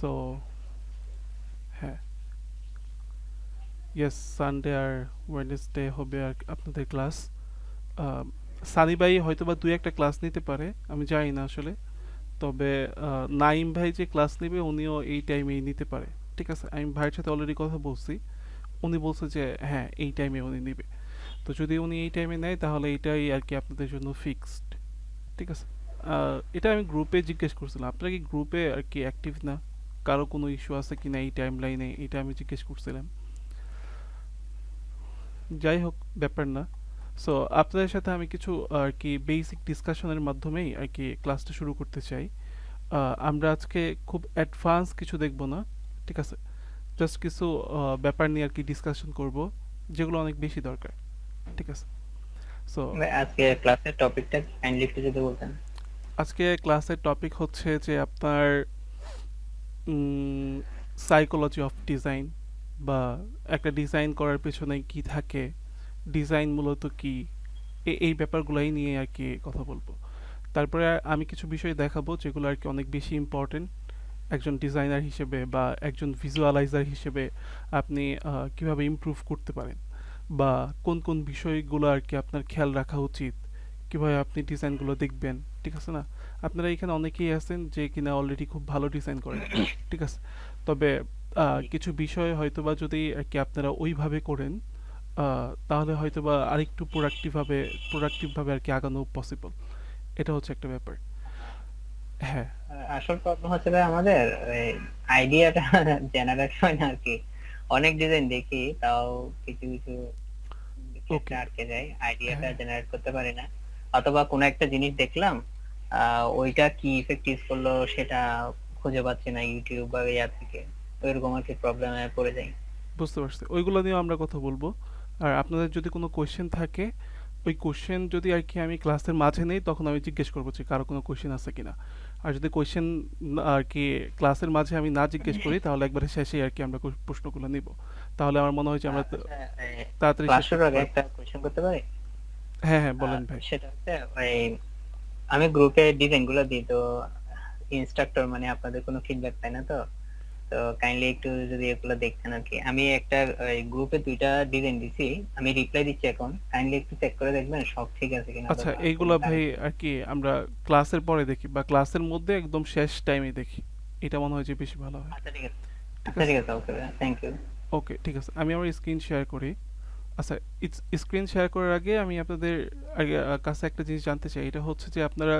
So হ্যাঁ, yes, Sunday আর Wednesday হবে আর আপনাদের ক্লাস। সানি ভাই হয়তো বা দুই একটা ক্লাস নিতে পারে, আমি জানি না আসলে। তবে নাইম ভাই যে ক্লাস নেবে উনিও এই টাইমেই নিতে পারে। ঠিক আছে, আমি ভাইয়ের সাথে অলরেডি কথা বলছি। উনি বলছে যে হ্যাঁ এই টাইমে উনি নেবে। তো যদি উনি এই টাইমে নেয় তাহলে এটাই আর কি আপনাদের জন্য ফিক্সড। ঠিক আছে। এটা আমি গ্রুপে জিজ্ঞেস করছিলাম, আপনারা কি গ্রুপে আর কি অ্যাক্টিভ না? কারো কোনো ইস্যু আছে কিনা এই টাইম লাইনে, এটা আমি জিজ্ঞেস করছিলাম। যাই হোক, ব্যাপার না। সো আপনাদের সাথে আমি কিছু আর কি বেসিক ডিসকাশনের মাধ্যমেই আর কি ক্লাসটা শুরু করতে চাই। আমরা আজকে খুব অ্যাডভান্স কিছু দেখব না। ঠিক আছে, জাস্ট কিছু ব্যাপার নিয়ে আর কি ডিসকাশন করব, যেগুলো অনেক বেশি দরকার। ঠিক আছে। সো ভাই, আজকে ক্লাসের টপিকটা কাইন্ডলি একটু যদি বলতেন। আজকে ক্লাসের টপিক হচ্ছে যে আপনার সাইকোলজি অফ ডিজাইন, বা একটা ডিজাইন করার পেছনে কি থাকে, ডিজাইন মূলত কি, এই ব্যাপারগুলোই নিয়ে আর কি কথা বলবো। তারপরে আমি কিছু বিষয় দেখাবো যেগুলো আর কি অনেক বেশি ইম্পর্টেন্ট একজন ডিজাইনার হিসেবে বা একজন ভিজুয়ালাইজার হিসেবে। আপনি কিভাবে ইমপ্রুভ করতে পারেন, বা কোন কোন বিষয়গুলো আর কি আপনার খেয়াল রাখা উচিত, কিভাবে আপনি ডিজাইনগুলো দেখবেন। ঠিক আছে না? আপনারা এখানে অনেকেই আছেন যে কিনা অলরেডি খুব ভালো ডিজাইন করেন। ঠিক আছে। তবে জি। কিছু বিষয় হয়তোবা যদি আর কি আপনারা ওইভাবে করেন, তাহলে হয়তোবা আরেকটু প্রোডাক্টিভভাবে আর কি আগানো পসিবল। এটা হচ্ছে একটা ব্যাপার। হ্যাঁ। আসল প্রবলেম হচ্ছে ভাই আমাদের আইডিয়াটা জেনারেট হয় না আর কি। অনেক ডিজাইন দেখি, তাও কিছু কিছু ক্ষেত্রে ওকে। আটকে যায়, আইডিয়াটা হ্যাঁ, জেনারেট করতে পারি না। অথবা কোনো একটা জিনিস দেখলাম, ওইটা কি ইফেক্ট ইউজ করলো সেটা খুঁজে পাচ্ছি না ইউটিউব বা ইয়া থেকে। ওইরকম আর কি প্রবলেমে পড়ে যাই। বুঝতে পারছি, ওইগুলো নিয়েও আমরা কথা বলবো। আর আপনাদের যদি কোনো কোয়েশ্চেন থাকে, ওই কোয়েশ্চেন যদি আর কি আমি ক্লাসের মাঝে নেই তখন আমি জিজ্ঞেস করবো যে কারো কোনো কোয়েশ্চেন আছে কিনা। আর যদি কোয়েশ্চেন আর কি ক্লাসের মাঝে আমি না জিজ্ঞেস করি তাহলে একবারে শেষেই আর কি আমরা প্রশ্নগুলো নিব। তাহলে আমার মনে হয় যে আমরা আচ্ছা, তাড়াতাড়ি ক্লাস শেষ শুরুর করতে আগে পারবো। একটা কোয়েশ্চেন করতে পারি? হ্যাঁ হ্যাঁ, বলেন ভাই। সেটা হচ্ছে, ওই আমি গ্রুপে ডিজাইন গুলো দিই তো, ইনস্ট্রাক্টর মানে আপনাদের কোনো ফিডব্যাক পাই না তো। তো কাইন্ডলি একটু যদি এগুলো দেখতেন আর কি। আমি একটা গ্রুপে দুইটা ডিজাইন দিছি, আমি রিপ্লাই দিচ্ছি এখন, কাইন্ডলি একটু চেক করে দেখবেন সব ঠিক আছে কিনা আচ্ছা, বা কোনো এইগুলা ভাই কারেকশন। আর কি আমরা ক্লাসের পরে দেখি, বা ক্লাসের মধ্যে একদম শেষ টাইমে দেখি। এটা মনে হয় যে বেশি ভালো হয়। আচ্ছা ঠিক আছে। ঠিক আচ্ছা আছে। ঠিক আছে, ওকে, থ্যাংক ইউ। ওকে, ঠিক আছে, আমি আমার স্ক্রিন শেয়ার করি। আচ্ছা, স্ক্রিন শেয়ার করার আগে আমি আপনাদের কাছে একটা জিনিস জানতে চাই। এটা হচ্ছে যে আপনারা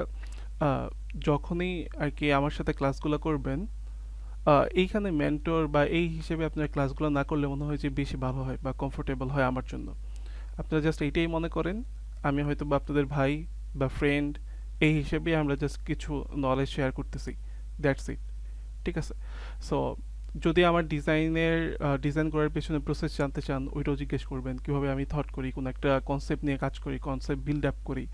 আহ, যখনই আর কি আমার সাথে ক্লাসগুলো করবেন, এইখানে মেন্টর বা এই হিসেবে আপনার ক্লাসগুলো না করলে মনে হয় যে বেশি ভালো হয় বা কমফোর্টেবল হয় আমার জন্য। আপনারা জাস্ট এইটাই মনে করেন আমি হয়তো বা আপনাদের ভাই বা ফ্রেন্ড, এই হিসেবে আমরা জাস্ট কিছু নলেজ শেয়ার করতেছি, দ্যাটস ইট। ঠিক আছে। সো যদি আমার ডিজাইন করার পেছনে প্রসেস জানতে চান, ওইটাও জিজ্ঞেস করবেন। কিভাবে আমি থট করি, কোন একটা কনসেপ্ট নিয়ে কাজ করি, কনসেপ্ট বিল্ড আপ করি,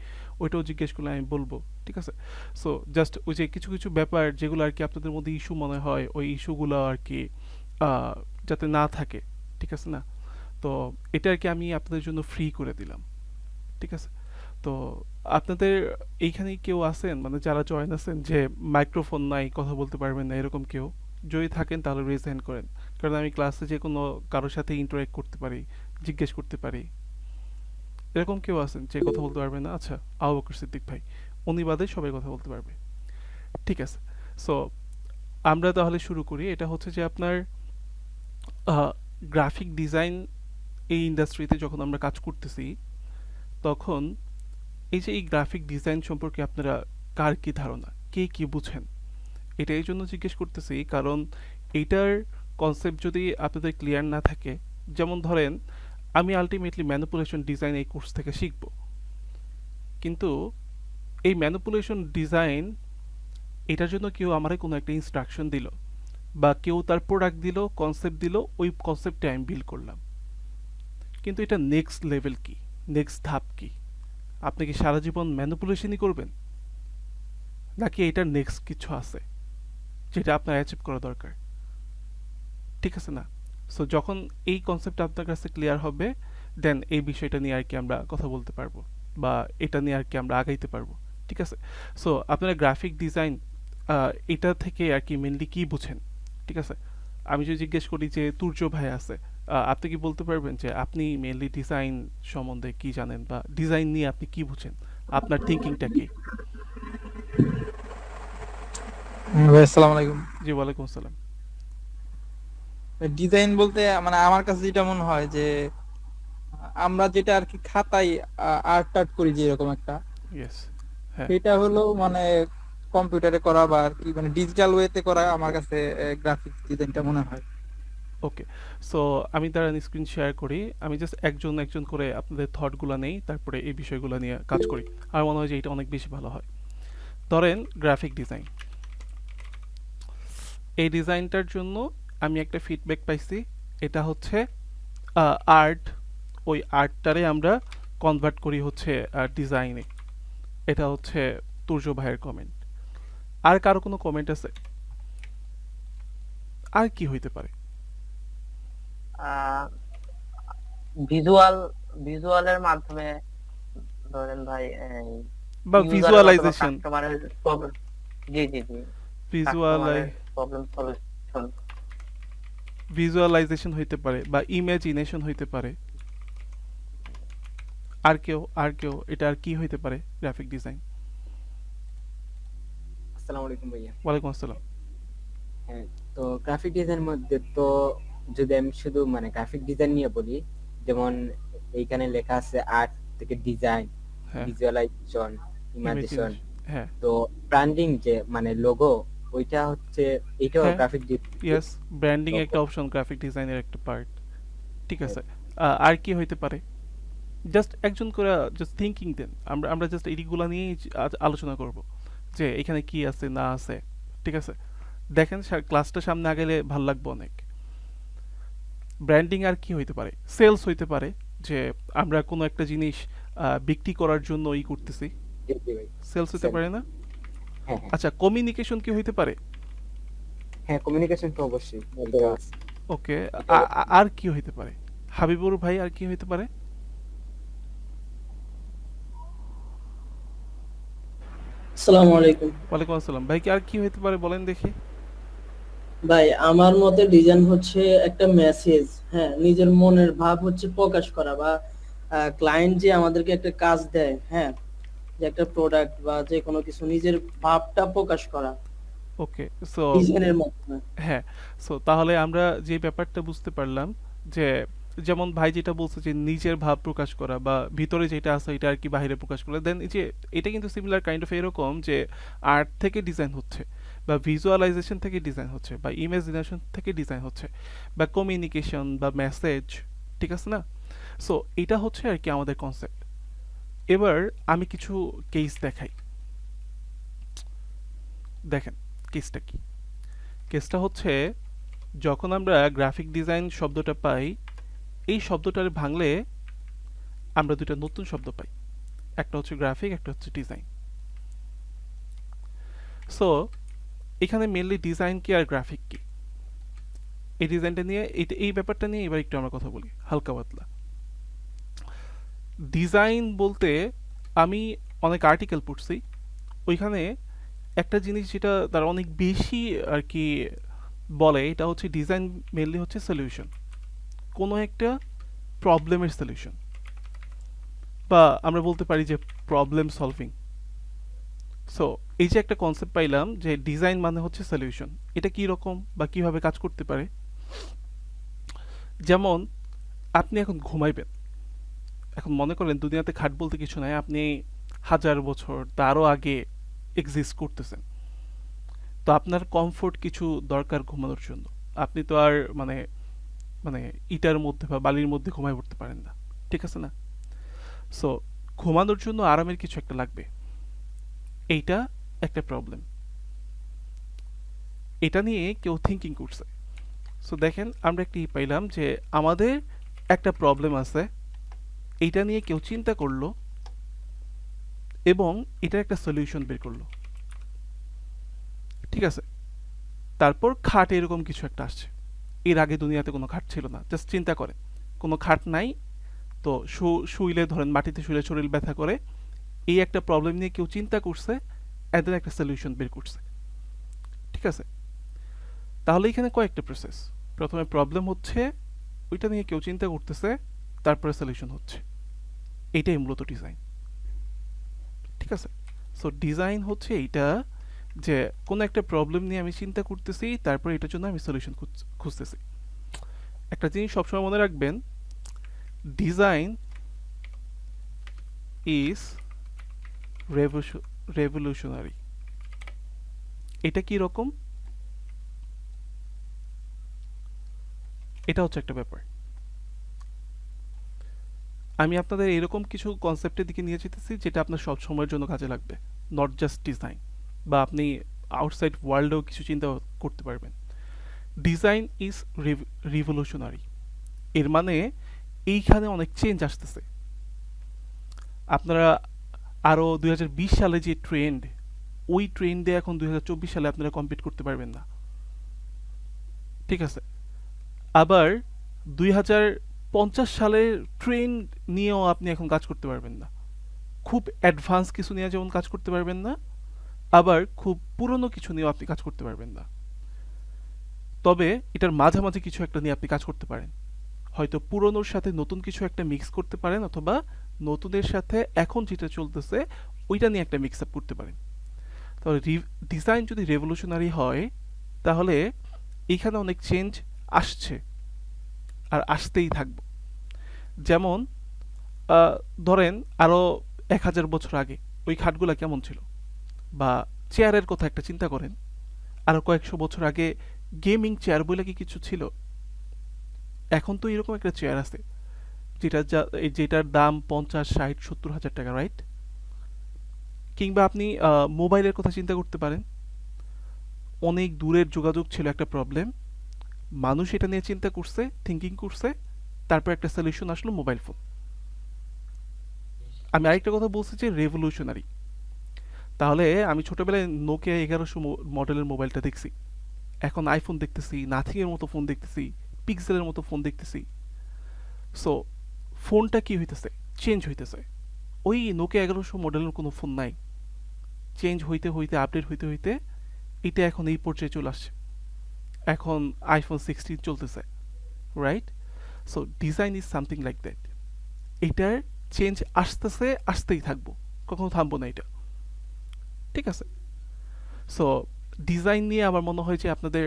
ওইটাও জিজ্ঞেস করলে আমি বলবো। ঠিক আছে। সো জাস্ট ওই যে কিছু কিছু ব্যাপার যেগুলো আর কি আপনাদের মধ্যে ইস্যু মনে হয়, ওই ইস্যুগুলো আর কি আহ, যাতে না থাকে। ঠিক আছে না? তো এটা আর কি আমি আপনাদের জন্য ফ্রি করে দিলাম। ঠিক আছে। তো আপনাদের এইখানে কেউ আছেন মানে যারা জয়েন আছেন যে মাইক্রোফোন নাই, কথা বলতে পারবেন না, এরকম কেউ যদি থাকেন তাহলে রেজ হ্যান্ড করেন। কারণ আমি ক্লাসে যে কোনো কারোর সাথে ইন্টারেক্ট করতে পারি, জিজ্ঞেস করতে পারি। এরকম কেউ আছেন যে কথা বলতে পারবেন না? আচ্ছা, আবু বকর সিদ্দিক ভাই, উনি বাদে সবাই কথা বলতে পারবে। ঠিক আছে। সো আমরা তাহলে শুরু করি। এটা হচ্ছে যে আপনার গ্রাফিক ডিজাইন, এই ইন্ডাস্ট্রিতে যখন আমরা কাজ করতেছি তখন এই যে এই গ্রাফিক ডিজাইন সম্পর্কে আপনারা কার কি ধারণা, কে কি বুঝেন, এটা এই জন্য জিজ্ঞেস করতেছি কারণ এইটার কনসেপ্ট যদি আপনাদের ক্লিয়ার না থাকে, যেমন ধরেন আমি আলটিমেটলি ম্যানিপুলেশন ডিজাইন এই কোর্স থেকে শিখব, কিন্তু এই ম্যানিপুলেশন ডিজাইন এটার জন্য কেউ আমারে কোনো একটা ইনস্ট্রাকশন দিল, বা কেউ তার প্রোডাক্ট দিল, কনসেপ্ট দিল, ওই কনসেপ্টে আমি বিল করলাম, কিন্তু এটা নেক্সট লেভেল কি, নেক্সট ধাপ কি? আপনি কি সারা জীবন ম্যানিপুলেশনই করবেন, নাকি এটার নেক্সট কিছু আছে যেটা আপনার অ্যাচিভ করা দরকার? ঠিক আছে না? সো যখন এই কনসেপ্টটা আপনার কাছে ক্লিয়ার হবে, দেন এই বিষয়টা নিয়ে আর কি আমরা কথা বলতে পারবো, বা এটা নিয়ে আর কি আমরা আগাইতে পারবো। ঠিক আছে। সো আপনারা গ্রাফিক ডিজাইন এটা থেকে আর কি মেনলি কি বুঝেন? ঠিক আছে? আমি যদি জিজ্ঞেস করি যে তুর্য ভাই আছে, আপনি কি বলতে পারবেন যে আপনি মেইনলি ডিজাইন সম্বন্ধে কি জানেন বা ডিজাইন নিয়ে আপনি কি বুঝেন? আপনার থিংকিংটা কি? ভাই আসসালামু আলাইকুম। জি, ওয়ালাইকুম আসসালাম। ডিজাইন বলতে মানে আমার কাছে যেটা মনে হয় যে আমরা যেটা আর কি খাতায় আর্ট টার্ট করি যে এরকম একটা, ইয়েস। হ্যাঁ। সেটা হলো মানে কম্পিউটারে করা বা আর কি মানে ডিজিটাল ওয়েতে করা আমার কাছে গ্রাফিক্স ডিজাইনটা মনে হয়। ওকে। সো আমি দাঁড়ান স্ক্রিন শেয়ার করি। আমি জাস্ট একজন একজন করে আপনাদের থটগুলা নেই, তারপরে এই বিষয়গুলো নিয়ে কাজ করি। আমার মনে হয় যে এটা অনেক বেশি ভালো হয়। ধরেন গ্রাফিক ডিজাইন। এই ডিজাইনটার জন্য আমি একটা ফিডব্যাক পাইছি। এটা হচ্ছে আর্ট। ওই আর্টটারে আমরা কনভার্ট করি হচ্ছে ডিজাইনে। এটা হচ্ছে তুর্য ভাইয়ের কমেন্ট। আর কারো কোনো কমেন্ট আছে? আর কি হইতে পারে? ভিজুয়াল ভিজুয়ালের মাধ্যমে ধরেন ভাই বা ইউজারের অথবা ভিজুয়ালাইজেশন। কাস্টমারের প্রবলেম, জি জি জি, ভিজুয়ালাই কাস্টমারের প্রবলেম সলিউশন। ভিজুয়ালাইজেশন হইতে পারে বা ইমাজিনেশন হইতে পারে। আর কেউ এটা আর কি হইতে পারে গ্রাফিক ডিজাইন? আসসালামু আলাইকুম ভাইয়া। ওয়ালাইকুম আসসালাম। হ্যাঁ, তো গ্রাফিক ডিজাইনের মধ্যে তো যদি আমি শুধু মানে গ্রাফিক ডিজাইন নিয়ে বলি, যেমন এইখানে লেখা আছে আর্ট থেকে ডিজাইন, হ্যাঁ। Visualisation, imagination. ইমাজিনেশন। হ্যাঁ। তো ব্র্যান্ডিং যে মানে লোগো, ওইটা হচ্ছে এটাও হ্যাঁ। Graphic design. ইয়েস, ব্র্যান্ডিং তো একটা অপশন গ্রাফিক ডিজাইনের একটা পার্ট। ঠিক হ্যাঁ, আছে। আর কি হইতে পারে? জাস্ট একজন করে জাস্ট থিংকিং দেন। আমরা আমরা জাস্ট এইগুলা নিয়েই আজ আলোচনা করব যে এখানে কি আছে না আছে। ঠিক আছে? দেখেন ক্লাসটা সামনে আগাইলে ভাল লাগবে অনেক। ব্র্যান্ডিং আর কি হইতে পারে? সেলস হইতে পারে, যে আমরা কোনো একটা জিনিস বিক্রি করার জন্য করতেছি। জি জি ভাই। সেলস হইতে সেল। পারে না? হ্যাঁ হ্যাঁ আচ্ছা, কমিউনিকেশন কি হইতে পারে? হ্যাঁ, কমিউনিকেশন তো অবশ্যই দেওয়া আছে। ওকে। এটাও আর কি হইতে পারে? হাবিবুর ভাই আর কি হইতে পারে? আসসালামু আলাইকুম। ওয়ালাইকুম আসসালাম। ভাই কি আর কি হইতে পারে বলেন দেখি? ভাই আমার মতে ডিজাইন হচ্ছে একটা মেসেজ, হ্যাঁ, নিজের মনের ভাব হচ্ছে প্রকাশ করা বা ক্লায়েন্ট যে আমাদেরকে একটা কাজ দেয়, হ্যাঁ, যে একটা প্রোডাক্ট বা যে কোনো কিছু নিজের ভাবটা প্রকাশ করা ওকে। সো ডিজাইনের মাধ্যমে। হ্যাঁ, সো তাহলে আমরা যে ব্যাপারটা বুঝতে পারলাম যে যেমন ভাই যেটা বলছে যে নিজের ভাব প্রকাশ করা বা ভিতরে যেটা আছে এটা আর কি বাইরে প্রকাশ করা, দেন এই যে এটা কিন্তু সিমিলার কাইন্ড অফ এরকম যে আর্ট থেকে ডিজাইন হচ্ছে বা ভিজুয়ালাইজেশন থেকে ডিজাইন হচ্ছে বা ইমাজিনেশন থেকে ডিজাইন হচ্ছে বা কমিউনিকেশন বা মেসেজ। ঠিক আছে না? সো এটা হচ্ছে আর কি আমাদের কনসেপ্ট। এবার আমি কিছু কেস দেখাই। দেখেন কেসটা কি। কেসটা হচ্ছে যখন আমরা গ্রাফিক ডিজাইন শব্দটা পাই, এই শব্দটার ভাঙলে আমরা দুটো নতুন শব্দ পাই। একটা হচ্ছে গ্রাফিক, একটা হচ্ছে ডিজাইন। সো এখানে মেনলি ডিজাইন কি আর গ্রাফিক কি, এই ডিজাইনটা নিয়ে এই ব্যাপারটা নিয়ে এবার একটু আমরা কথা বলি হালকা পাতলা। ডিজাইন বলতে আমি অনেক আর্টিকেল পড়ছি, ওইখানে একটা জিনিস যেটা তারা অনেক বেশি আর কি বলে, এটা হচ্ছে ডিজাইন মেনলি হচ্ছে সলিউশন, কোনো একটা প্রবলেমের সলিউশন, বা আমরা বলতে পারি যে প্রবলেম সলভিং। সো এই যে একটা কনসেপ্ট পাইলাম যে ডিজাইন মানে হচ্ছে সলিউশন, এটা কি রকম বা কিভাবে কাজ করতে পারে? যেমন আপনি এখন ঘুমাইবেন, এখন মনে করেন দুনিয়াতে খাট বলতে কিছু নাই, আপনি 1000 বছর তারও আগে এক্সিস্ট করতেছেন। তো আপনার কমফোর্ট কিছু দরকার ঘুমানোর জন্য। আপনি তো আর মানে মানে ইটার মধ্যে বা বালির মধ্যে ঘুমায় পড়তে পারেন না। ঠিক আছে না? সো ঘুমানোর জন্য আরামের কিছু একটা লাগবে, এইটা একটা প্রবলেম। এটা নিয়ে কেউ থিঙ্কিং করছে। সো দেখেন আমরা একটি পাইলাম যে আমাদের একটা প্রবলেম আছে, এইটা নিয়ে কেউ চিন্তা করলো এবং এটার একটা সলিউশন বের করলো। ঠিক আছে? তারপর খাট এরকম কিছু একটা আসছে। এর আগে দুনিয়াতে কোনো খাট ছিল না। জাস্ট চিন্তা করেন, কোনো খাট নাই, তো শুইলে ধরেন মাটিতে শুইলে শরীর ব্যথা করে, এই একটা প্রবলেম নিয়ে কেউ চিন্তা করছে, এদের একটা সলিউশন বের করছে। ঠিক আছে? তাহলে এখানে কয়েকটা প্রসেস। প্রথমে প্রবলেম হচ্ছে, ওইটা নিয়ে কেউ চিন্তা করতেছে, তারপরে সলিউশন হচ্ছে। এটাই মূলত ডিজাইন। ঠিক আছে? সো ডিজাইন হচ্ছে এইটা, যে কোনো একটা প্রবলেম নিয়ে আমি চিন্তা করতেছি, তারপরে এটার জন্য আমি সলিউশন খুঁজতেছি। একটা জিনিস সবসময় মনে রাখবেন, ডিজাইন ইজ রেভলিউশনারি। এটা কি রকম? এটা হচ্ছে একটা ব্যাপার। আমি আপনাদের এরকম কিছু কনসেপ্টের দিকে নিয়ে যেতেছি যেটা আপনার সব সময়ের জন্য কাজে লাগবে, নট জাস্ট ডিজাইন, বা আপনি আউটসাইড ওয়ার্ল্ডেও কিছু চিন্তা করতে পারবেন। ডিজাইন ইজ রিভলিউশনারি, এর মানে এইখানে অনেক চেঞ্জ আসতেছে। আপনারা আরও 2020 সালে যে ট্রেন্ড, ওই ট্রেন্ডে এখন 2024 সালে আপনারা কম্পিট করতে পারবেন না। ঠিক আছে? আবার 2050 সালের ট্রেন্ড নিয়েও আপনি এখন কাজ করতে পারবেন না। খুব অ্যাডভান্স কিছু নিয়ে যেমন কাজ করতে পারবেন না, আবার খুব পুরনো কিছু নিয়েও আপনি কাজ করতে পারবেন না। তবে এটার মাঝামাঝি কিছু একটা নিয়ে আপনি কাজ করতে পারেন। হয়তো পুরনোর সাথে নতুন কিছু একটা মিক্স করতে পারেন, অথবা নতুনের সাথে এখন যেটা চলতেছে ওইটা নিয়ে একটা মিক্স আপ করতে পারেন। তাহলে ডিজাইন যদি রেভলিউশনারি হয়, তাহলে এইখানে অনেক চেঞ্জ আসছে আর আসতেই থাকবে। যেমন ধরেন আরও 1000 বছর আগে ওই খাটগুলা কেমন ছিল, বা চেয়ারের কথা একটা চিন্তা করেন, আরও কয়েকশো বছর আগে গেমিং চেয়ার বলে কি কিছু ছিল? এখন তো এরকম একটা চেয়ার আছে যেটার দাম 50, 60, 70 হাজার টাকা, রাইট? কিংবা আপনি মোবাইলের কথা চিন্তা করতে পারেন। অনেক দূরের যোগাযোগ ছিল একটা প্রবলেম, মানুষ এটা নিয়ে চিন্তা করছে, থিঙ্কিং করছে, তারপর একটা সলিউশন আসলো, মোবাইল ফোন। আমি আরেকটা কথা বলছি যে রেভলিউশনারি। তাহলে আমি ছোটবেলায় নোকিয়া 1100 মডেলের মোবাইলটা দেখছি, এখন আইফোন দেখতেছি, নাথিংয়ের মতো ফোন দেখতেছি, পিক্সেলের মতো ফোন দেখতেছি। সো ফোনটা কি হইতেছে? চেঞ্জ হইতেছে। ওই নোকিয়া 1100 মডেলের কোনো ফোন নাই, চেঞ্জ হইতে হইতে, আপডেট হইতে হইতে এটা এখন এই পর্যায়ে চলে আসছে। এখন আইফোন 16 চলতেছে, right? So design is something like that. এটার চেঞ্জ আসতেছে, আসতেই থাকবো, কখনো থামবো না এটা। ঠিক আছে? সো ডিজাইন নিয়ে আমার মনে হয় যে আপনাদের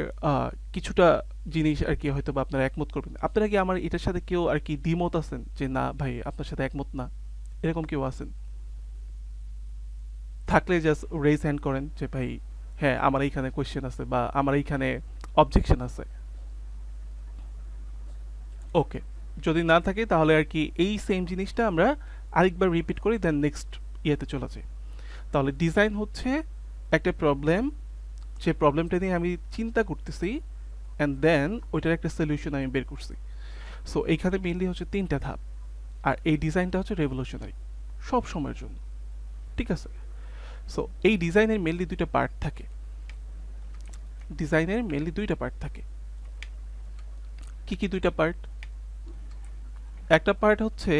কিছুটা জিনিস আর কি হয়তো বা আপনারা একমত করবেন। আপনারা কি আমার এটার সাথে কেউ আর কি দ্বিমত আছেন, যে না ভাই আপনার সাথে একমত না, এরকম কেউ আছেন? থাকলে জাস্ট রেজ হ্যান্ড করেন যে ভাই হ্যাঁ আমার এইখানে কোয়েশ্চেন আছে, বা আমার এইখানে অবজেকশন আছে। ওকে, যদি না থাকে তাহলে আর কি এই সেম জিনিসটা আমরা আরেকবার রিপিট করি, দেন নেক্সট ইয়েতে চলে যাই। তাহলে ডিজাইন হচ্ছে একটা প্রবলেম, যে প্রবলেমটা নিয়ে আমি চিন্তা করতেছি, অ্যান্ড দেন ওইটার একটা সলিউশন আমি বের করছি। সো এইখানে মেইনলি হচ্ছে 3টা ধাপ, আর এই ডিজাইনটা হচ্ছে রেভলিউশনারি সব সময়ের জন্য। ঠিক আছে? সো এই ডিজাইনের মেইনলি 2টা পার্ট থাকে। ডিজাইনের মেইনলি 2টা পার্ট থাকে। কি কি 2টা পার্ট? একটা পার্ট হচ্ছে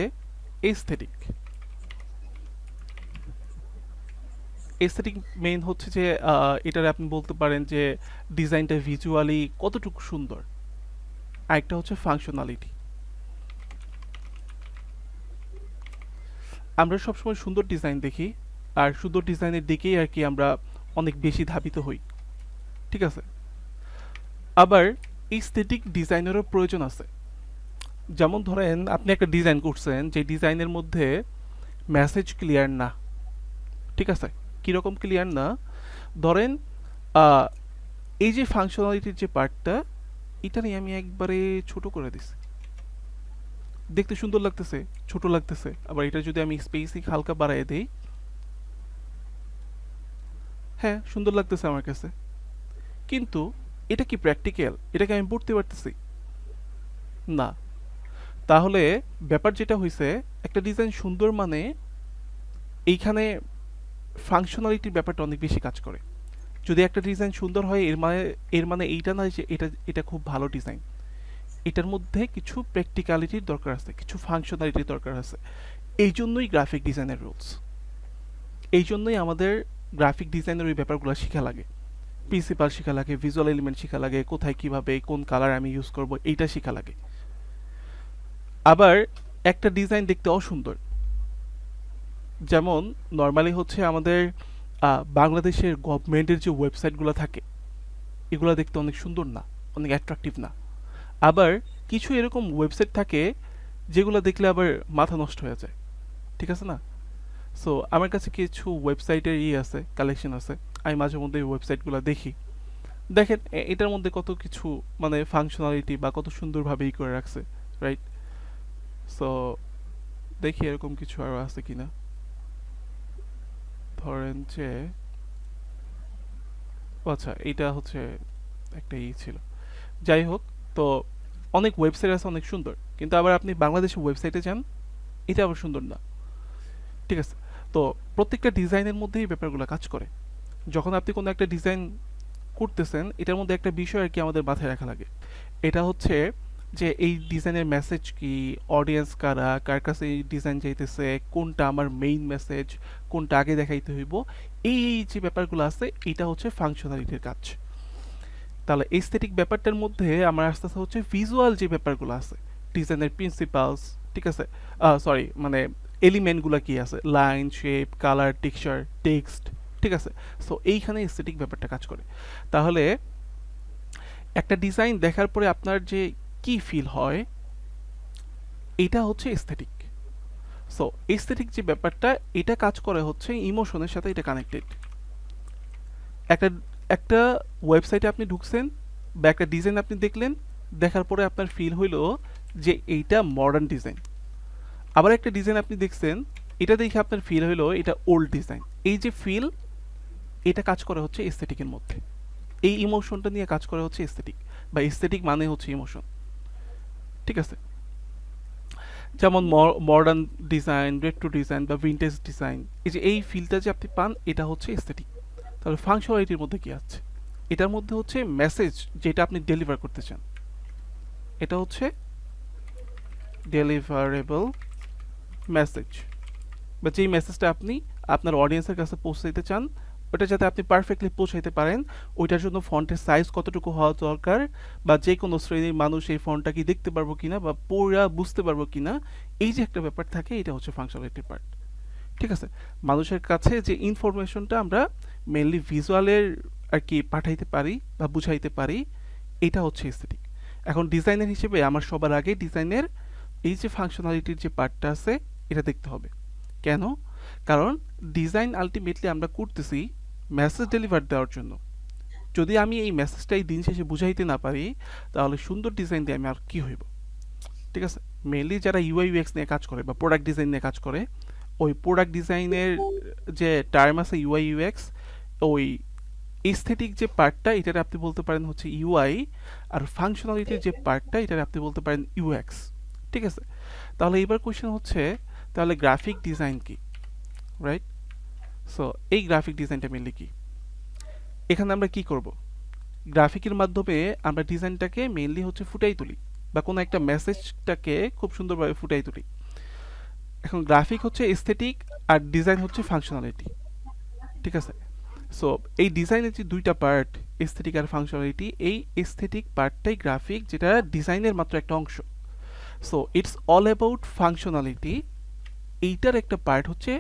এস্থেটিক। এস্থেটিক মেইন হচ্ছে যে এটার আপনি বলতে পারেন যে ডিজাইনটা ভিজুয়ালি কতটুকু সুন্দর। আরেকটা হচ্ছে ফাংশনালিটি। আমরা সবসময় সুন্দর ডিজাইন দেখি, আর সুন্দর ডিজাইনের দিকেই আর কি আমরা অনেক বেশি ধাবিত হই। ঠিক আছে? আবার এস্থেটিক ডিজাইনেরও প্রয়োজন আছে। যেমন ধরেন আপনি একটা ডিজাইন করছেন, যে ডিজাইনের মধ্যে মেসেজ ক্লিয়ার না। ঠিক আছে? কীরকম ক্লিয়ার না? ধরেন এই যে ফাংশনালিটির যে পার্টটা, এটা নিয়ে আমি একবারে ছোট করে দিছি, দেখতে সুন্দর লাগতেছে, ছোট লাগতেছে। আবার এটা যদি আমি স্পেসিক হালকা বাড়ায় দেই, হ্যাঁ সুন্দর লাগতেছে আমার কাছে, কিন্তু এটা কি প্র্যাকটিক্যাল? এটাকে আমি পড়তে পারতেছি না। তাহলে ব্যাপার যেটা হয়েছে, একটা ডিজাইন সুন্দর মানে এইখানে ফাংশনালিটির ব্যাপারটা অনেক বেশি কাজ করে। যদি একটা ডিজাইন সুন্দর হয়, এর মানে এইটা না যে এটা খুব ভালো ডিজাইন। এটার মধ্যে কিছু প্র্যাকটিক্যালিটির দরকার আছে, কিছু ফাংশনালিটির দরকার আছে। এই জন্যই গ্রাফিক ডিজাইনের রুলস, এই জন্যই আমাদের গ্রাফিক ডিজাইনের ওই ব্যাপারগুলো শেখা লাগে। প্রিন্সিপাল শেখা লাগে, ভিজুয়াল এলিমেন্ট শেখা লাগে, কোথায় কিভাবে কোন কালার আমি ইউজ করব এইটা শেখা লাগে। আবার একটা ডিজাইন দেখতে অসুন্দর, যেমন নর্মালি হচ্ছে আমাদের বাংলাদেশের গভর্নমেন্টের যে ওয়েবসাইটগুলো থাকে এগুলো দেখতে অনেক সুন্দর না, অনেক অ্যাট্রাকটিভ না। আবার কিছু এরকম ওয়েবসাইট থাকে যেগুলো দেখলে আবার মাথা নষ্ট হয়ে যায়, ঠিক আছে না? সো আমার কাছে কিছু ওয়েবসাইটের আছে, কালেকশন আছে, আমি মাঝে মধ্যে এই ওয়েবসাইটগুলো দেখি। দেখেন এটার মধ্যে কত কিছু মানে ফাংশনালিটি বা কত সুন্দরভাবে করে রাখছে, রাইট? সো দেখি এরকম কিছু আরও আছে কিনা। ধরেন যে আচ্ছা এইটা হচ্ছে একটা ছিল, যাই হোক। তো অনেক ওয়েবসাইট আছে অনেক সুন্দর, কিন্তু আবার আপনি বাংলাদেশের ওয়েবসাইটে যান, এটা আবার সুন্দর না, ঠিক আছে? তো প্রত্যেকটা ডিজাইনের মধ্যেই ব্যাপারগুলো কাজ করে। যখন আপনি কোনো একটা ডিজাইন করতেছেন এটার মধ্যে একটা বিষয় আর কি আমাদের মাথায় রাখা লাগে, এটা হচ্ছে যে এই ডিজাইনের মেসেজ কি, অডিয়েন্স কারা, কার কাছে এই ডিজাইন যাইতেছে, কোনটা আমার মেইন মেসেজ, কোনটা আগে দেখাইতে হইব, এই যে ব্যাপারগুলো আছে এটা হচ্ছে ফাংশনালিটির কাজ। তাহলে এস্থেটিক ব্যাপারটার মধ্যে আমার আস্তে আস্তে হচ্ছে ভিজুয়াল যে ব্যাপারগুলো আছে, ডিজাইনের প্রিন্সিপালস, ঠিক আছে, সরি মানে এলিমেন্টগুলো কি আছে, line, shape, colour, texture, text, ঠিক আছে? সো এইখানে এস্থেটিক ব্যাপারটা কাজ করে। তাহলে একটা ডিজাইন দেখার পরে আপনার যে কি ফিল হয় এটা হচ্ছে এস্থেটিক। সো এস্থেটিক যে ব্যাপারটা এটা কাজ করে হচ্ছে ইমোশনের সাথে, এটা কানেক্টেড। একটা একটা ওয়েবসাইটে আপনি ঢুকছেন বা একটা ডিজাইন আপনি দেখলেন, দেখার পরে আপনার ফিল হইলো যে এইটা মডার্ন ডিজাইন। আবার একটা ডিজাইন আপনি দেখছেন, এটা দেখে আপনার ফিল হইলো এটা ওল্ড ডিজাইন। এই যে ফিল, এটা কাজ করে হচ্ছে এস্থেটিকের মধ্যে, এই ইমোশনটা নিয়ে কাজ করে হচ্ছে এস্থেটিক, বা এস্থেটিক মানে হচ্ছে ইমোশন, ঠিক আছে? যেমন মডার্ন ডিজাইন, রেট্রো ডিজাইন বা ভিন্টেজ ডিজাইন, এই যে এই ফিলটা যে আপনি পান এটা হচ্ছে এস্থেটিক। তাহলে ফাংশনালিটির মধ্যে কি আছে? এটার মধ্যে হচ্ছে মেসেজ যেটা আপনি ডেলিভার করতে চান, এটা হচ্ছে ডেলিভারেবল মেসেজ, বা যেই মেসেজটা আপনি আপনার অডিয়েন্সের কাছে পৌঁছাইতে চান ওটা যাতে আপনি পারফেক্টলি পৌঁছাইতে পারেন, ওইটার জন্য ফন্টের সাইজ কতটুকু হওয়া দরকার, বা যে কোনো শ্রেণীর মানুষ এই ফন্টটা কি দেখতে পারবো কিনা বা পড়া বুঝতে পারবো কিনা, এই যে একটা ব্যাপার থাকে এটা হচ্ছে ফাংশনালিটির পার্ট, ঠিক আছে? মানুষের কাছে যে ইনফরমেশনটা আমরা মেনলি ভিজুয়ালের আর কি পাঠাইতে পারি বা বুঝাইতে পারি, এটা হচ্ছে এস্থেটিক। এখন ডিজাইনার হিসেবে আমার সবার আগে ডিজাইনের এই যে ফাংশনালিটির যে পার্টটা আছে এটা দেখতে হবে। কেন? কারণ ডিজাইন আলটিমেটলি আমরা করতেছি মেসেজ ডেলিভার দেওয়ার জন্য। যদি আমি এই মেসেজটাই দিন শেষে বুঝাইতে না পারি তাহলে সুন্দর ডিজাইন দিয়ে আমি আর কি হইব, ঠিক আছে? মেনলি যারা ইউআই ইউএক্স নিয়ে কাজ করে বা প্রোডাক্ট ডিজাইন নিয়ে কাজ করে, ওই প্রোডাক্ট ডিজাইনের যে টার্ম আছে ইউআই ইউএক্স, ওই এস্থেটিক যে পার্টটা এটার আপনি বলতে পারেন হচ্ছে ইউআই, আর ফাংশনালিটির যে পার্টটা এটার আপনি বলতে পারেন ইউএক্স, ঠিক আছে? তাহলে এবার কোয়েশ্চেন হচ্ছে তাহলে গ্রাফিক ডিজাইন কি, রাইট? সো এই গ্রাফিক ডিজাইনটা মেনলি কি? এখানে আমরা কি করব? গ্রাফিকের মাধ্যমে আমরা ডিজাইনটাকে মেনলি হচ্ছে ফুটাই তুলি বা কোনো একটা মেসেজটাকে খুব সুন্দরভাবে ফুটাই তুলি। এখন গ্রাফিক হচ্ছে এস্থেটিক আর ডিজাইন হচ্ছে ফাংশনালিটি, ঠিক আছে? সো এই ডিজাইনের যে দুইটা পার্ট, এস্থেটিক আর ফাংশনালিটি, এই এস্থেটিক পার্টটাই গ্রাফিক, যেটা ডিজাইনের মাত্র একটা অংশ। So it's all about functionality, এইটার একটা পার্ট হচ্ছে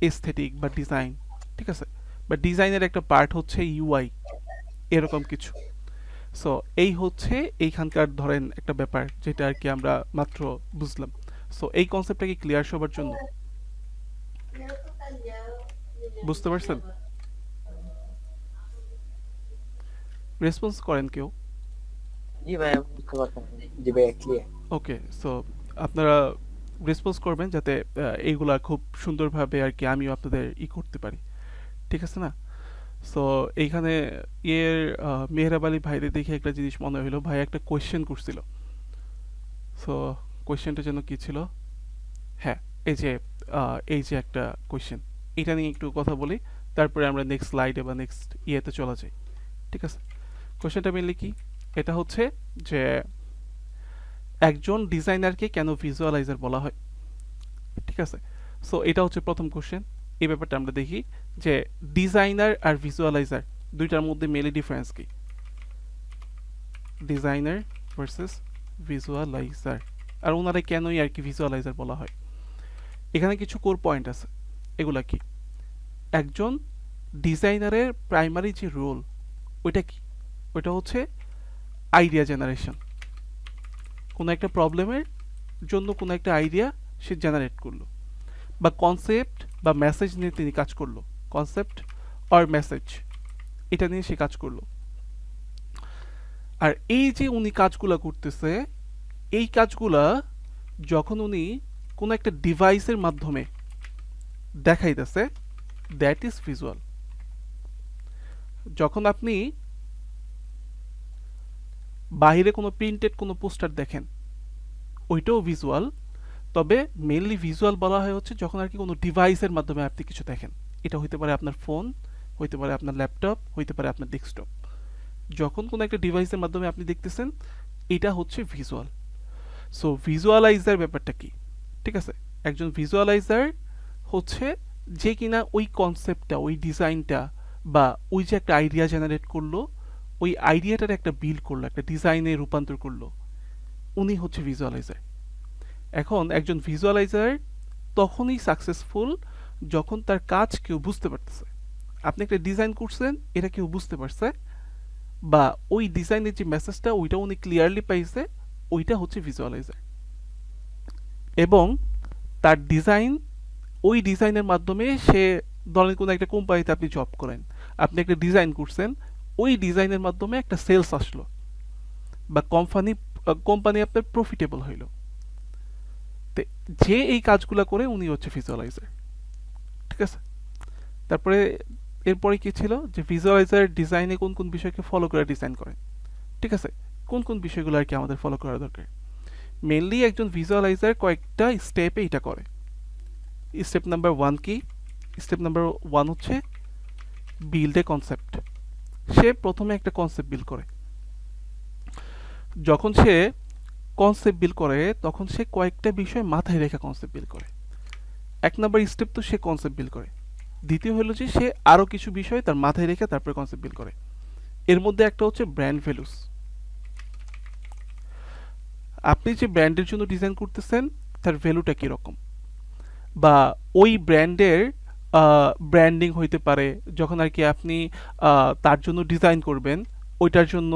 এস্থেটিক বা ডিজাইন, ঠিক আছে? বা ডিজাইনের একটা পার্ট হচ্ছে ইউআই, এরকম কিছু। সো এই হচ্ছে এইখানকার ধরেন একটা ব্যাপার যেটা আর কি আমরা মাত্র বুঝলাম। সো এই কনসেপ্টটা কি ক্লিয়ার সবার জন্য? বুঝতে পারছেন? রেসপন্স করেন কেউ? জি ভাই, আমি বুঝতে পারতাম। জি ভাই, ক্লিয়ার। ওকে, সো আপনারা রেসপন্স করবেন যাতে এইগুলা খুব সুন্দরভাবে আর কি আমিও আপনাদের করতে পারি, ঠিক আছে না? সো এইখানে মেহরাব আলী ভাইরে দেখে একটা জিনিস মনে হলো, ভাই একটা কোয়েশ্চেন করছিল। সো কোয়েশ্চেনটা যেন কি ছিল? হ্যাঁ, এই যে একটা কোয়েশ্চেন, এটা নিয়ে একটু কথা বলি, তারপরে আমরা নেক্সট স্লাইডে বা নেক্সট ইয়েতে চলে যাই, ঠিক আছে? কোয়েশ্চেনটা মেনলি কি? এটা হচ্ছে যে একজন ডিজাইনারকে কেন ভিজুয়ালাইজার বলা হয়, ঠিক আছে? সো এটা হচ্ছে প্রথম কোশ্চেন। এই ব্যাপারটা আমরা দেখি যে ডিজাইনার আর ভিজুয়ালাইজার দুইটার মধ্যে মেনলি ডিফারেন্স কি? Designer versus visualiser. আর ওনারা কেনই আর কি ভিজুয়ালাইজার বলা হয়? এখানে কিছু কোর পয়েন্ট আছে। এগুলা কি? একজন ডিজাইনারের প্রাইমারি যে রোল ওইটা কি? ওইটা হচ্ছে আইডিয়া জেনারেশন। কোনো একটা প্রবলেমের জন্য কোনো একটা আইডিয়া সে জেনারেট করলো, বা কনসেপ্ট বা মেসেজ নিয়ে তিনি কাজ করলো। কনসেপ্ট আর মেসেজ এটা নিয়ে সে কাজ করলো। আর এই যে উনি কাজগুলা করতেছে, এই কাজগুলা যখন উনি কোনো একটা ডিভাইসের মাধ্যমে দেখাইতেছে, দ্যাট ইজ ভিজুয়াল। যখন আপনি বাইরে কোনো প্রিন্টেড কোনো পোস্টার দেখেন, ওইটাও ভিজুয়াল। তবে মেইনলি ভিজুয়াল বলা হয় হচ্ছে যখন আর কি কোনো ডিভাইসের মাধ্যমে আপনি কিছু দেখেন। এটা হইতে পারে আপনার ফোন, হইতে পারে আপনার ল্যাপটপ, হইতে পারে আপনার ডেস্কটপ। যখন কোনো একটা ডিভাইসের মাধ্যমে আপনি দেখতেছেন, এটা হচ্ছে ভিজুয়াল। সো ভিজুয়ালাইজার ব্যাপারটা কি? ঠিক আছে, একজন ভিজুয়ালাইজার হচ্ছে যে কিনা ওই কনসেপ্টটা, ওই ডিজাইনটা, বা ওই যে একটা আইডিয়া জেনারেট করলো, ওই আইডিয়াটার একটা বিল্ড করলো, একটা ডিজাইনে রূপান্তর করলো, উনি হচ্ছে ভিজুয়ালাইজার। এখন একজন ভিজুয়ালাইজার তখনই সাকসেসফুল যখন তার কাজ কেউ বুঝতে পারতেছে। আপনি একটা ডিজাইন করছেন, এটা কেউ বুঝতে পারছে, বা ওই ডিজাইনের যে মেসেজটা ওইটা উনি ক্লিয়ারলি পাইছে, ওইটা হচ্ছে ভিজুয়ালাইজার। এবং তার ডিজাইন, ওই ডিজাইনের মাধ্যমে সে, ধরেন কোনো একটা কোম্পানিতে আপনি জব করেন, আপনি একটা ডিজাইন করছেন, ওই ডিজাইনের মাধ্যমে একটা সেলস আসলো, বা কোম্পানি আপনার প্রফিটেবল হইল। যে এই কাজগুলো করে উনি হচ্ছে ভিজুয়ালাইজার। ঠিক আছে, তারপরে এরপরে কি ছিল যে ভিজুয়ালাইজার ডিজাইনে কোন কোন বিষয়কে ফলো করে ডিজাইন করেন। ঠিক আছে, কোন কোন বিষয়গুলো আর কি আমাদের ফলো করা দরকার? মেনলি একজন ভিজুয়ালাইজার কয়েকটা স্টেপে এটা করে। স্টেপ নাম্বার 1 কি? স্টেপ নাম্বার 1 হচ্ছে বিল্ড এ কনসেপ্ট। সে প্রথমে একটা কনসেপ্ট বিল্ড করে। যখন সে কনসেপ্ট বিল্ড করে তখন সে কয়েকটা বিষয় মাথায় রেখে কনসেপ্ট বিল্ড করে। 1 নাম্বার স্টেপ তো সে কনসেপ্ট বিল্ড করে। দ্বিতীয় হলো যে সে আরও কিছু বিষয় তার মাথায় রেখে তারপরে কনসেপ্ট বিল্ড করে। এর মধ্যে একটা হচ্ছে ব্র্যান্ড ভ্যালুস। আপনি যে ব্র্যান্ডের জন্য ডিজাইন করতেছেন তার ভ্যালুটা কীরকম, বা ওই ব্র্যান্ডের ব্র্যান্ডিং হইতে পারে। যখন আর কি আপনি তার জন্য ডিজাইন করবেন, ওইটার জন্য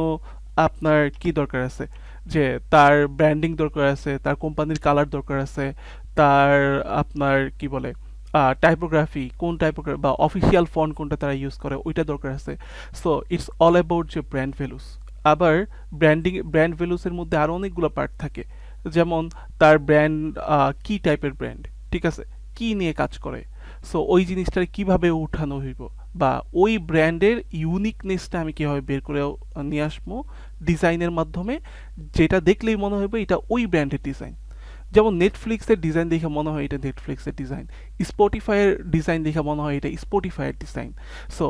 আপনার কি দরকার আছে, যে তার ব্র্যান্ডিং দরকার আছে, তার কোম্পানির কালার দরকার আছে, তার আপনার কি বলে টাইপোগ্রাফি, কোন টাইপোগ্রাফি বা অফিসিয়াল ফন্ট কোনটা তারা ইউজ করে, ওইটা দরকার আছে। সো ইটস অল অ্যাবাউট যে ব্র্যান্ড ভ্যালুস। আবার ব্র্যান্ড ভ্যালুসের মধ্যে আরও অনেকগুলো পার্ট থাকে, যেমন তার ব্র্যান্ড কি টাইপের ব্র্যান্ড, ঠিক আছে, কি নিয়ে কাজ করে, সো ওই জিনিসটা কিভাবে উঠানো হইব, বা ওই ব্র্যান্ডের ইউনিকনেসটা আমি কীভাবে বের করে নিয়ে আসবো ডিজাইনের মাধ্যমে, যেটা দেখলেই মনে হবে এটা ওই ব্র্যান্ডের ডিজাইন। যেমন নেটফ্লিক্সের ডিজাইন দেখে মনে হয় এটা নেটফ্লিক্সের ডিজাইন, স্পটিফাইয়ের ডিজাইন দেখে মনে হয় এটা স্পটিফাইয়ের ডিজাইন। সো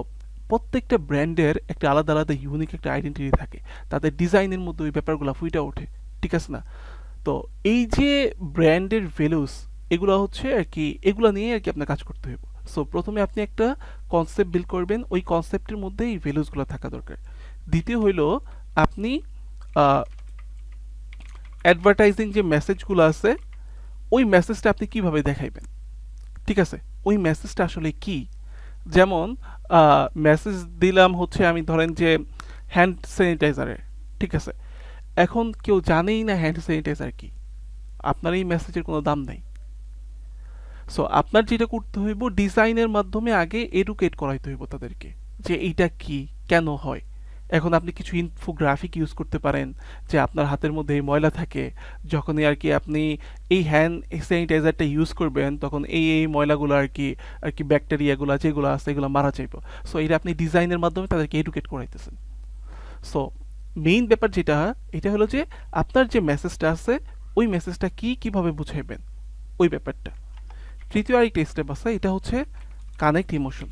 প্রত্যেকটা ব্র্যান্ডের একটা আলাদা আলাদা ইউনিক একটা আইডেন্টিটি থাকে, তাদের ডিজাইনের মধ্যে ওই ব্যাপারগুলো ফুটে ওঠে। ঠিক আছে না? তো এই যে ব্র্যান্ডের ভ্যালুস, এগুলো হচ্ছে আর কি, এগুলো নিয়ে আর কি আপনার কাজ করতে হবে। সো প্রথমে আপনি একটা কনসেপ্ট বিল্ড করবেন, ওই কনসেপ্টের মধ্যে এই ভ্যালুসগুলো থাকা দরকার। দ্বিতীয় হইলো আপনি অ্যাডভার্টাইজিং যে মেসেজগুলো আছে, ওই মেসেজটা আপনি কিভাবে দেখাইবেন। ঠিক আছে, ওই মেসেজটা আসলে কি? যেমন মেসেজ দিলাম হচ্ছে আমি ধরেন যে হ্যান্ড স্যানিটাইজারের, ঠিক আছে, এখন কেউ জানেই না হ্যান্ড স্যানিটাইজার কি, আপনার এই মেসেজের কোনো দাম নেই। সো আপনার যেটা করতে হইব, ডিজাইনের মাধ্যমে আগে এডুকেট করাইতে হইব তাদেরকে যে এইটা কি, কেন হয়। এখন আপনি কিছু ইনফোগ্রাফিক ইউজ করতে পারেন, যে আপনার হাতের মধ্যে এই ময়লা থাকে, যখনই আর কি আপনি এই হ্যান্ড স্যানিটাইজারটা ইউজ করবেন তখন এই ময়লাগুলো আর কি ব্যাকটেরিয়াগুলো যেগুলো আছে এগুলো মারা যাইব। সো এটা আপনি ডিজাইনের মাধ্যমে তাদেরকে এডুকেট করাইতেছেন। সো মেইন ব্যাপার যেটা, এটা হলো যে আপনার যে মেসেজটা আছে ওই মেসেজটা কি, কিভাবে বুঝাইবেন ওই ব্যাপারটা। তৃতীয় আরেকটা স্টেপ আছে, এটা হচ্ছে কানেক্ট ইমোশন,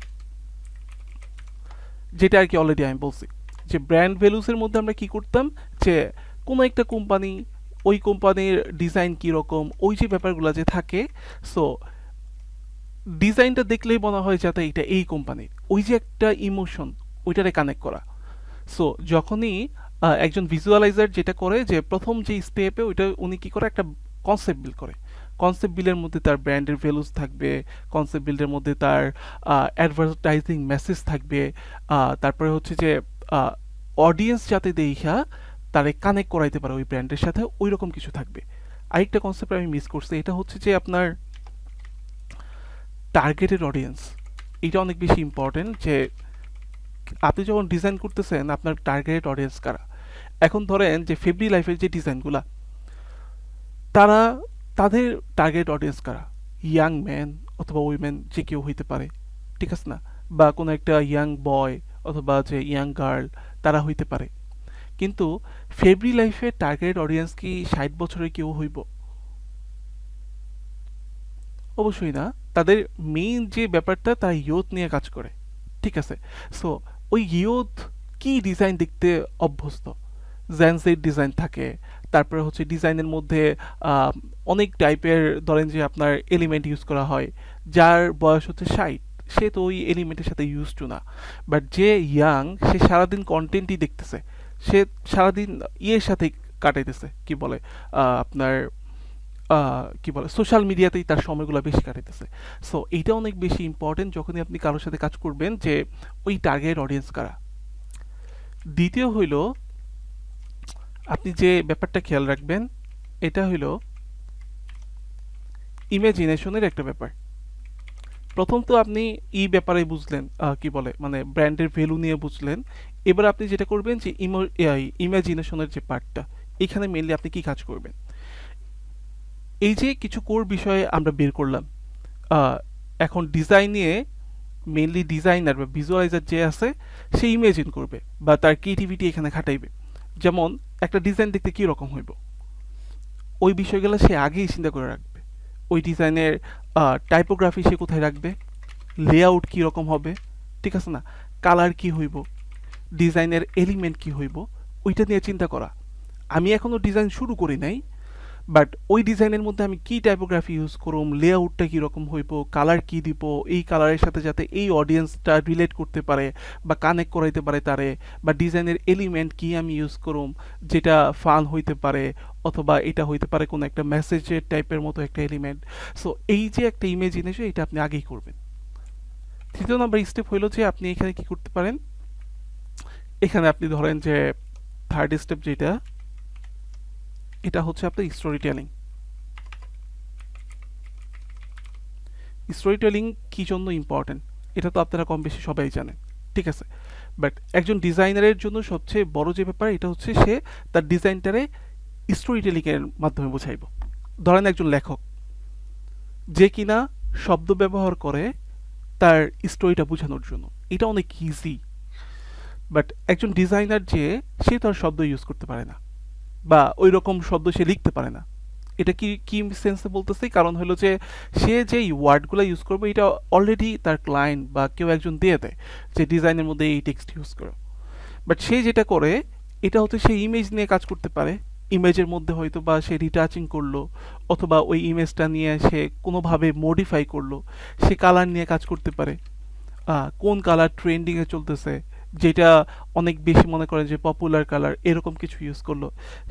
যেটা আর কি অলরেডি আমি বলছি যে ব্র্যান্ড ভ্যালুসের মধ্যে আমরা কি করতাম, যে কোনো একটা কোম্পানি, ওই কোম্পানির ডিজাইন কীরকম, ওই যে ব্যাপারগুলো যে থাকে, সো ডিজাইনটা দেখলেই মনে হয় যাতে এটা এই কোম্পানির, ওই যে একটা ইমোশন, ওইটারে কানেক্ট করা। সো যখনই একজন ভিজুয়ালাইজার যেটা করে যে প্রথম যে স্টেপে ওইটা উনি কি করে একটা কনসেপ্ট বিল্ড করে। কনসেপ্ট বিল্ডের মধ্যে তার ব্র্যান্ডের ভ্যালুস থাকবে, কনসেপ্ট বিল্ডের মধ্যে তার অ্যাডভার্টাইজিং মেসেজ থাকবে, তারপরে হচ্ছে যে অডিয়েন্স যাতে দেখা তারে কানেক্ট করাইতে পারে ওই ব্র্যান্ডের সাথে, ওই রকম কিছু থাকবে। আরেকটা কনসেপ্ট আমি মিস করছি, এটা হচ্ছে যে আপনার টার্গেটেড অডিয়েন্স। এটা অনেক বেশি ইম্পর্টেন্ট যে আপনি যখন ডিজাইন করতেছেন আপনার টার্গেটেড অডিয়েন্স কারা। এখন ধরেন যে ফেব্রি লাইফের যে ডিজাইনগুলা, তারা তাদের টার্গেট অডিয়েন্স কারা, ইয়াং ম্যান অথবা উইমেন যে কেউ হইতে পারে, ঠিক আছে না, বা কোনো একটা ইয়াং বয় অথবা যে ইয়াং গার্ল তারা হইতে পারে। কিন্তু ফেব্রি লাইফের টার্গেট অডিয়েন্স কি 60 বছরের কেউ হইব? অবশ্যই না। তাদের মেইন যে ব্যাপারটা তারা ইয়ুথ নিয়ে কাজ করে, ঠিক আছে। সো ওই ইয়ুথ কি ডিজাইন দেখতে অভ্যস্ত, জ্যানসের ডিজাইন থাকে, তারপরে হচ্ছে ডিজাইনের মধ্যে আহ, অনেক টাইপের ধরেন যে আপনার এলিমেন্ট ইউজ করা হয়। যার বয়স হচ্ছে 60, সে তো ওই এলিমেন্টের সাথে ইউজ টু না। বাট যে ইয়াং, সে সারাদিন কন্টেন্টই দেখতেছে, সে সারাদিন ইয়ের সাথে কাটাইতেছে, কি বলে আপনার কি বলে সোশ্যাল মিডিয়াতেই তার সময়গুলো বেশি কাটাইতেছে। সো এইটা অনেক বেশি ইম্পর্টেন্ট যখনই আপনি কারোর সাথে কাজ করবেন যে ওই টার্গেট অডিয়েন্স কারা। দ্বিতীয় হইল আপনি যে ব্যাপারটা খেয়াল রাখবেন, এটা হইল ইমাজিনেশনের একটা ব্যাপার। প্রথম তো আপনি এই ব্যাপারে বুঝলেন, কি বলে মানে ব্র্যান্ডের ভ্যালু নিয়ে বুঝলেন। এবার আপনি যেটা করবেন যে ইমাজিনেশনের যে পার্টটা, এখানে মেনলি আপনি কি কাজ করবেন। এই যে কিছু কোর বিষয়ে আমরা বের করলাম, এখন ডিজাইন নিয়ে মেনলি ডিজাইনার বা ভিজুয়ালাইজার যে আছে সে ইমেজিন করবে বা তার ক্রিয়েটিভিটি এখানে খাটাইবে। যেমন একটা ডিজাইন দেখতে কী রকম হইব, ওই বিষয়গুলো সে আগেই চিন্তা করে রাখবে। ওই ডিজাইনের টাইপোগ্রাফি সে কোথায় রাখবে, লেআউট কী রকম হবে, ঠিক আছে না, কালার কি হইব, ডিজাইনের এলিমেন্ট কি হইব, ওইটা নিয়ে চিন্তা করা। আমি এখনও ডিজাইন শুরু করি নাই, বাট ওই ডিজাইনের মধ্যে আমি কি টাইপোগ্রাফি ইউজ করুম, লেআউটটা কীরকম হইব, কালার কি দিব, এই কালারের সাথে যাতে এই অডিয়েন্সটা রিলেট করতে পারে বা কানেক্ট করাইতে পারে তারে, বা ডিজাইনের এলিমেন্ট কি আমি ইউজ করুম যেটা ফান হইতে পারে, অথবা এটা হইতে পারে কোনো একটা মেসেজের টাইপের মতো একটা এলিমেন্ট। সো এই যে একটা ইমেজিনেশন, এটা আপনি আগেই করবেন। তৃতীয় নম্বর স্টেপ হইল যে আপনি এখানে কি করতে পারেন, এখানে আপনি ধরেন যে থার্ড স্টেপ যেটা, এটা হচ্ছে আপনার স্টোরি টেলিং। স্টোরি টেলিং কী জন্য ইম্পর্টেন্ট এটা তো আপনারা কম বেশি সবাই জানেন, ঠিক আছে। বাট একজন ডিজাইনারের জন্য সবচেয়ে বড় যে ব্যাপার, এটা হচ্ছে সে তার ডিজাইনটারে স্টোরি টেলিংয়ের মাধ্যমে বোঝাইব। ধরেন একজন লেখক যে কিনা শব্দ ব্যবহার করে তার স্টোরিটা বোঝানোর জন্য, এটা অনেক ইজি। বাট একজন ডিজাইনার যে সে তো আর শব্দ ইউজ করতে পারে না, বা ওই রকম শব্দ সে লিখতে পারে না। এটা কি কি সেন্সে বলতেছি, কারণ হলো যে সে যেই ওয়ার্ডগুলো ইউজ করবে এটা অলরেডি তার ক্লায়েন্ট বা কেউ একজন দিয়ে দেয় যে ডিজাইনের মধ্যে এই টেক্সট ইউজ করো। বাট সে যেটা করে এটা হচ্ছে সে ইমেজ নিয়ে কাজ করতে পারে, ইমেজের মধ্যে হয়তো বা সে রিটাচিং করলো, অথবা ওই ইমেজটা নিয়ে সে কোনোভাবে মডিফাই করলো, সে কালার নিয়ে কাজ করতে পারে, কোন কালার ট্রেন্ডিংয়ে চলতেছে, যেটা অনেক বেশি মনে করেন যে পপুলার কালার, এরকম কিছু ইউজ করলো।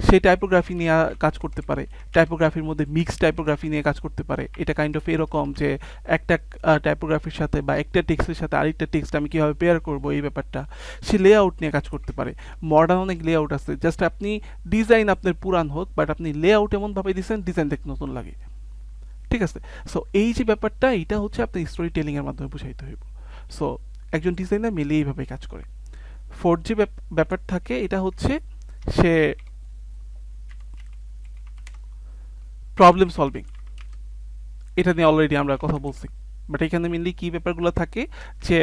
সে টাইপোগ্রাফি নিয়ে কাজ করতে পারে, টাইপোগ্রাফির মধ্যে মিক্স টাইপোগ্রাফি নিয়ে কাজ করতে পারে। এটা কাইন্ড অফ এরকম যে একটা টাইপোগ্রাফির সাথে বা একটা টেক্সটের সাথে আরেকটা টেক্সট আমি কীভাবে পেয়ার করবো, এই ব্যাপারটা। সে লেআউট নিয়ে কাজ করতে পারে, মডার্ন অনেক লেআউট আছে, জাস্ট আপনি ডিজাইন আপনার পুরান হোক বাট আপনি লেআউট এমনভাবে দিচ্ছেন ডিজাইন দেখতে নতুন লাগে, ঠিক আছে। সো এই যে ব্যাপারটা, এটা হচ্ছে আপনি স্টোরি টেলিংয়ের মাধ্যমে বুঝাইতে হইব। সো একজন ডিজাইনার মিলে এইভাবে কাজ করে। ফোর্থ যে ব্যাপার থাকে, এটা হচ্ছে সে প্রবলেম সলভিং। এটা নিয়ে অলরেডি আমরা কথা বলছি, বাট এখানে মেনলি কি ব্যাপারগুলো থাকে যে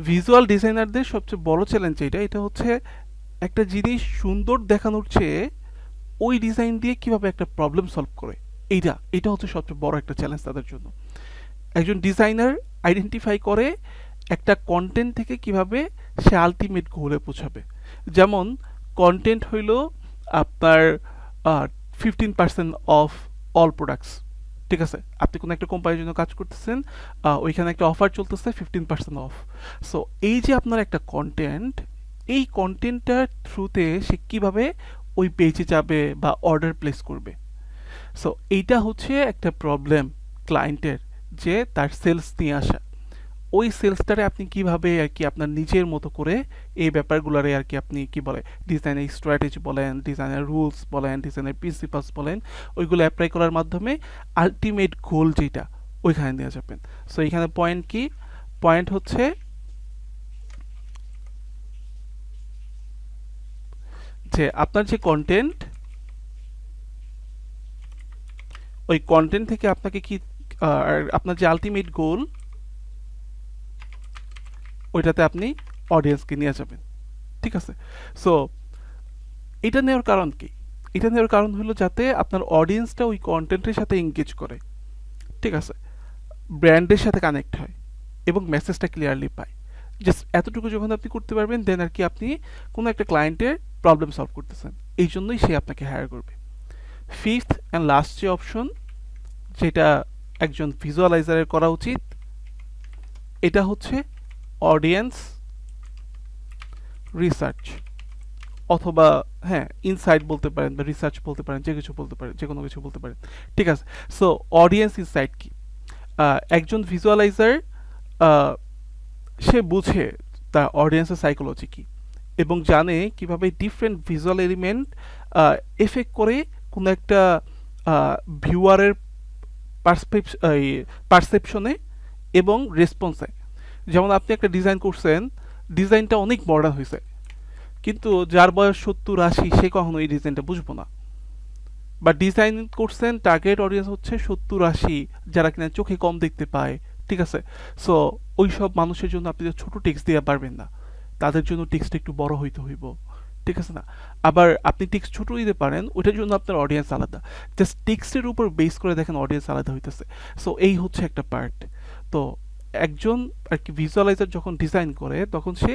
ভিজুয়াল ডিজাইনারদের সবচেয়ে বড় চ্যালেঞ্জ এটা হচ্ছে একটা জিনিস সুন্দর দেখানোর চেয়ে ওই ডিজাইন দিয়ে কিভাবে একটা প্রবলেম সলভ করে, এটা হচ্ছে সবচেয়ে বড় একটা চ্যালেঞ্জ তাদের জন্য। একজন ডিজাইনার আইডেন্টিফাই করে একটা কন্টেন্ট থেকে কিভাবে সে আলটিমেট গোলে পৌঁছাবে। যেমন কন্টেন্ট হইল আপনার 15% অফ অল প্রোডাক্টস, ঠিক আছে? আপনি কোনো একটা কোম্পানির জন্য কাজ করতেছেন, ওইখানে একটা অফার চলতেছে 15% অফ। সো এই যে আপনার একটা কনটেন্ট, এই কনটেন্টটার থ্রুতে সে কিভাবে ওই পেজে যাবে বা অর্ডার প্লেস করবে। সো এইটা হচ্ছে একটা প্রবলেম ক্লায়েন্টের, যে তার সেলস নিয়ে আসা। ওই সেলসটারে আপনি কিভাবে আর কি আপনার নিজের মতো করে এই ব্যাপারগুলোরে আর কি আপনি কি বলে ডিজাইনের স্ট্র্যাটেজি বলেন, ডিজাইনের রুলস বলেন, ডিজাইনের প্রিন্সিপালস বলেন, ওইগুলো অ্যাপ্লাই করার মাধ্যমে আলটিমেট গোল যেটা ওইখানে নিয়ে যাবেন। সো এখানে পয়েন্ট কি? পয়েন্ট হচ্ছে যে আপনার যে কন্টেন্ট, ওই কন্টেন্ট থেকে আপনাকে কি আপনার যে আলটিমেট গোল, ওইটাতে আপনি অডিয়েন্সকে নিয়ে যাবেন। ঠিক আছে? সো এটা নেওয়ার কারণ কি? এটা নেওয়ার কারণ হলো যাতে আপনার অডিয়েন্সটা ওই কন্টেন্টের সাথে এঙ্গেজ করে। ঠিক আছে? ব্র্যান্ডের সাথে কানেক্ট হয় এবং মেসেজটা ক্লিয়ারলি পায়। জাস্ট এতটুকু যখন আপনি করতে পারবেন, দেন আর কি আপনি কোনো একটা ক্লায়েন্টের প্রবলেম সলভ করতেছেন, এই জন্যই সে আপনাকে হায়ার করবে। ফিফথ অ্যান্ড লাস্ট যে অপশন, যেটা একজন ভিজুয়ালাইজারের করা উচিত, এটা হচ্ছে অডিয়েন্স রিসার্চ, অথবা হ্যাঁ ইনসাইট বলতে পারেন বা রিসার্চ বলতে পারেন, যে কিছু বলতে পারেন, যে কোনো কিছু বলতে পারেন। ঠিক আছে? সো অডিয়েন্স ইনসাইট কি? একজন ভিজুয়ালাইজার সে বুঝে তার অডিয়েন্সের সাইকোলজি কি, এবং জানে কিভাবে ডিফারেন্ট ভিজুয়াল এলিমেন্ট এফেক্ট করে কোনো একটা ভিউয়ারের পারসেপশনে এবং রেসপন্সে। যেমন আপনি একটা ডিজাইন করছেন, ডিজাইনটা অনেক মডার্ন হয়েছে, কিন্তু যার বয়স 70-80 সে কখনো এই ডিজাইনটা বুঝবো না। বা ডিজাইন করছেন, টার্গেট অডিয়েন্স হচ্ছে 70-80, যারা কিনা চোখে কম দেখতে পায়। ঠিক আছে? সো ওই সব মানুষের জন্য আপনি ছোট টেক্সট দিয়ে পারবেন না, তাদের জন্য টেক্সট একটু বড় হইতে হইব। ঠিক আছে না? আবার আপনি টেক্সট ছোট দিতে পারেন, ওইটার জন্য আপনার অডিয়েন্স আলাদা। জাস্ট টেক্সটের উপর বেস করে দেখেন অডিয়েন্স আলাদা হইতেছে। সো এই হচ্ছে একটা পার্ট। তো একজন আর কি ভিজুয়ালাইজার যখন ডিজাইন করে, তখন সে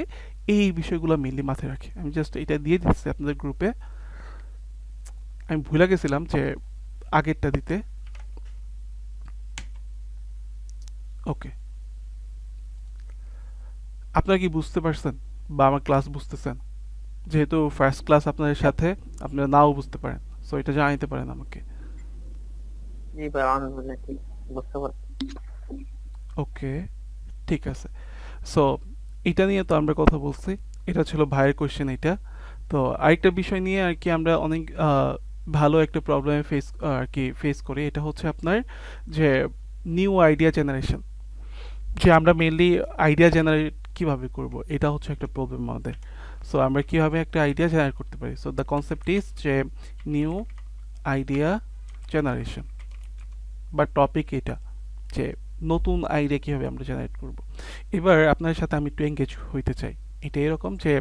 এই বিষয়গুলো মেনলি মাথায় রাখে। আমি জাস্ট এটা দিয়ে দিচ্ছি আপনাদের গ্রুপে। আমি ভুলে গেছিলাম যে আগেরটা দিতে। ওকে, আপনারা কি বুঝতে পারছেন বা আমার ক্লাস বুঝতেছেন? যেহেতু ফার্স্ট ক্লাস আপনাদের সাথে, আপনারা নাও বুঝতে পারেন, সো এটা জানাইতে পারেন আমাকে। জি ভাই, আমি বুঝেছি, বুঝতে পারছি। ওকে, ঠিক আছে। সো এটা নিয়ে তো আমরা কথা বলছি, এটা ছিল ভাইয়ের কোশ্চেন এটা। তো আরেকটা বিষয় নিয়ে আর কি আমরা অনেক ভালো একটা প্রবলেমে আর কি ফেস করি, এটা হচ্ছে আপনার যে নিউ আইডিয়া জেনারেশন। যে আমরা মেনলি আইডিয়া জেনারেট কিভাবে করব, এটা হচ্ছে একটা প্রবলেম আমাদের। সো আমরা কিভাবে একটা আইডিয়া জেনারেট করতে পারি? সো দ্য কনসেপ্ট ইজ যে নিউ আইডিয়া জেনারেশন, বা টপিক এটা, যে নতুন আইডিয়া কিভাবে আমরা জেনারেট করব। এবার আপনার সাথে আমি একটু এঙ্গেজ হইতে চাই। এটা এরকম যে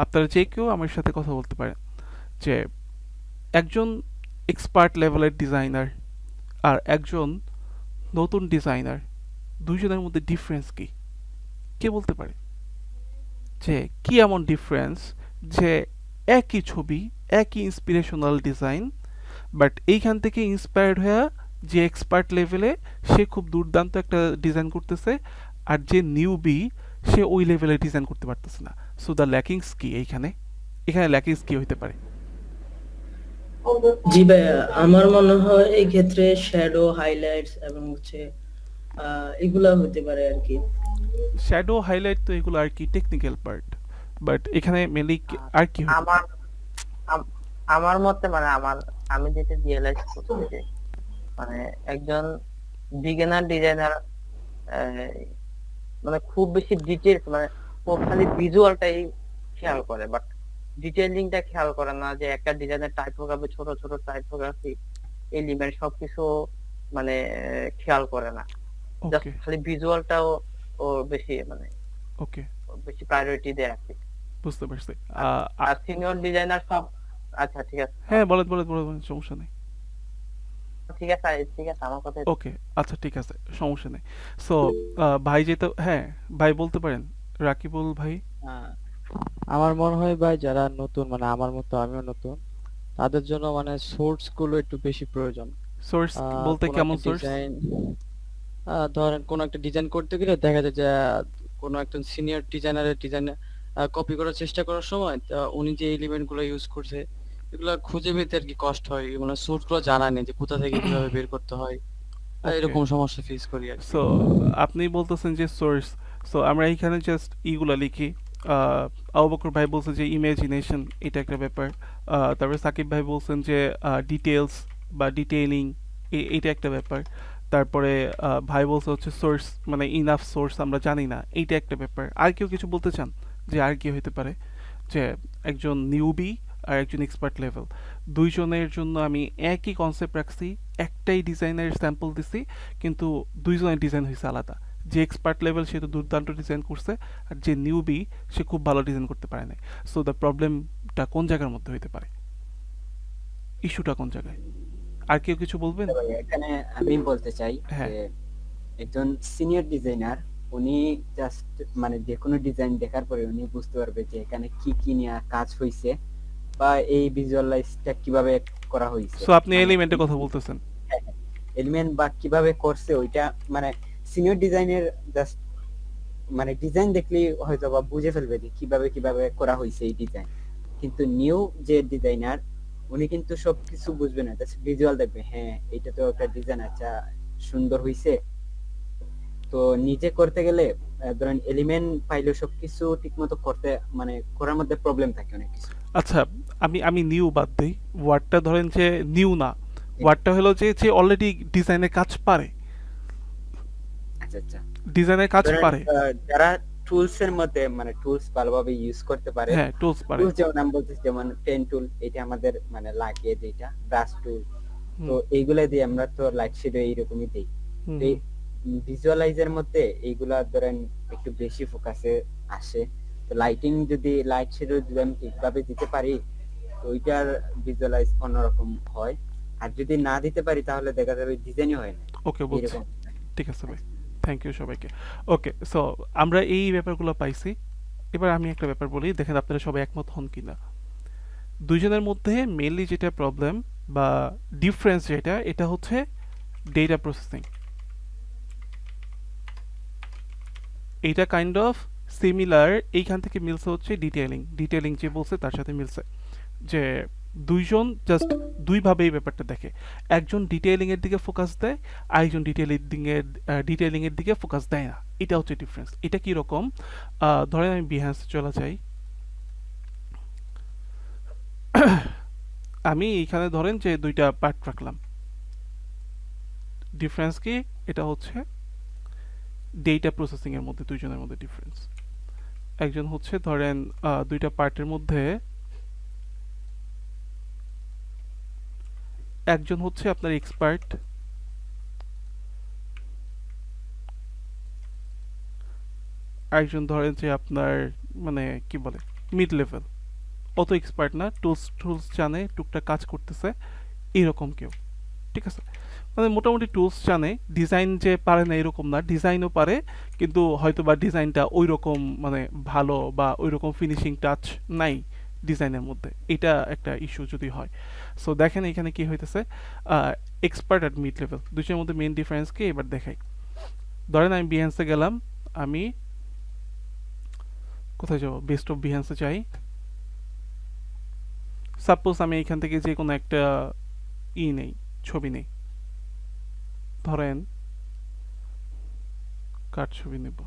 আপনারা যে কেউ আমার সাথে কথা বলতে পারেন যে একজন এক্সপার্ট লেভেলের ডিজাইনার আর একজন নতুন ডিজাইনার, দুইজনের মধ্যে ডিফারেন্স কি? কে বলতে পারে যে কি এমন ডিফারেন্স যে একই ছবি, একই ইন্সপিরেশনাল ডিজাইন, বাট এইখান থেকে ইন্সপায়ার্ড হয়ে যে এক্সপার্ট লেভেলে সে খুব দুর্দান্ত একটা ডিজাইন করতেছে, আর যে নিউবি সে ওই লেভেলে ডিজাইন করতে পারতেছে না। সো দ্য ল্যাকিংস কি এইখানে? এখানে ল্যাকিংস কি হইতে পারে? জি ভাইয়া, আমার মনে হয় এই ক্ষেত্রে শ্যাডো, হাইলাইটস এবং হচ্ছে এগুলা হতে পারে আর কি। শ্যাডো, হাইলাইট তো এগুলো আর কি টেকনিক্যাল পার্ট, বাট এখানে মেনলি আর কি হইতে আমার পারে? আমার মতে মানে আমি যেটা রিয়েলাইজ করছি যে মানে একজন বিগিনার ডিজাইনার মানে খুব বেশি ডিটেলস, মানে ও খালি ভিজুয়ালটাই খেয়াল করে, বাট ডিটেইলিংটা খেয়াল করে না, যে একটা ডিজাইনের টাইপোগ্রাফি, ছোট ছোট টাইপোগ্রাফি এলিমেন্ট সবকিছু মানে খেয়াল করে না। জাস্ট ওকে, খালি ভিজুয়ালটাও ও বেশি মানে ওকে, বেশি প্রায়োরিটি দেয় আর কি। বুঝতে পারছি। আর সিনিয়র ডিজাইনার সব, আচ্ছা ঠিক আছে, হ্যাঁ, বলেন বলেন বলেন বলেন, সমস্যা নেই। ঠিক আছে, ঠিক আছে, আমার কথা। ওকে, আচ্ছা ঠিক আছে, সমস্যা নেই। সো ভাই যেটা, হ্যাঁ ভাই বলতে পারেন, রাকিবুল ভাই। আমার মনে হয় ভাই যারা নতুন, মানে আমার মতো আমিও নতুন, তাদের জন্য মানে সোর্স গুলো একটু বেশি প্রয়োজন। সোর্স বলতে কোনো কেমন একটা সোর্স? ডিজাইন, ধরেন কোনো একটা ডিজাইন করতে গেলে দেখা যায় যে কোনো একজন সিনিয়র ডিজাইনারের ডিজাইন কপি করার চেষ্টা করার সময় উনি যে এলিমেন্ট গুলো ইউজ করছে এগুলো খুঁজে পেতে আর কি কষ্ট হয়, মানে সোর্স গুলো জানা নেই যে কোথা থেকে কিভাবে বের করতে হয়। ওকে, এরকম সমস্যা ফেস করি আর কি। সো আপনি বলতেছেন যে সোর্স, সো আমরা এখানে জাস্ট ইগুলা লিখি। আবু বকর ভাই বলছে যে ইমাজিনেশন, এটা একটা ব্যাপার। তারপরে সাকিব ভাই বলছেন যে ডিটেলস বা ডিটেইলিং, এটা একটা ব্যাপার। তারপরে ভাই বলছে হচ্ছে সোর্স, মানে ইনাফ সোর্স আমরা জানি না, এইটা একটা ব্যাপার। আর কেউ কিছু বলতে চান যে আর কি হইতে পারে? যে একজন নিউবি আর একজন এক্সপার্ট লেভেল, দুইজনের জন্য আমি একই কনসেপ্ট রাখছি, একটাই ডিজাইনের স্যাম্পল দিছি, কিন্তু দুইজনের ডিজাইন হয়েছে আলাদা। যে এক্সপার্ট লেভেল সে তো দুর্দান্ত ডিজাইন করছে, আর যে নিউবি সে খুব ভালো ডিজাইন করতে পারে না। সো দ্য প্রবলেমটা কোন জায়গার মধ্যে হইতে পারে? ইস্যুটা কোন জায়গায়? আর কেউ কিছু বলবেন? ভাই, এখানে আমি বলতে চাই হ্যাঁ। যে একজন সিনিয়র ডিজাইনার উনি জাস্ট মানে যে কোনো ডিজাইন দেখার পরে উনি বুঝতে পারবে যে এখানে কি কি নিয়ে কাজ হয়েছে বা এই ভিজুয়ালাইজটা কিভাবে করা হয়েছে, সো আপনি এলিমেন্টের কথা বলতেছেন। এলিমেন্ট বা কিভাবে করছে ওইটা মানে সিনিয়র ডিজাইনের জাস্ট মানে ডিজাইন দেখলেই হয়তো বা বুঝে ফেলবে যে কিভাবে কিভাবে করা হয়েছে এই ডিজাইন। কিন্তু নিউ যে ডিজাইনার উনি কিন্তু সবকিছু বুঝবে না, জাস্ট ভিজুয়াল দেখবে, হ্যাঁ এটা তো একটা ডিজাইন, আচ্ছা সুন্দর হয়েছে। তো নিজে করতে গেলে ধরেন এলিমেন্ট পাইলে সবকিছু ঠিকমতো করতে মানে করার মধ্যে প্রবলেম থাকে অনেক কিছু। আচ্ছা, আমি নিউ বাদ দেই, ওয়ার্ডটা ধরেন যে নিউ না, ওয়ার্ডটা হলো যে যে অলরেডি ডিজাইনের কাজ পারে, আচ্ছা আচ্ছা, ডিজাইনের কাজ ধরেন পারে। যারা টুলস এর মধ্যে মানে টুলস ভালোভাবে ইউজ করতে পারে, হ্যাঁ, টুলস পারে। টুলস যেমন আমি বলতেছি যেমন পেন টুল, এটা আমাদের মানে লাগে যেটা ব্রাশ টুল, হুম, তো এইগুলা দিয়ে আমরা তো লাইট শেডো এইরকমই দিই। হুম, তো এই ভিজুয়ালাইজের মধ্যে এইগুলা ধরেন একটু বেশি ফোকাসে আসে। তো লাইটিং যদি লাইট শেডো যদি আমি ঠিকভাবে দিতে পারি তো ওইটার ভিজুয়ালাইজ অন্যরকম হয়, আর যদি না দিতে পারি তাহলে দেখা যাবে ডিজাইনই হয় না ওকে, বুঝছি। এরকম। ঠিক আছে ভাই, থ্যাংক ইউ সবাইকে। ওকে, সো আমরা এই ব্যাপারগুলো পাইছি। এবার আমি একটা ব্যাপার বলি, দেখেন আপনারা সবাই একমত হন কিনা। দুইজনের মধ্যে মেইনলি যেটা প্রবলেম বা ডিফারেন্স যেটা, এটা হচ্ছে ডেটা প্রসেসিং। এইটা কাইন্ড অফ সিমিলার, এইখান থেকে মিলছে হচ্ছে ডিটেইলিং। ডিটেইলিং যে বলছে তার সাথে মিলছে যে দুইজন জাস্ট দুইভাবে এই ব্যাপারটা দেখে। একজন ডিটেইলিং এর দিকে ফোকাস দেয়, আরেকজন ডিটেইলিং এর দিকে ফোকাস দেয় না। এটা হচ্ছে ডিফারেন্স। এটা কি রকম? ধরেন আমি বিহান্স চলে যাই, আমি এখানে ধরেন যে দুইটা পার্ট রাখলাম। ডিফারেন্স কি? এটা হচ্ছে ডেটা প্রসেসিং এর মধ্যে দুইজনের মধ্যে ডিফারেন্স। একজন হচ্ছে ধরেন দুইটা পার্টের মধ্যে একজন হচ্ছে আপনার এক্সপার্ট, আরেকজন ধরেন যে আপনার মানে কি বলে মিড লেভেল, অত এক্সপার্ট না, টুলস টুলস জানে, টুকটাক কাজ করতেছে, এরকম কেউ। ঠিক আছে, মানে মোটামুটি টুলস জানে, ডিজাইন যে পারে না এরকম না, ডিজাইনও পারে, কিন্তু হয়তো বা ডিজাইনটা ওই রকম মানে ভালো বা ওই রকম ফিনিশিং টাচ নাই ডিজাইনের মধ্যে। এটা একটা ইস্যু যদি হয়। সো দেখেন এখানে কি হইতেছে, এক্সপার্ট আর মিড লেভেল দুইটার মধ্যে মেইন ডিফারেন্স কি এবার দেখাই। ধরেন আমি বিহান্সে গেলাম, আমি কোথায় যাব, বেস্ট অফ বিহান্সে যাই। সাপোজ আমি এখান থেকে যে কোনো একটা নেই, ছবি নেই, ধরেন কার ছবি নেব,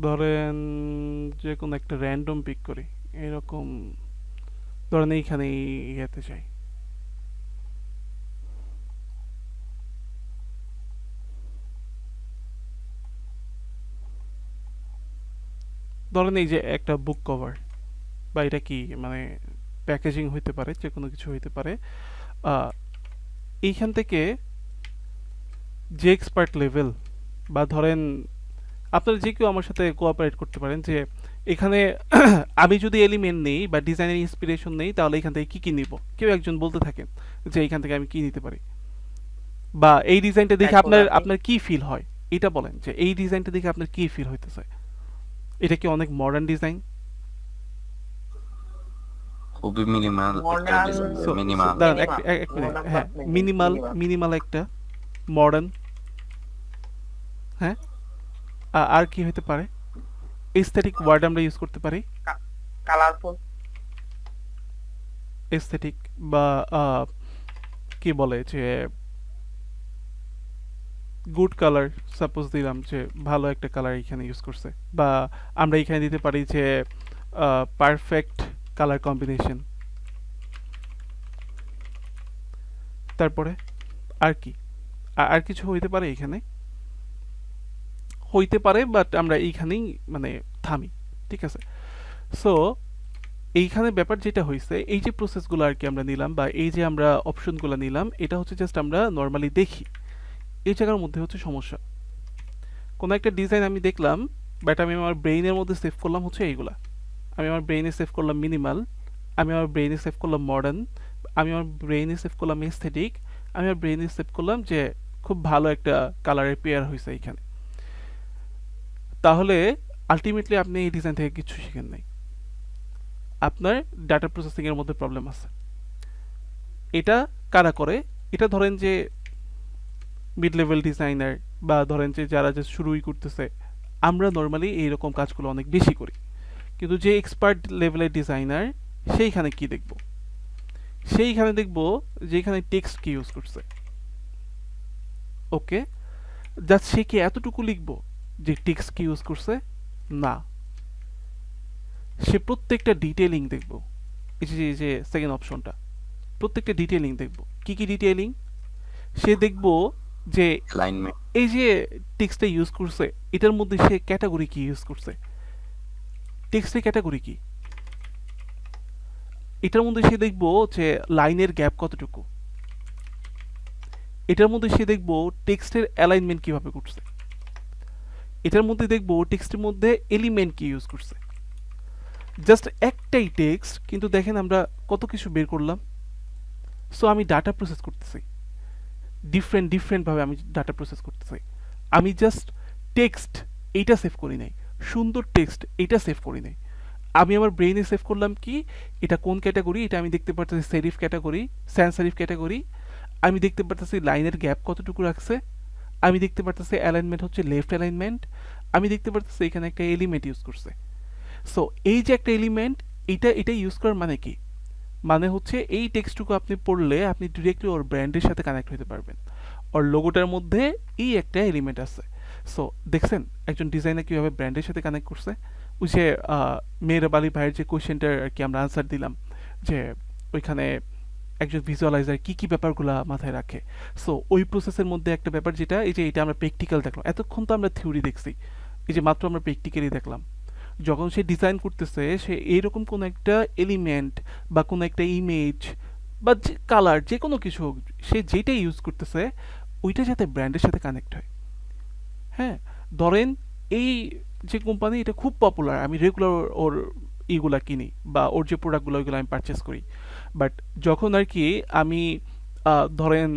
ধরেন যে কোনো একটা র্যান্ডম পিক করি, এরকম ধরেন এইখানে ইয়েতে চাই। ধরেন এই যে একটা বুক কভার, বা এটা কি মানে প্যাকেজিং হইতে পারে, যে কোনো কিছু হইতে পারে। এইখান থেকে যে এক্সপার্ট লেভেল বা ধরেন আপনারা যে কেউ আমার সাথে কোঅপারেট করতে পারেন যে এখানে আমি যদি এলিমেন্ট নেই বা ডিজাইনের ইন্সপিরেশন নেই তাহলে এখান থেকে কি নিব, কেউ একজন বলতে থাকেন যে এখান থেকে আমি কি নিতে পারি। বা এই ডিজাইনটা দেখে এক আপনার প্রকার আপনার কি ফিল হয় এটা বলেন, যে এই ডিজাইনটা দেখে আপনার কি ফিল হইতেছে? এটা কি অনেক মডার্ন ডিজাইন? খুবই মিনিমাল একটা মডার্ন ডিজাইন, সো মিনিমাল। দাঁড়ান মিনিমাল এক মিনিট, মডার্ন হ্যাঁ বাট মিনিমাল, মিনিমাল মিনিমাল একটা মডার্ন, হ্যাঁ আর কি হতে পারে? এস্থেটিক ওয়ার্ড আমরা ইউজ করতে পারি, কালারফুল এস্থেটিক বা কি বলে যে গুড কালার, সাপোজ দিলাম যে ভালো একটা কালার এখানে ইউজ করছে, বা আমরা এখানে দিতে পারি যে পারফেক্ট কালার কম্বিনেশন। তারপরে আর কি আর কিছু হইতে পারে এখানে? হইতে পারে, বাট আমরা এইখানেই মানে থামি, ঠিক আছে? সো এইখানে ব্যাপার যেটা হয়েছে, এই যে প্রসেসগুলো আর কি আমরা নিলাম, বা এই যে আমরা অপশনগুলো নিলাম, এটা হচ্ছে জাস্ট আমরা নর্মালি দেখি। এই জায়গার মধ্যে হচ্ছে সমস্যা। কোনো একটা ডিজাইন আমি দেখলাম, বাট আমি আমার ব্রেইনের মধ্যে সেভ করলাম হচ্ছে এইগুলা। আমি আমার ব্রেইনে সেভ করলাম মিনিমাল, আমি আমার ব্রেইনে সেভ করলাম মডার্ন, আমি আমার ব্রেইনে সেভ করলাম এস্থেটিক, আমি আমার ব্রেইনে সেভ করলাম যে খুব ভালো একটা কালারের পেয়ার হয়েছে এইখানে। তাহলে আলটিমেটলি আপনি এই ডিজাইন থেকে কিছু শিখেন নাই, আপনার ডাটা প্রসেসিং এর মধ্যে প্রবলেম আছে। এটা কারা করে? এটা ধরেন যে মিড লেভেল ডিজাইনার, বা ধরেন যে যারা যে শুরুই করতেছে, আমরা নর্মালি এইরকম কাজগুলো অনেক বেশি করি। কিন্তু যে এক্সপার্ট লেভেলের ডিজাইনার, সেইখানে কি দেখব? সেইখানে দেখব যে এখানে টেক্সট কি ইউজ করছে। ওকে, জাস্ট সে কি এতটুকু লিখবো যে টেক্সট কি ইউজ করছে? না, সে প্রত্যেকটা ডিটেইলিং দেখব। এই যে সেকেন্ড অপশনটা, প্রত্যেকটা ডিটেইলিং দেখব। কি কি ডিটেইলিং? সে দেখব যে অ্যালাইনমেন্ট, এই যে টেক্সটটা ইউজ করছে, এটার মধ্যে সে ক্যাটাগরি কি ইউজ করছে, টেক্সটের ক্যাটাগরি কি, এটার মধ্যে সে দেখব যে লাইনের গ্যাপ কতটুকু, এটার মধ্যে সে দেখব টেক্সটের অ্যালাইনমেন্ট কিভাবে করছে, এটার মধ্যে দেখব টেক্সটের মধ্যে এলিমেন্ট কি ইউজ করছে। জাস্ট একটাই টেক্সট, কিন্তু দেখেন আমরা কত কিছু বের করলাম। সো আমি ডাটা প্রসেস করতেছি ডিফারেন্টভাবে, আমি ডাটা প্রসেস করতেছি। আমি জাস্ট টেক্সট এইটা সেভ করি নাই, সুন্দর টেক্সট এইটা সেভ করি নাই। আমি আমার ব্রেইনে সেভ করলাম কি, এটা কোন ক্যাটাগরি, এটা আমি দেখতে পারতেছি সেরিফ ক্যাটাগরি, স্যান্স সেরিফ ক্যাটাগরি। আমি দেখতে পারতেছি লাইনের গ্যাপ কতটুকু রাখছে, আমি দেখতে পারতেছি অ্যালাইনমেন্ট হচ্ছে লেফট অ্যালাইনমেন্ট, আমি দেখতে পারতেছি এখানে একটা এলিমেন্ট ইউজ করছে। সো এই যে একটা এলিমেন্ট, এটা ইউজ করার মানে কি? মানে হচ্ছে এই টেক্সটটুকু আপনি পড়লে আপনি ডিরেক্টলি ওর ব্র্যান্ডের সাথে কানেক্ট হতে পারবেন। ওর লোগোটার মধ্যে এই একটা এলিমেন্ট আছে। সো দেখছেন একজন ডিজাইনার কীভাবে ব্র্যান্ডের সাথে কানেক্ট করছে? ওই যে মেহরাব আলী ভাইয়ের যে কোয়েশ্চেনটার আর কি আমরা আনসার দিলাম, যে ওইখানে একজন ভিজুয়ালাইজার কি কি ব্যাপারগুলো মাথায় রাখে। সো ওই প্রসেসের মধ্যে একটা ব্যাপার যেটা, এই যে এটা আমরা প্র্যাকটিক্যাল দেখলাম, এতক্ষণ তো আমরা থিওরি দেখছি, এই যে মাত্র আমরা প্র্যাকটিক্যালি দেখলাম। যখন সে ডিজাইন করতেছে, সে এইরকম কোনো একটা এলিমেন্ট বা কোনো একটা ইমেজ বা কালার যে কোনো কিছু হোক, সে যেটা ইউজ করতেছে ওইটা যাতে ব্র্যান্ডের সাথে কানেক্ট হয়। হ্যাঁ, ধরেন এই যে কোম্পানি, এটা খুব পপুলার, আমি রেগুলার ওর ইগুলা কিনি বা ওর যে প্রোডাক্টগুলো ওইগুলো আমি পারচেস করি। বাট যখন আর কি আমি ধরেন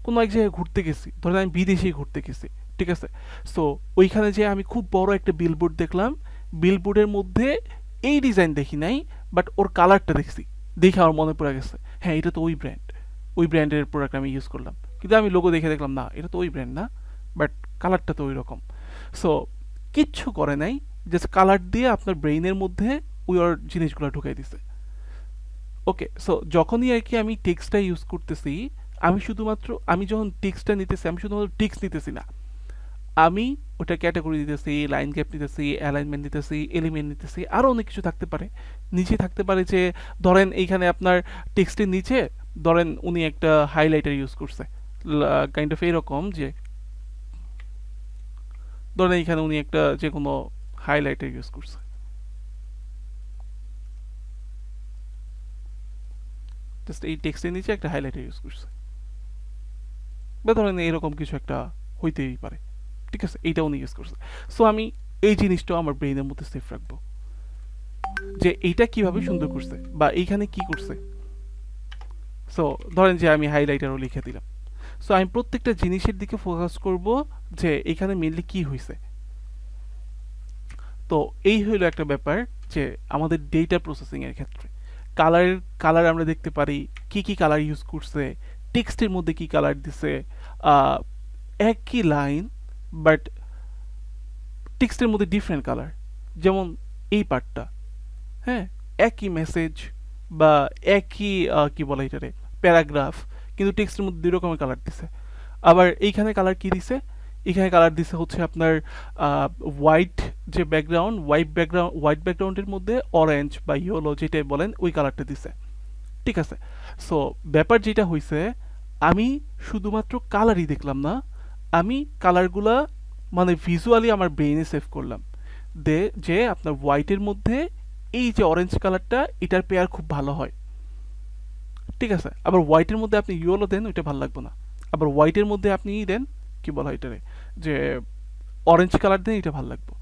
কোনো এক জায়গায় ঘুরতে গেছি, ধরেন আমি বিদেশে ঘুরতে গেছি, ঠিক আছে? সো ওইখানে যে আমি খুব বড় একটা বিলবোর্ড দেখলাম, বিলবোর্ডের মধ্যে এই ডিজাইন দেখি নাই, বাট ওর কালারটা দেখছি, দেখে আমার মনে পড়ে গেছে হ্যাঁ এটা তো ওই ব্র্যান্ড, ওই ব্র্যান্ডের প্রোডাক্ট আমি ইউজ করলাম। কিন্তু আমি লোগো দেখে দেখলাম না এটা তো ওই ব্র্যান্ড না, বাট কালারটা তো ওই রকম। সো কিচ্ছু করে নাই, জাস্ট কালার দিয়ে আপনার ব্রেইনের মধ্যে ওই ওর জিনিসগুলো ঢুকাই দিছে। ওকে, সো যখনই আর কি আমি টেক্সটটা ইউজ করতেছি, আমি যখন টেক্সটটা নিতেছি, আমি শুধুমাত্র টেক্সট নিতেছি না, আমি ওটা ক্যাটাগরি দিতেছি, লাইন গ্যাপ নিতেছি, অ্যালাইনমেন্ট নিতেছি, এলিমেন্ট নিতেছি, আরও অনেক কিছু থাকতে পারে। নিচে থাকতে পারে যে ধরেন এইখানে আপনার টেক্সটের নিচে ধরেন উনি একটা হাইলাইটার ইউজ করছে, কাইন্ড অফ এরকম যে ধরেন এইখানে উনি একটা যে কোনো হাইলাইটার ইউজ করছে, জাস্ট এই টেক্সটের নিচে একটা হাইলাইটার ইউজ করছে, বা ধরেন এরকম কিছু একটা হইতেই পারে, ঠিক আছে? এইটা উনি ইউজ করছে। সো আমি এই জিনিসটাও আমার ব্রেইনের মধ্যে সেফ রাখবো যে এইটা কিভাবে সুন্দর করছে বা এইখানে কি করছে। সো ধরেন যে আমি হাইলাইটারও লিখে দিলাম। সো আমি প্রত্যেকটা জিনিসের দিকে ফোকাস করব যে এখানে মেনলি কি হয়েছে। তো এই হইলো একটা ব্যাপার যে আমাদের ডেটা প্রসেসিং এর ক্ষেত্রে কালার আমরা দেখতে পারি কি কি কালার ইউজ করছে, টেক্সটের মধ্যে কি কালার দিছে, আহ, একই লাইন বাট টেক্সটের মধ্যে ডিফারেন্ট কালার, যেমন এই পার্টটা, হ্যাঁ, একই মেসেজ বা একই কি বলে এটারে প্যারাগ্রাফ, কিন্তু টেক্সটের মধ্যে দুই রকমের কালার দিছে। আবার এইখানে কালার কি দিছে, এখানে কালার দিছে হচ্ছে আপনার হোয়াইট যে ব্যাকগ্রাউন্ড, হোয়াইট ব্যাকগ্রাউন্ডের মধ্যে অরেঞ্জ বা ইয়েলো যেটাই বলেন ওই কালারটা দিছে। ঠিক আছে, সো ব্যাপার যেটা হয়েছে, আমি শুধুমাত্র কালারই দেখলাম না, আমি কালারগুলা মানে ভিজুয়ালি আমার ব্রেইনে সেভ করলাম যে আপনার হোয়াইটের মধ্যে এই যে অরেঞ্জ কালারটা এটার পেয়ার খুব ভালো হয়। ঠিক আছে, আবার হোয়াইটের মধ্যে আপনি ইয়েলো দেন ওইটা ভালো লাগবে না, আবার হোয়াইটের মধ্যে আপনি দেন কি বলা হয় এটারে যে অরেঞ্জ কালার দেন এটা ভালো লাগবে,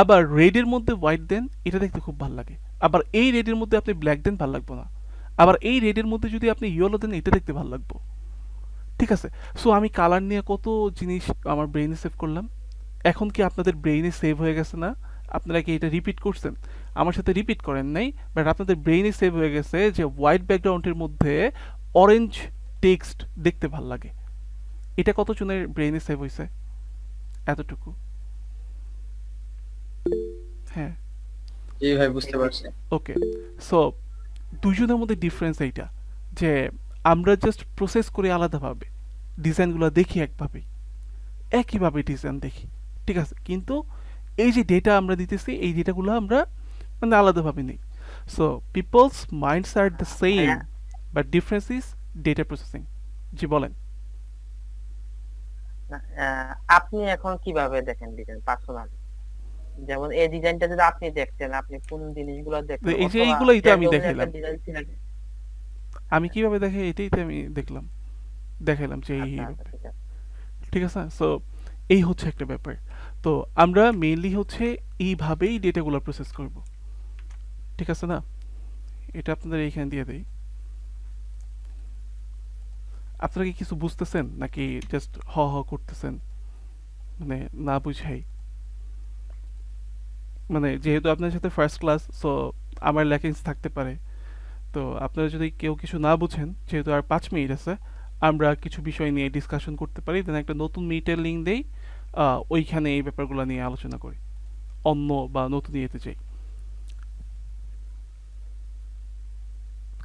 আবার রেডের মধ্যে হোয়াইট দেন এটা দেখতে খুব ভালো লাগে, আবার এই রেডের মধ্যে আপনি ব্ল্যাক দেন ভালো লাগবে না, আবার এই রেডের মধ্যে যদি আপনি ইয়েলো দেন এটা দেখতে ভালো লাগবে। ঠিক আছে, সো আমি কালার নিয়ে কত জিনিস আমার ব্রেইনে সেভ করলাম। এখন কি আপনাদের ব্রেইনে সেভ হয়ে গেছে না? আপনারা কি এটা রিপিট করছেন? আমার সাথে রিপিট করেন নাই, বাট আপনাদের ব্রেইনে সেভ হয়ে গেছে যে হোয়াইট ব্যাকগ্রাউন্ডের মধ্যে অরেঞ্জ টেক্সট দেখতে ভাল লাগে। এটা কতজনের ব্রেইনে সেভ হয়েছে? এতটুকু। হ্যাঁ, জি ভাই, বুঝতে পারছি। ওকে। সো দুজনের মধ্যে ডিফারেন্স এইটা যে আমরা জাস্ট প্রসেস করি আলাদাভাবে, ডিজাইনগুলো দেখি একভাবেই, একইভাবে ডিজাইন দেখি। ঠিক আছে, কিন্তু এই যে ডেটা আমরা দিতেছি এই ডেটাগুলো আমরা মানে আলাদাভাবে নেই। So peoples minds are the same but difference is data processing. জি বলেন। না, আপনি এখন কিভাবে দেখেন ডিজাইন পার্সোনালি? যেমন এই ডিজাইনটা যদি আপনি দেখতেন, আপনি কোন জিনিসগুলো দেখতেন? এই যে অথবা এইগুলোই তো আমি randomly দেখাইলাম, একটা ডিজাইন সিলেক্ট। আমি কিভাবে দেখে এটাই তো আমি দেখাইলাম যে আচ্ছা এইভাবে। আচ্ছা, ঠিক আছে। ঠিক আছে, সো এই হচ্ছে একটা ব্যাপার। তো আমরা মেইনলি হচ্ছে এইভাবেই ডেটাগুলো প্রসেস করব। ঠিক আছে না, এটা আপনাদের এইখানে দিয়ে দেই। আপনারা কি কিছু বুঝতেছেন নাকি জাস্ট হ হ করতেছেন, মানে না বুঝাই? মানে যেহেতু আপনার সাথে ফার্স্ট ক্লাস, সো আমার ল্যাকিংস থাকতে পারে। তো আপনারা যদি কেউ কিছু না বুঝেন, যেহেতু আর 5 মিনিট আছে, আমরা কিছু বিষয় নিয়ে ডিসকাশন করতে পারি, দেন একটা নতুন মিটের লিঙ্ক দেই, ওইখানে এই ব্যাপারগুলো নিয়ে আলোচনা করি, অন্য বা নতুন ইয়েতে যাই।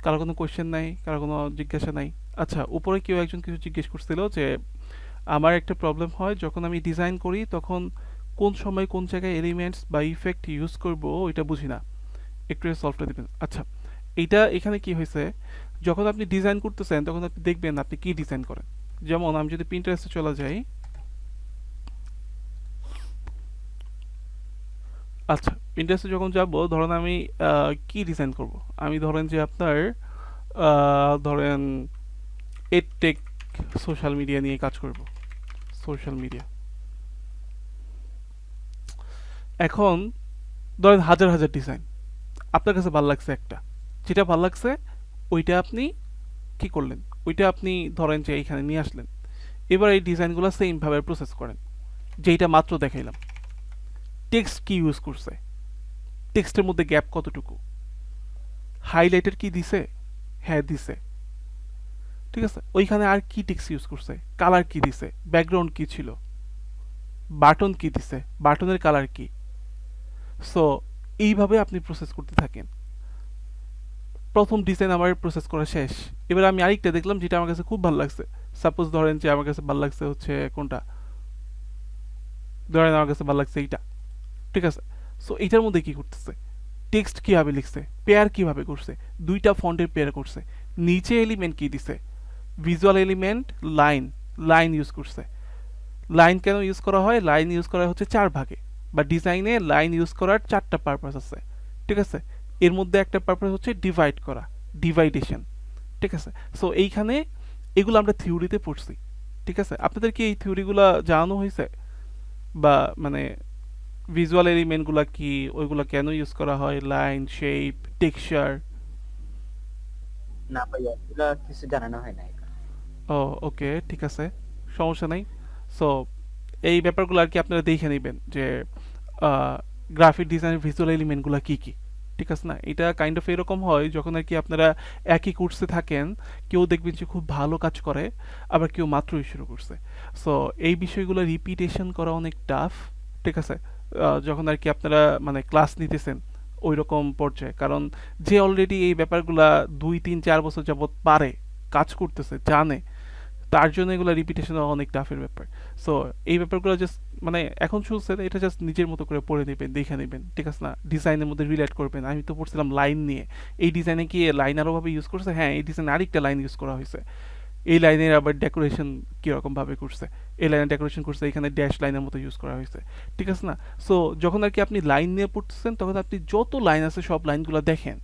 কারো কোনো কোয়েশ্চেন নাই, কারো কোনো জিজ্ঞাসা নাই? আচ্ছা, উপরে কেউ একজন কিছু জিজ্ঞেস করছিল যে আমার একটা প্রবলেম হয় যখন আমি ডিজাইন করি, তখন কোন সময় কোন জায়গায় এলিমেন্টস বা ইফেক্ট ইউজ করব ওইটা বুঝি না, একটু সলভটা দিবেন। আচ্ছা, এইটা এখানে কি হয়েছে, যখন আপনি ডিজাইন করতেছেন তখন আপনি দেখবেন আপনি কি ডিজাইন করেন। যেমন আমি যদি পিন্টারেস্টে চলে যাই, আচ্ছা পিন্টারেস্টে যখন যাব, ধরেন আমি কি ডিজাইন করব, আমি ধরেন যে আপনার ধরেন এডটেক সোশ্যাল মিডিয়া নিয়ে কাজ করব, সোশ্যাল মিডিয়া। এখন ধরেন হাজার হাজার ডিজাইন, আপনার কাছে ভালো লাগছে একটা, যেটা ভালো লাগছে ওইটা আপনি কি করলেন, ওইটা আপনি ধরেন যে এইখানে নিয়ে আসলেন। এবার এই ডিজাইনগুলো সেমভাবে প্রসেস করেন যেইটা মাত্র দেখাইলাম। টেক্সট কি ইউজ করছে, টেক্সটের মধ্যে গ্যাপ কতটুকু, হাইলাইটার কি দিছে, হ্যাঁ দিছে। ঠিক আছে, ওইখানে আর কি টেক্সট ইউজ করছে, কালার কি দিছে, ব্যাকগ্রাউন্ড কি ছিল, বাটন কি দিছে, বাটনের কালার কি। সো এইভাবে আপনি প্রসেস করতে থাকেন। প্রথম ডিজাইন আমার প্রসেস করা শেষ, এবার আমি আরেকটা দেখলাম যেটা আমার কাছে খুব ভালো লাগছে। সাপোজ ধরেন যে আমার কাছে ভালো লাগছে হচ্ছে কোনটা, ধরেন আমার কাছে ভালো লাগছে এইটা। ঠিক আছে, সো এইটার মধ্যে কি করতেছে, টেক্সট কিভাবে লিখছে, পেয়ার কিভাবে করছে, দুইটা ফন্টের পেয়ার করছে, নিচে এলিমেন্ট কি দিছে, ভিজুয়াল এলিমেন্ট, লাইন ইউজ করছে। লাইন কেন ইউজ করা হয়, লাইন ইউজ করা হচ্ছে 4 ভাগে, বা ডিজাইনে লাইন ইউজ করার 4টা পারপাস আছে। ঠিক আছে, এর মধ্যে একটা পারপাস হচ্ছে ডিভাইড করা, ডিভাইডেশন। ঠিক আছে, সো এইখানে এগুলো আমরা থিওরিতে পড়ছি। ঠিক আছে, আপনাদের কি এই থিওরিগুলো জানানো হয়েছে, বা মানে ভিজুয়াল এলিমেন্টগুলো কি, ওইগুলো কেন ইউজ করা হয়, লাইন, শেপ, টেক্সচার? না ভাইয়া, এগুলা কিছু জানানো হয় না এখন। ও ওকে, ঠিক আছে। সমস্যা নাই। সো এই ব্যাপারগুলো আর কি আপনারা দেখে নেবেন যে গ্রাফিক ডিজাইনের ভিজুয়াল এলিমেন্টগুলো কি কি, ঠিক আছে না? এটা কাইন্ড অফ এরকম হয় যখন আর কি আপনারা একই কোর্সে থাকেন, কেউ দেখবেন যে খুব ভালো কাজ করে, আবার কেউ মাত্রই শুরু করছে। সো এই বিষয়গুলো রিপিটেশন করা অনেক টাফ, ঠিক আছে? যখন আর কি আপনারা মানে ক্লাস নিতেছেন ওই রকম পর্যায়ে, কারণ যে অলরেডি এই ব্যাপারগুলা 2 3 4 বছর যাবত পারে, কাজ করতেছে, জানে, তার জন্য এগুলো রিপিটেশন অনেক টাফের ব্যাপার। সো এই ব্যাপারগুলো জাস্ট মানে এখন শুনছেন, এটা জাস্ট নিজের মতো করে পড়ে নেবেন, দেখে নেবেন, ঠিক আছে না? ডিজাইনের মধ্যে রিলেট করবেন। আমি তো পড়ছিলাম লাইন নিয়ে, এই ডিজাইনে কি লাইন আরোভাবে ইউজ করছে? হ্যাঁ, এই ডিজাইনে আরেকটা লাইন ইউজ করা হয়েছে। এই লাইনের আবার ডেকোরেশন কীরকম ভাবে করছে, এই লাইনের ডেকোরেশন করছে, এখানে ড্যাশ লাইনের মতো ইউজ করা হয়েছে, ঠিক আছে না? সো যখন আর কি আপনি লাইন নিয়ে পড়তেছেন, তখন আপনি যত লাইন আছে সব লাইনগুলো দেখেন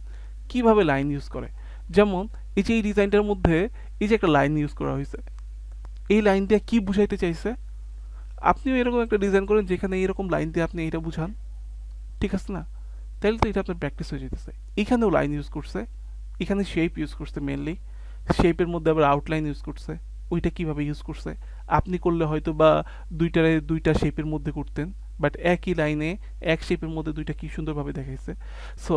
কিভাবে লাইন ইউজ করে। যেমন এই যে এই ডিজাইনটার মধ্যে এই যে একটা লাইন ইউজ করা হয়েছে, এই লাইন দিয়ে কি বুঝাইতে চাইছে? আপনিও এরকম একটা ডিজাইন করেন যেখানে এরকম লাইন দিয়ে আপনি এটা বুঝান, ঠিক আছে না? তাহলে তো এটা আপনার প্র্যাকটিস হয়ে যেতেছে। এখানেও লাইন ইউজ করছে, এখানে শেপ ইউজ করছে মেনলি, শেপের মধ্যে আবার আউটলাইন ইউজ করছে। ওইটা কিভাবে ইউজ করছে আপনি করলে হয়তো বা দুইটারে দুইটা শেপের মধ্যে করতেন, বাট একই লাইনে এক শেপের মধ্যে দুইটা কি সুন্দরভাবে দেখাইছে। সো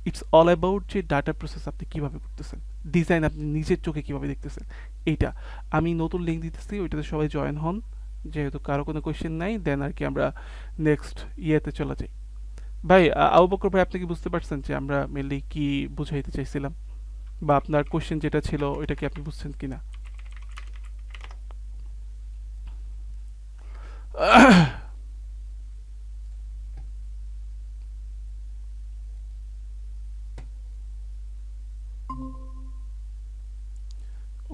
ইটস অল অ্যাবাউট যে ডাটা প্রসেস আপনি কিভাবে করতেছেন, ডিজাইন আপনি নিজের চোখে কিভাবে দেখতেছেন। এইটা আমি নতুন লিঙ্ক দিতেছি, ওইটাতে সবাই জয়েন হন। যেহেতু কারো কোনো কোয়েশ্চেন নাই, দেন আর কি আমরা নেক্সট ইয়েতে চলে যাই। ভাই আবু বকর ভাই, আপনি কি বুঝতে পারছেন যে আমরা মেনলি কি বুঝাইতে চাইছিলাম, বা আপনার কোশ্চেন যেটা ছিল ওইটা কি আপনি বুঝছেন কিনা?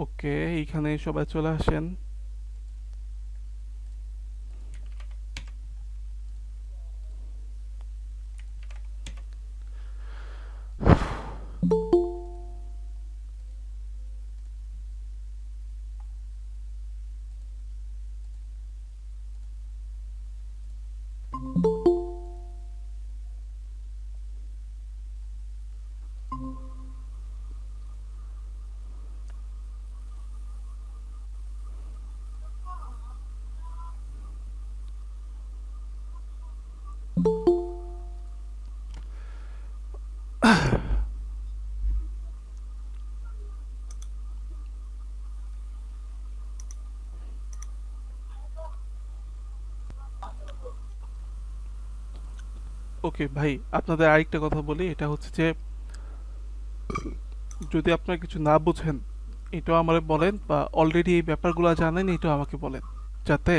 ওকে, এইখানে সবাই চলে আসেন। ওকে ভাই, আপনাদের আরেকটা কথা বলি, এটা হচ্ছে যে যদি আপনারা কিছু না বুঝেন এটাও আমারে বলেন, বা অলরেডি এই ব্যাপারগুলো জানেন এটাও আমাকে বলেন, যাতে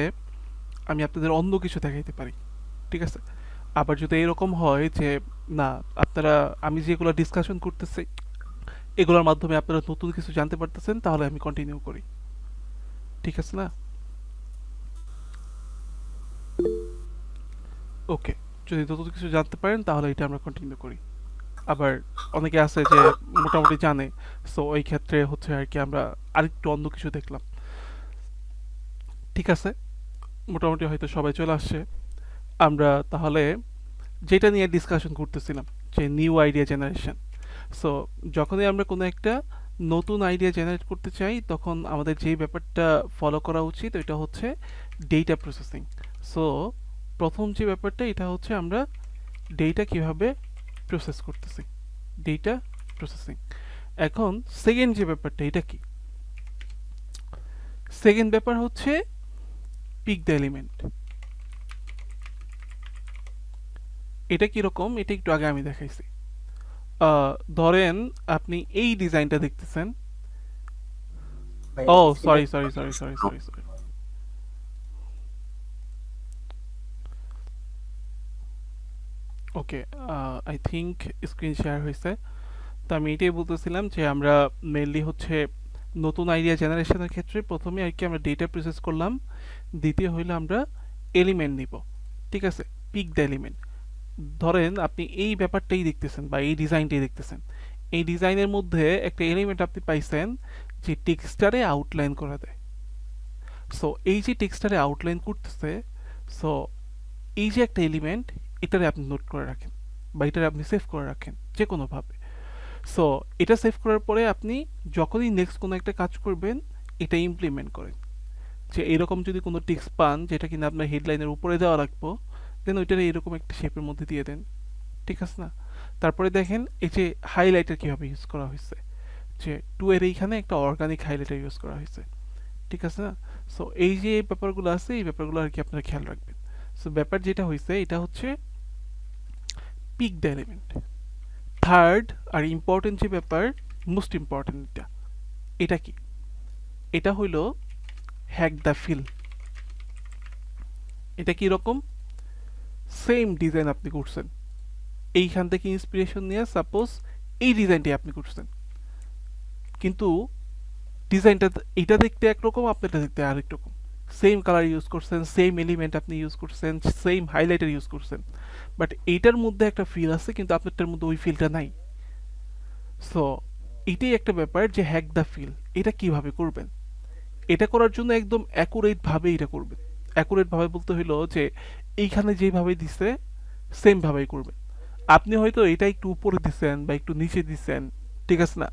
আমি আপনাদের অন্য কিছু দেখাইতে পারি, ঠিক আছে? আবার যদি এরকম হয় যে না, আপনারা আমি যেগুলো ডিসকাশন করতেছি এগুলোর মাধ্যমে আপনারা নতুন কিছু জানতে পারতেছেন, তাহলে আমি কন্টিনিউ করি, ঠিক আছে না? ওকে, যদি নতুন কিছু জানতে পারেন তাহলে এটা আমরা কন্টিনিউ করি। আবার অনেকে আছে যে মোটামুটি জানে, সো ওই ক্ষেত্রে হচ্ছে আর কি আমরা আরেকটু অন্য কিছু দেখলাম, ঠিক আছে? মোটামুটি হয়তো সবাই চলে আসছে। আমরা তাহলে যেটা নিয়ে ডিসকাশন করতেছিলাম, যে নিউ আইডিয়া জেনারেশন। সো যখনই আমরা কোনো একটা নতুন আইডিয়া জেনারেট করতে চাই, তখন আমাদের যেই ব্যাপারটা ফলো করা উচিত ওইটা হচ্ছে ডেটা প্রসেসিং। সো প্রথম যে ব্যাপারটা, এটা হচ্ছে আমরা ডেটা কিভাবে প্রসেস করতেছি, ডেটা প্রসেসিং। এখন সেকেন্ড যে ব্যাপারটা, এটা কি? সেকেন্ড ব্যাপার হচ্ছে পিক দ্য এলিমেন্ট। এটা কিরকম, এটা একটু আগে আমি দেখাইছি। ধরেন আপনি এই ডিজাইনটা দেখতেছেন। ভাই, ও select- sorry. Okay, I think screen share হয়েছে। তো আমি এটাই বলতেছিলাম যে আমরা মেনলি হচ্ছে নতুন আইডিয়া জেনারেশনের ক্ষেত্রে প্রথমে আর কি আমরা ডেটা প্রসেস করলাম, দ্বিতীয় হইলো আমরা এলিমেন্ট নিব, ঠিক আছে? Pick the element. ধরেন আপনি এই ব্যাপারটাই দেখতেছেন বা এই ডিজাইনটাই দেখতেছেন, এই ডিজাইনের মধ্যে একটা এলিমেন্ট আপনি পাইছেন যে টেক্সটারে আউটলাইন করা দেয়। সো এই যে টেক্সটারে আউটলাইন করতেছে, সো এই যে একটা এলিমেন্ট, এটারে আপনি নোট করে রাখেন বা এটারে আপনি সেভ করে রাখেন যে কোনোভাবে। সো এটা সেভ করার পরে আপনি যখনই নেক্সট কোনো একটা কাজ করবেন, এটা ইমপ্লিমেন্ট করেন। যে এরকম যদি কোনো টেক্সট পান যেটা কিনা আপনার হেডলাইনের উপরে দেওয়া রাখবো, দেন ওইটার এরকম একটা শেপের মধ্যে দিয়ে দেন, ঠিক আছে না? তারপরে দেখেন এই যে হাইলাইটার কীভাবে ইউজ করা হয়েছে, যে টু এর এইখানে একটা অর্গানিক হাইলাইটার ইউজ করা হয়েছে, ঠিক আছে না? সো এই যে ব্যাপারগুলো আছে এই ব্যাপারগুলো আর কি আপনারা খেয়াল রাখবেন। সো ব্যাপার যেটা হয়েছে এটা হচ্ছে পিক দ্য এলিমেন্ট। থার্ড আর ইম্পর্টেন্ট যে ব্যাপার, মোস্ট ইম্পর্টেন্ট এটা কি, এটা হইল হ্যাক দ্য ফিল। এটা কি রকম, সেম ডিজাইন আপনি করছেন, এইখান থেকে ইন্সপিরেশন নিয়ে সাপোজ এই ডিজাইনটি আপনি করছেন, কিন্তু ডিজাইনটা এটা দেখতে একরকম আপনারটা দেখতে আরেক রকম, সেম কালার ইউজ করছেন, সেম এলিমেন্ট আপনি ইউজ করছেন, সেম হাইলাইটার ইউজ করছেন, বাট এইটার মধ্যে একটা ফিল আছে কিন্তু আপনারটার মধ্যে ওই ফিলটা নাই। সো এটাই একটা ব্যাপার যে হ্যাক দ্য ফিল। এটা কিভাবে করবেন, এটা করার জন্য একদম অ্যাকুরেট ভাবে এটা করবেন। অ্যাকুরেট ভাবে বলতে হইলো যে এইখানে যেভাবে দিছে সেম ভাবেই করবেন। আপনি হয়তো এটা একটু উপরে দিছেন বা একটু নিচে দিছেন, ঠিক আছে না,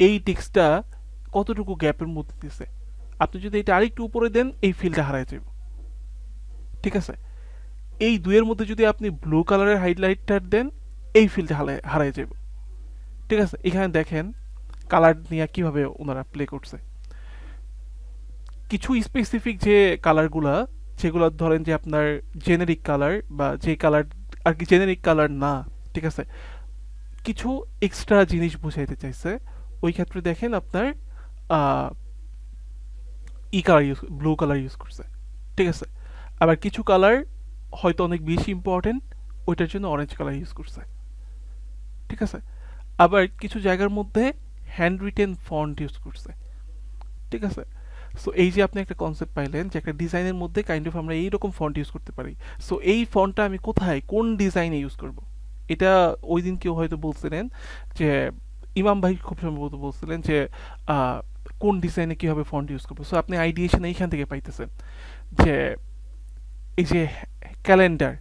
এই টেক্সটটা কতটুকু গ্যাপের মধ্যে দিছে, আপনি যদি এটা আরেকটু উপরে দেন এই ফিলটা হারায় যাবে, ঠিক আছে? এই দুইয়ের মধ্যে যদি আপনি ব্লু কালারের হাইলাইটার দেন এই ফিলটা হারায় যাবে, ঠিক আছে? এখানে দেখেন কালার নিয়ে কিভাবে ওনারা প্লে করছে। কিছু স্পেসিফিক যে কালারগুলা, যেগুলো ধরেন যে আপনার জেনেরিক কালার বা যে কালার আর কি জেনেরিক কালার না, ঠিক আছে, কিছু এক্সট্রা জিনিস বুঝাইতে চাইছে, ওই ক্ষেত্রে দেখেন আপনার ই colour use, blue colour use করছে, ঠিক আছে? আবার কিছু কালার হয়তো অনেক বেশি ইম্পর্টেন্ট, ওইটার জন্য অরেঞ্জ কালার ইউজ করছে, ঠিক আছে? আবার কিছু জায়গার মধ্যে হ্যান্ড রিটেন ফন্ট ইউজ করছে, ঠিক আছে? সো এই যে আপনি একটা কনসেপ্ট পাইলেন যে একটা ডিজাইনের মধ্যে কাইন্ড অফ আমরা এইরকম ফন্ট ইউজ করতে পারি। সো এই ফন্টটা আমি কোথায় কোন ডিজাইনে ইউজ করব, এটা ওই দিন কেউ হয়তো বলছিলেন যে ইমাম ভাই খুব সম্ভবত বলছিলেন যে কোন ডিজাইনে কীভাবে ফন্ট ইউজ করবো। সো আপনি আইডিয়েশন এইখান থেকে পাইতেছেন যে এই যে ক্যালেন্ডার,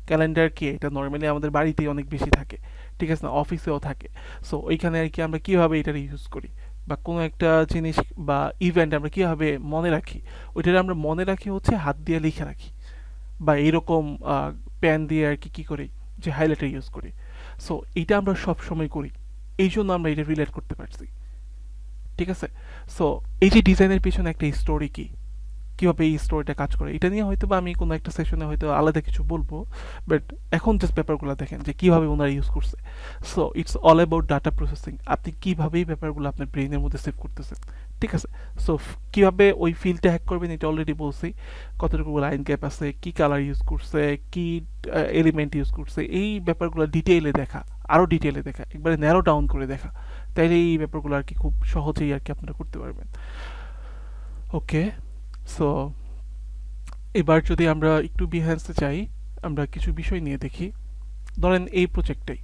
ক্যালেন্ডার কি, এটা নর্মালি আমাদের বাড়িতেই অনেক বেশি থাকে, ঠিক আছে না, অফিসেও থাকে। সো ওইখানে আর কি আমরা কীভাবে এটার ইউজ করি, বা কোনো একটা জিনিস বা ইভেন্ট আমরা কীভাবে মনে রাখি, ওইটার আমরা মনে রাখি হচ্ছে হাত দিয়ে লিখে রাখি, বা এইরকম পেন দিয়ে আর কি কী করি যে হাইলাইটার ইউজ করি। সো এইটা আমরা সব সময় করি, এই জন্য আমরা এটা রিলেট করতে পারছি, ঠিক আছে? সো এই যে ডিজাইনের পিছনে একটা স্টোরি কি, কীভাবে এই স্টোরিটা কাজ করে, এটা নিয়ে হয়তো বা আমি কোনো একটা সেশনে হয়তো আলাদা কিছু বলবো, বাট এখন জাস্ট ব্যাপারগুলো দেখেন যে কীভাবে ওনারা ইউজ করছে। So it's all about data processing, আপনি কীভাবে এই ব্যাপারগুলো আপনার ব্রেইনের মধ্যে সেভ করতেছেন, ঠিক আছে? সো কীভাবে ওই ফিল্ডটা হ্যাক করবেন এটা অলরেডি বলছি, কতটুকু লাইন গ্যাপ আছে, কী কালার ইউজ করছে, কী এলিমেন্ট ইউজ করছে, এই ব্যাপারগুলো ডিটেইলে দেখা, আরও ডিটেইলে দেখা, একবারে ন্যারো ডাউন করে দেখা, তাইলে এই ব্যাপারগুলো আর কি খুব সহজেই আর কি আপনারা করতে পারবেন। ওকে, সো এবার যদি আমরা একটু বিহ্যান্সে চাই, আমরা কিছু বিষয় নিয়ে দেখি। ধরেন এই প্রজেক্টটাই,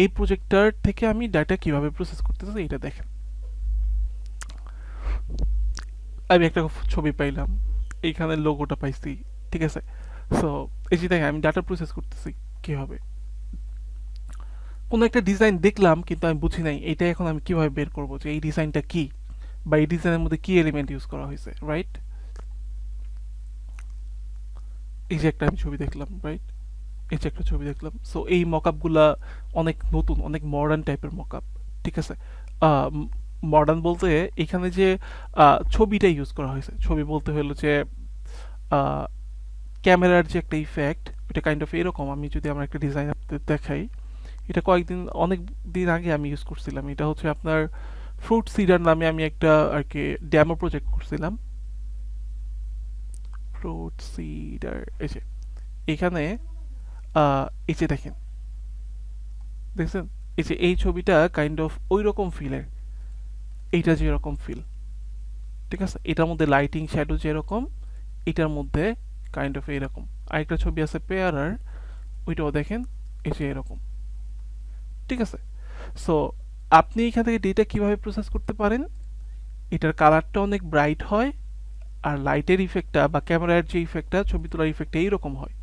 এই প্রজেক্টটার থেকে আমি ডাটা কিভাবে প্রসেস করতেছি এটা দেখেন। আমি একটা ছবি পাইলাম, এইখানে লোগোটা পাইছি, ঠিক আছে? সো এই যে দেখেন আমি ডাটা প্রসেস করতেছি কিভাবে, কোনো একটা ডিজাইন দেখলাম কিন্তু আমি বুঝি নাই, এটা এখন আমি কিভাবে বের করবো যে এই ডিজাইনটা কি, বা এই ডিজাইনের মধ্যে কি এলিমেন্ট ইউজ করা হয়েছে, রাইট? এই যে একটা আমি ছবি দেখলাম, রাইট, এই যে একটা ছবি দেখলাম। সো এই মকআপগুলা অনেক নতুন, অনেক মডার্ন টাইপের মকআপ, ঠিক আছে? মডার্ন বলতে এখানে যে ছবিটা ইউজ করা হয়েছে, ছবি বলতে হলো যে ক্যামেরার যে একটা ইফেক্ট, এটা কাইন্ড অফ এরকম। আমি যদি আমার একটা ডিজাইন আপনাদের দেখাই, এটা কয়েকদিন অনেক দিন আগে আমি ইউজ করছিলাম। এটা হচ্ছে আপনার ফ্রুট সিডার নামে আমি একটা আর কি ডেমো প্রজেক্ট করছিলাম। ফ্রুট সিডার, এই যে এখানে এই যে দেখেন, দেখছেন এই যে এই ছবিটা কাইন্ড অফ ওই রকম ফিলের, এইটা যেরকম ফিল, ঠিক আছে? এটার মধ্যে লাইটিং শ্যাডো যেরকম, এটার মধ্যে কাইন্ড অফ এরকম। আরেকটা ছবি আছে পেয়ারার, ওইটাও দেখেন এই যে এরকম, ঠিক আছে? সো আপনি এখান থেকে ডেটা কিভাবে প্রসেস করতে পারেন, এটার কালারটা অনেক ব্রাইট হয়, আর লাইটের ইফেক্টটা বা ক্যামেরার যে ইফেক্টটা, ছবি তোলার ইফেক্টটা এইরকম হয়,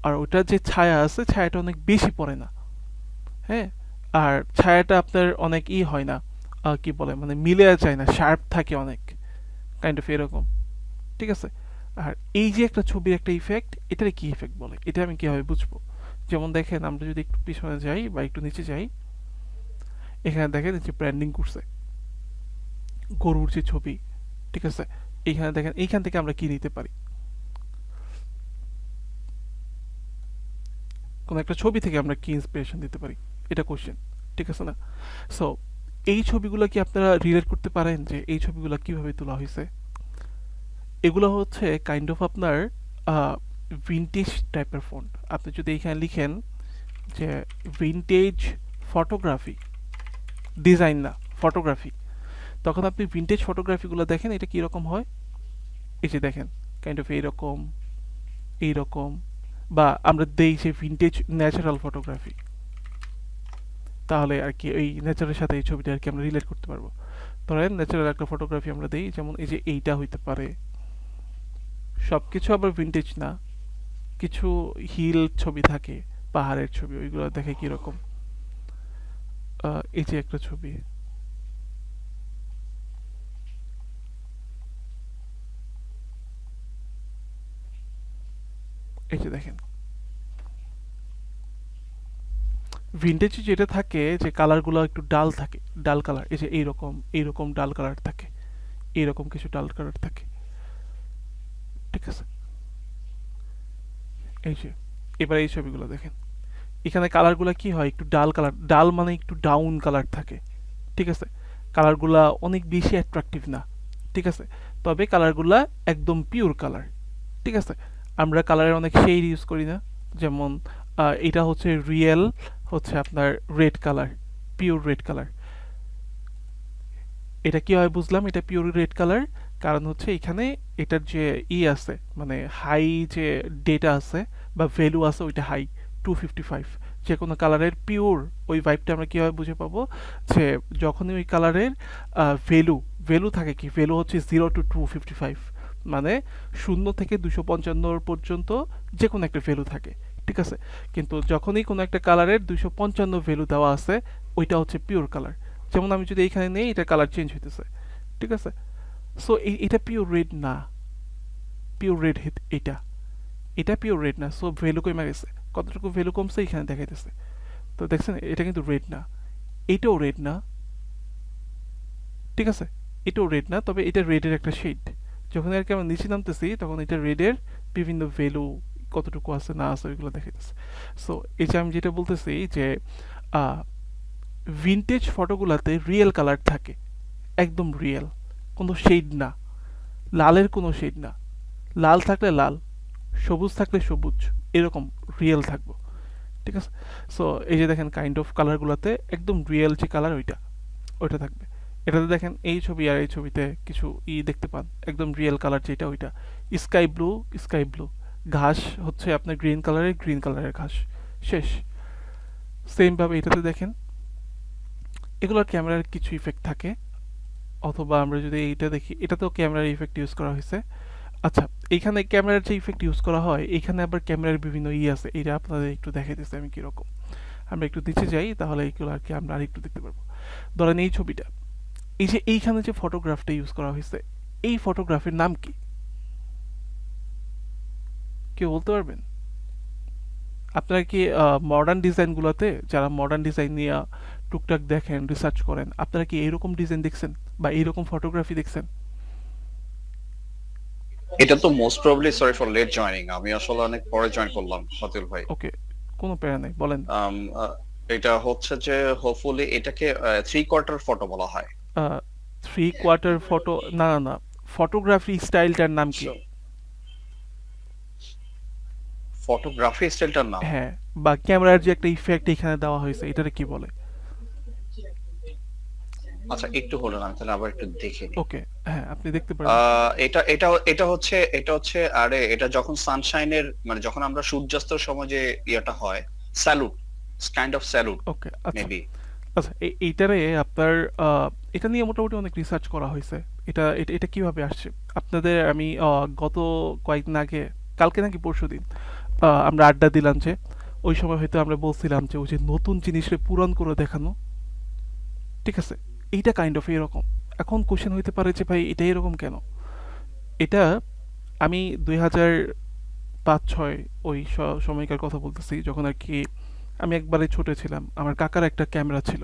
আর ওটার যে ছায়া আছে ছায়াটা অনেক বেশি পড়ে না, হ্যাঁ? আর ছায়াটা আপনার অনেক হয় না, কি বলে, মানে মিলে যায় না, শার্প থাকে অনেক, কাইন্ড অফ এরকম, ঠিক আছে? আর এই যে একটা ছবির একটা ইফেক্ট, এটারে কি ইফেক্ট বলে, এটা আমি কিভাবে বুঝবো? যেমন দেখেন আমরা যদি একটু পিছনে যাই বা একটু নিচে যাই, এখানে দেখেন যে ব্র্যান্ডিং করছে গরুর যে ছবি, ঠিক আছে? এইখানে দেখেন এইখান থেকে আমরা কি নিতে পারি, কোন একটা ছবি থেকে আমরা কি ইন্সপিরেশন দিতে পারি, এটা কোশ্চেন, ঠিক আছে না? সো এই ছবিগুলো কি আপনারা রিলেট করতে পারেন যে এই ছবিগুলো কিভাবে তোলা হয়েছে? এগুলো হচ্ছে কাইন্ড অফ আপনার ভিনটেজ টাইপের ফন্ট। আপনি যদি এখানে লিখেন যে ভিনটেজ ফটোগ্রাফি, ডিজাইন না ফটোগ্রাফি, তখন আপনি ভিনটেজ ফটোগ্রাফিগুলো দেখেন এটা কীরকম হয়। এই যে দেখেন কাইন্ড অফ এইরকম এইরকম, বা আমরা দেই যে ভিনটেজ ন্যাচারাল ফটোগ্রাফি, তাহলে আর কি এই ন্যাচারের সাথে এই ছবিটা আর কি আমরা রিলেট করতে পারবো। ধরেন ন্যাচারাল একটা ফটোগ্রাফি আমরা দেই, যেমন এই যে এইটা হইতে পারে, সব কিছু আবার ভিনটেজ না, কিছু হিল ছবি থাকে, পাহাড়ের ছবি, ওইগুলো দেখে কীরকম। এই যে একটা ছবি, এই যে দেখেন ভিনটেজে যেটা থাকে যে কালারগুলো একটু ডাল থাকে, ডাল কালার, এই যে এইরকম এইরকম ডাল কালার থাকে, এইরকম কিছু ডাল কালার থাকে, ঠিক আছে? এই যে এবার এই ছবিগুলো দেখেন, এখানে কালারগুলো কি হয়, একটু ডাল কালার, ডাল মানে একটু ডাউন কালার থাকে, ঠিক আছে? কালারগুলা অনেক বেশি অ্যাট্রাকটিভ না, ঠিক আছে? তবে কালারগুলা একদম পিওর কালার, ঠিক আছে? আমরা কালারের অনেক শেড ইউজ করি না, যেমন এটা হচ্ছে রিয়েল, হচ্ছে আপনার red colour, pure red colour. এটা কিভাবে বুঝলাম এটা পিওর রেড কালার? কারণ হচ্ছে এখানে এটার যে আছে, মানে হাই যে ডেটা আছে বা ভ্যালু আছে, ওইটা হাই 255। যে কোনো কালারের পিওর ওই ভাইবটা আমরা কীভাবে বুঝে পাবো, যে যখনই ওই কালারের ভ্যালু ভ্যালু থাকে, কি ভ্যালু হচ্ছে 0 to 255, মানে 0 থেকে 255 পর্যন্ত যে কোনো একটা ভ্যালু থাকে, ঠিক আছে? কিন্তু যখনই কোনো একটা কালারের 255 ভ্যালু দেওয়া আছে, ওইটা হচ্ছে পিওর কালার। যেমন আমি যদি এইখানে নেই, এটা কালার চেঞ্জ হইতেছে, ঠিক আছে? সো এটা পিওর রেড না, পিওর রেড এটা, এটা পিওর রেড না। সো ভ্যালু কমে গেছে, কতটুকু ভ্যালু কমছে এখানে দেখাইতেছে। তো দেখছেন এটা কিন্তু রেড না, এটাও রেড না, ঠিক আছে? এটাও রেড না, তবে এটা রেডের একটা শেড। যখন আর কি আমরা নিচে নামতেছি, তখন এটা রেডের বিভিন্ন ভ্যালু কতটুকু আছে না আছে ওইগুলো দেখাইতেছে। সো এই যে আমি যেটা বলতেছি যে ভিনটেজ ফটোগুলোতে রিয়েল কালার থাকে, একদম রিয়েল, কোনো শেড না, লালের কোনো শেড না, লাল থাকলে লাল, সবুজ থাকলে সবুজ, এরকম রিয়েল থাকবো, ঠিক আছে? সো এই যে দেখেন কাইন্ড অফ কালারগুলোতে একদম রিয়েল যে কালার ওইটা থাকবে। এটাতে দেখেন এই ছবি আর এই ছবিতে কিছু দেখতে পান, একদম রিয়েল কালার যেটা ওইটা, স্কাই ব্লু, স্কাই ব্লু, ঘাস হচ্ছে আপনার গ্রিন কালারের ঘাস, শেষ। সেমভাবে এটাতে দেখেন এগুলোর ক্যামেরার কিছু ইফেক্ট থাকে, অথবা আমরা যদি এইটা দেখি, এটাতেও ক্যামেরার ইফেক্ট ইউজ করা হয়েছে। আচ্ছা, এইখানে ক্যামেরার যে ইফেক্ট ইউজ করা হয়, এখানে আবার ক্যামেরার বিভিন্ন আছে, এটা আপনাদের একটু দেখাইতেছে আমি কীরকম। আমরা একটু নিচে যাই, তাহলে এইগুলো আর কি আমরা আরেকটু দেখতে পারবো। ধরেন এই ছবিটা, এই যে এইখানে যে ফটোগ্রাফটা ইউজ করা হয়েছে, এই ফটোগ্রাফের নাম কি, কেউ বলতে পারবেন? আপনারা কি মডার্ন ডিজাইনগুলোতে, যারা মডার্ন ডিজাইন নিয়ে টুকটাক দেখেন, রিসার্চ করেন, আপনারা কি এইরকম ডিজাইন দেখছেন বা এইরকম ফটোগ্রাফি দেখছেন? এটা তো most probably, sorry for late joining, আমি আসলে অনেক পরে জয়েন করলাম ফাতিল ভাই। ওকে, কোনো প্যারা নাই, বলেন। এটা হচ্ছে যে হোপফুলি এটাকে 3/4 ফটো বলা হয়। 3/4 ফটো না, না না, ফটোগ্রাফি স্টাইলটার নাম কি? ফটোগ্রাফি স্টাইলটার নাম? হ্যাঁ, বা ক্যামেরার যে একটা ইফেক্ট এখানে দেওয়া হয়েছে, এটারে কি বলে? আচ্ছা একটু হলেন, আমি তাহলে আবার একটু দেখে নিই। ওকে, হ্যাঁ আপনি দেখতে পারেন। এটা হচ্ছে আরে এটা যখন সানশাইনের, মানে যখন আমরা সূর্যাস্তের সময় যে ইয়েটা হয়, স্যালুট, কাইন্ড অফ স্যালুট ওকে, আচ্ছা মেবি। আচ্ছা, এইটারে আপনার এটা নিয়ে মোটামুটি অনেক রিসার্চ করা হয়েছে। এটা এটা এটা কিভাবে আসছে আপনাদের, আমি গত কয়েকদিন আগে, কালকে নাকি পরশুদিন আমরা আড্ডা দিলাম, যে ওই সময় হয়তো আমরা বলছিলাম যে ওই যে নতুন জিনিসের পুরান করে দেখানো, ঠিক আছে? এইটা কাইন্ড অফ এরকম। এখন কোশ্চেন হইতে পারে যে ভাই এটা এরকম কেন? এটা আমি 2005-06 ওই সময়কার কথা বলতেছি, যখন আর কি আমি একবারে ছোট ছিলাম। আমার কাকার একটা ক্যামেরা ছিল।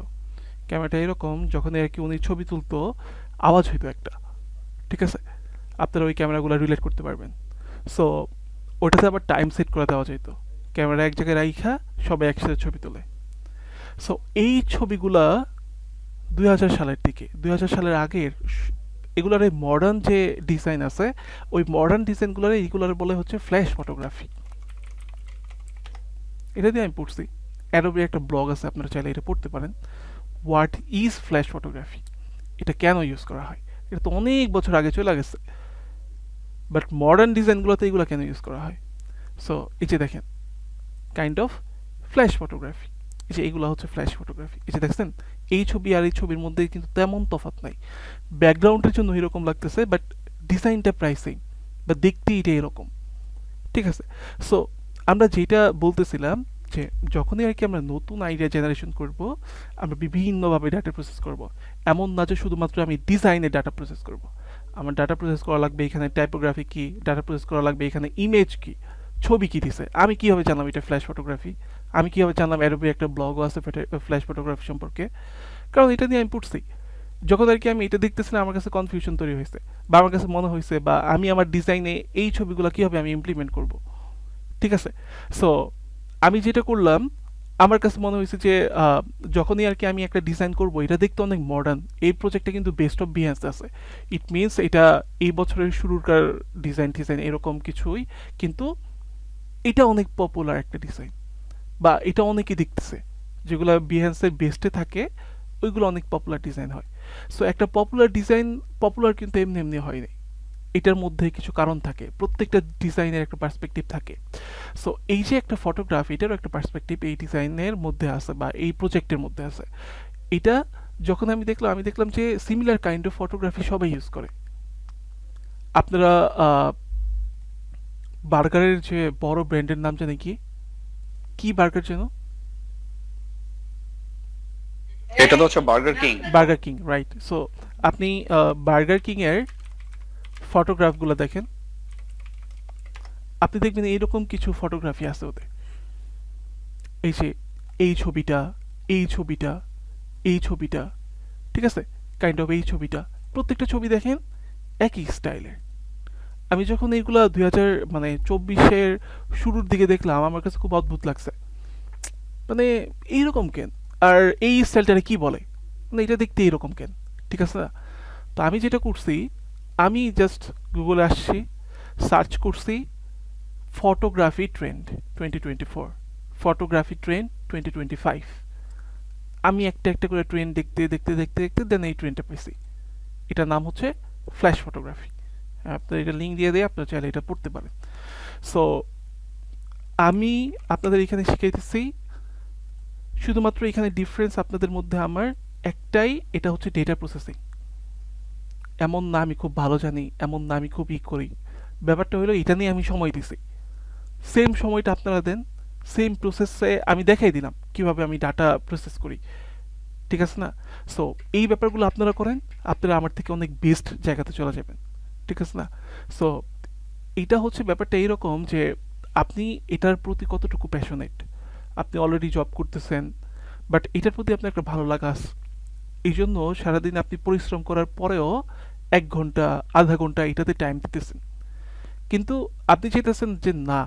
ক্যামেরাটা এরকম, যখন আর কি উনি ছবি তুলতো আওয়াজ হইতো একটা, ঠিক আছে? আপনারা ওই ক্যামেরাগুলো রিলেট করতে পারবেন। সো ওটাতে আবার টাইম সেট করে দেওয়া যেত, ক্যামেরা এক জায়গায় রাইখা সবাই একসাথে ছবি তোলে। সো এই ছবিগুলা 2000 সালের দিকে, 2000 সালের আগের এগুলার এই মডার্ন যে ডিজাইন আছে, ওই মডার্ন ডিজাইনগুলোর এইগুলার বলে হচ্ছে ফ্ল্যাশ ফটোগ্রাফি। এটা দিয়ে আমি পড়ছি, অ্যাডোবি একটা ব্লগ আছে, আপনারা চাইলে এটা পড়তে পারেন। হোয়াট ইজ ফ্ল্যাশ ফটোগ্রাফি, এটা কেন ইউজ করা হয়, এটা তো অনেক বছর আগে চলে গেছে, বাট মডার্ন ডিজাইনগুলোতে এগুলো কেন ইউজ করা হয়। সো এই যে দেখেন, কাইন্ড অফ ফ্ল্যাশ ফটোগ্রাফি, এই যে এগুলো হচ্ছে ফ্ল্যাশ ফটোগ্রাফি। এই যে দেখছেন, এই ছবি আর এই ছবির মধ্যে কিন্তু তেমন তফাৎ নাই। ব্যাকগ্রাউন্ডের জন্য এরকম লাগতেছে, বাট ডিজাইনটা প্রায় সেম, বা দেখতে এটা এরকম, ঠিক আছে? সো আমরা যেটা বলতেছিলাম যে যখনই আর কি আমরা নতুন আইডিয়া জেনারেশন করব, আমরা বিভিন্নভাবে ডাটা প্রসেস করব। এমন না যে শুধুমাত্র আমি ডিজাইনে ডাটা প্রসেস করব। আমার ডাটা প্রসেস করা লাগবে এখানে টাইপোগ্রাফি কি, ডাটা প্রসেস করা লাগবে এখানে ইমেজ কি, ছবি কি দিছে। আমি কিভাবে জানলাম এটা ফ্ল্যাশ ফটোগ্রাফি? আমি কিভাবে জানলাম অ্যাডোবি একটা ব্লগও আছে ফ্ল্যাশ ফটোগ্রাফি সম্পর্কে? কারণ এটা নিয়ে আমি পড়ছি। যখন আর কি আমি এটা দেখতেছিলাম, আমার কাছে কনফিউশন তৈরি হয়েছে, বা আমার কাছে মনে হয়েছে, বা আমি আমার ডিজাইনে এই ছবিগুলো কিভাবে আমি ইমপ্লিমেন্ট করব, ঠিক আছে? সো আমি যেটা করলাম, আমার কাছে মনে হয়েছে যে যখনই আর কি আমি একটা ডিজাইন করব, এটা দেখতে অনেক মডার্ন, এই প্রজেক্টটা কিন্তু বেস্ট অফ বিহেন্স আছে, ইট মিনস এটা এই বছরের শুরুকার ডিজাইন এরকম কিছুই, কিন্তু এটা অনেক পপুলার একটা ডিজাইন, বা এটা অনেকেই দেখতেছে, যেগুলো বিহেন্সের বেস্টে থাকে ওইগুলো অনেক পপুলার ডিজাইন হয়। সো একটা পপুলার ডিজাইন পপুলার কিন্তু এমনি এমনি হয়নি, এটার মধ্যে কিছু কারণ থাকে, প্রত্যেকটা ডিজাইনের একটা পার্সপেক্টিভ থাকে। সো এই যে একটা ফটোগ্রাফি, এটারও একটা পার্সপেক্টিভ এই ডিজাইনের মধ্যে আছে, বা এই প্রজেক্টের মধ্যে আছে। এটা যখন আমি দেখলাম যে সিমিলার কাইন্ড অফ ফটোগ্রাফি সবাই ইউজ করে। আপনারা বার্গারের যে বড় ব্র্যান্ডের নাম জানেন কি, কি বার্গার যেন? এটা তো হচ্ছে burger king. Burger king, right. So আপনি বার্গার কিং এর ফটোগ্রাফগুলো দেখেন, আপনি দেখবেন এইরকম কিছু ফটোগ্রাফি আছে ওদের। এই যে এই ছবিটা, এই ছবিটা, এই ছবিটা, ঠিক আছে, কাইন্ড অফ এই ছবিটা, প্রত্যেকটা ছবি দেখেন একই স্টাইলের। আমি যখন এইগুলা 2024-এর শুরুর দিকে দেখলাম, আমার কাছে খুব অদ্ভুত লাগছে, মানে এইরকম কেন, আর এই স্টাইলটারে কি বলে, মানে এটা দেখতে এইরকম কেন, ঠিক আছে না? তো আমি যেটা করছি, আমি জাস্ট গুগলে আসছি, সার্চ করছি ফটোগ্রাফি ট্রেন্ড 2024, ফটোগ্রাফি ট্রেন্ড 2025। আমি একটা একটা করে ট্রেন্ড দেখতে দেখতে দেখতে দেখতে দেন এই ট্রেন্ডটা পেয়েছি। এটার নাম হচ্ছে ফ্ল্যাশ ফটোগ্রাফি। আপনার এটা লিঙ্ক দিয়ে দিয়ে আপনার চাইলে এটা পড়তে পারেন। সো আমি আপনাদের এখানে শিখাইতেছি, শুধুমাত্র এখানে ডিফারেন্স আপনাদের মধ্যে আমার একটাই, এটা হচ্ছে ডেটা প্রসেসিং। এমন না আমি খুব ভালো জানি, এমন না আমি খুব করি, ব্যাপারটা হলো এটা নিয়ে আমি সময় দিছি। সেম সময়টা আপনারা দেন, সেম প্রসেসে আমি দেখাই দিলাম কিভাবে আমি ডাটা প্রসেস করি, ঠিক আছে না? সো এই ব্যাপারগুলো আপনারা করেন, আপনারা আমার থেকে অনেক বেস্ট জায়গাতে চলে যাবেন, ঠিক আছে না? সো এটা হচ্ছে ব্যাপারটা এইরকম যে আপনি এটার প্রতি কতটুকু প্যাশনেট। আপনি অলরেডি জব করতেছেন, বাট এটার প্রতি আপনার একটা ভালো লাগা আছে, এই জন্য সারাদিন আপনি পরিশ্রম করার পরেও 1 ঘন্টা, আধা ঘন্টা এটাতে টাইম দিতেছেন। কিন্তু আপনি চাইতেছেন যে না,